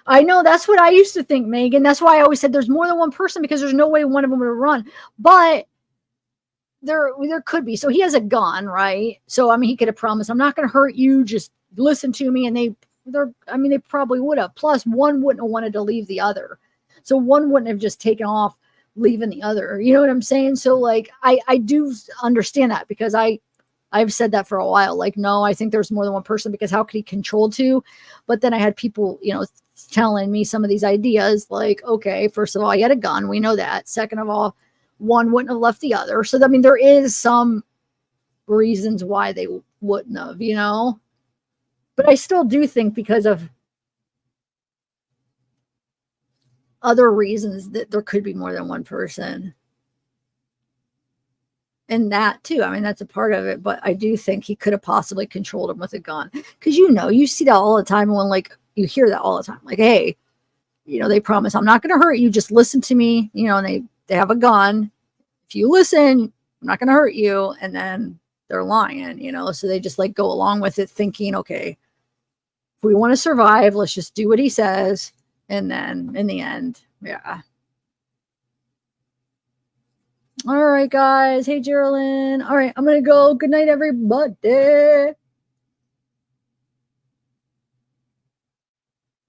I know that's what I used to think, Megan. That's why I always said there's more than one person, because there's no way one of them would run. But there could be. So he has a gun, right? So I mean, he could have promised, I'm not going to hurt you. Just listen to me. And they probably would have. Plus, one wouldn't have wanted to leave the other. So one wouldn't have just taken off, leaving the other. You know what I'm saying? So like, I do understand that, because I've said that for a while. Like, no, I think there's more than one person, because how could he control two? But then I had people, you know, telling me some of these ideas, like, okay, first of all, he had a gun. We know that. Second of all, one wouldn't have left the other. So, I mean, there is some reasons why they wouldn't have, you know? But I still do think because of other reasons that there could be more than one person. And that too, I mean, that's a part of it, but I do think he could have possibly controlled him with a gun. Because, you know, you see that all the time when, like, you hear that all the time. Like, hey, you know, they promise, I'm not going to hurt you. Just listen to me. You know, and they have a gun. If you listen, I'm not going to hurt you. And then they're lying, you know. So they just, like, go along with it thinking, okay, if we want to survive, let's just do what he says. And then in the end, yeah. All right, guys. Hey, Geraldine. All right, I'm going to go. Good night, everybody.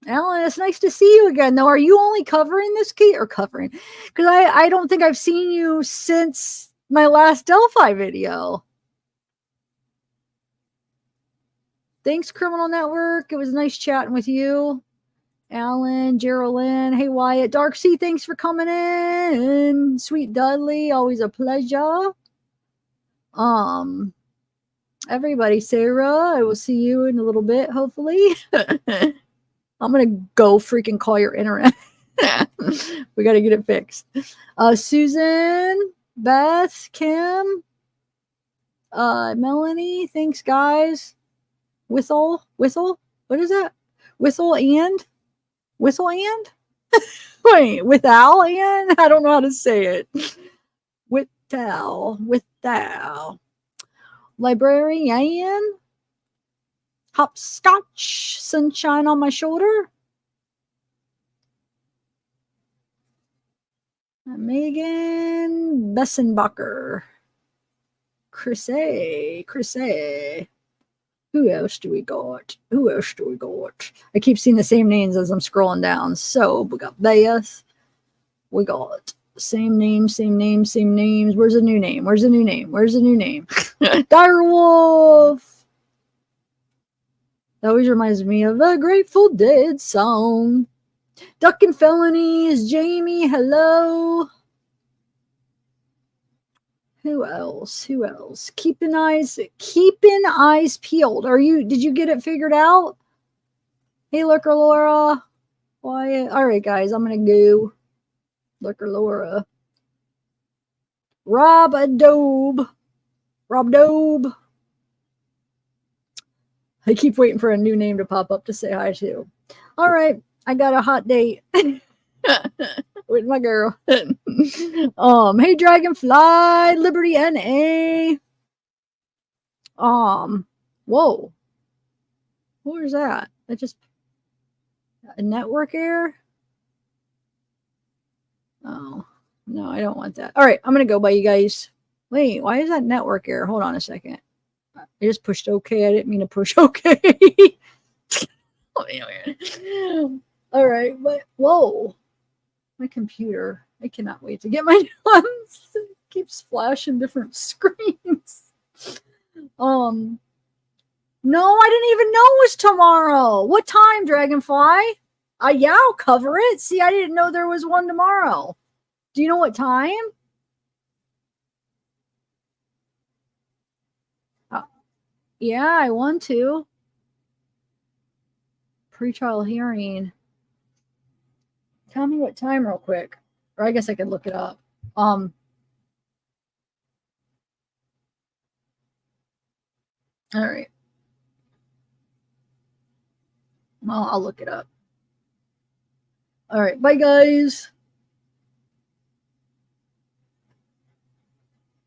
Alan, it's nice to see you again, though. Are you only covering this case or covering? Because I don't think I've seen you since my last Delphi video. Thanks, Criminal Network. It was nice chatting with you. Alan, Geraldine, hey Wyatt, Dark Sea, thanks for coming in. Sweet Dudley, always a pleasure. Everybody, Sarah, I will see you in a little bit, hopefully. I'm gonna go freaking call your internet. We gotta get it fixed. Susan, Beth, Kim, Melanie, thanks guys. Whistle, what is that? Whistle and? Wait, without and? I don't know how to say it. Without. Librarian. Hopscotch. Sunshine on my shoulder. Megan Bessenbacher. Chrissy. Who else do we got? I keep seeing the same names as I'm scrolling down. So we got Beth. We got same names. Where's the new name? Direwolf. That always reminds me of a Grateful Dead song. Duck and Felonies. Jamie, hello. Who else? Who else? Keeping eyes peeled. Did you get it figured out? Hey, Looker Laura. Wyatt. All right, guys, I'm going to go. Looker Laura. Rob Dobe. I keep waiting for a new name to pop up to say hi to. All right, I got a hot date with my girl. Hey, Dragonfly, Liberty NA. Whoa. What was that? That just a network error? Oh, no, I don't want that. All right, I'm going to go by you guys. Wait, why is that network error? Hold on a second. I just pushed OK. I didn't mean to push OK. All right, but whoa. My computer. I cannot wait to get my ones. It keeps flashing different screens. No, I didn't even know it was tomorrow. What time, Dragonfly? Yeah, I'll cover it. See, I didn't know there was one tomorrow. Do you know what time? Yeah, I want to. Pretrial hearing. Tell me what time real quick. Or I guess I could look it up. All right. Well, I'll look it up. All right. Bye, guys.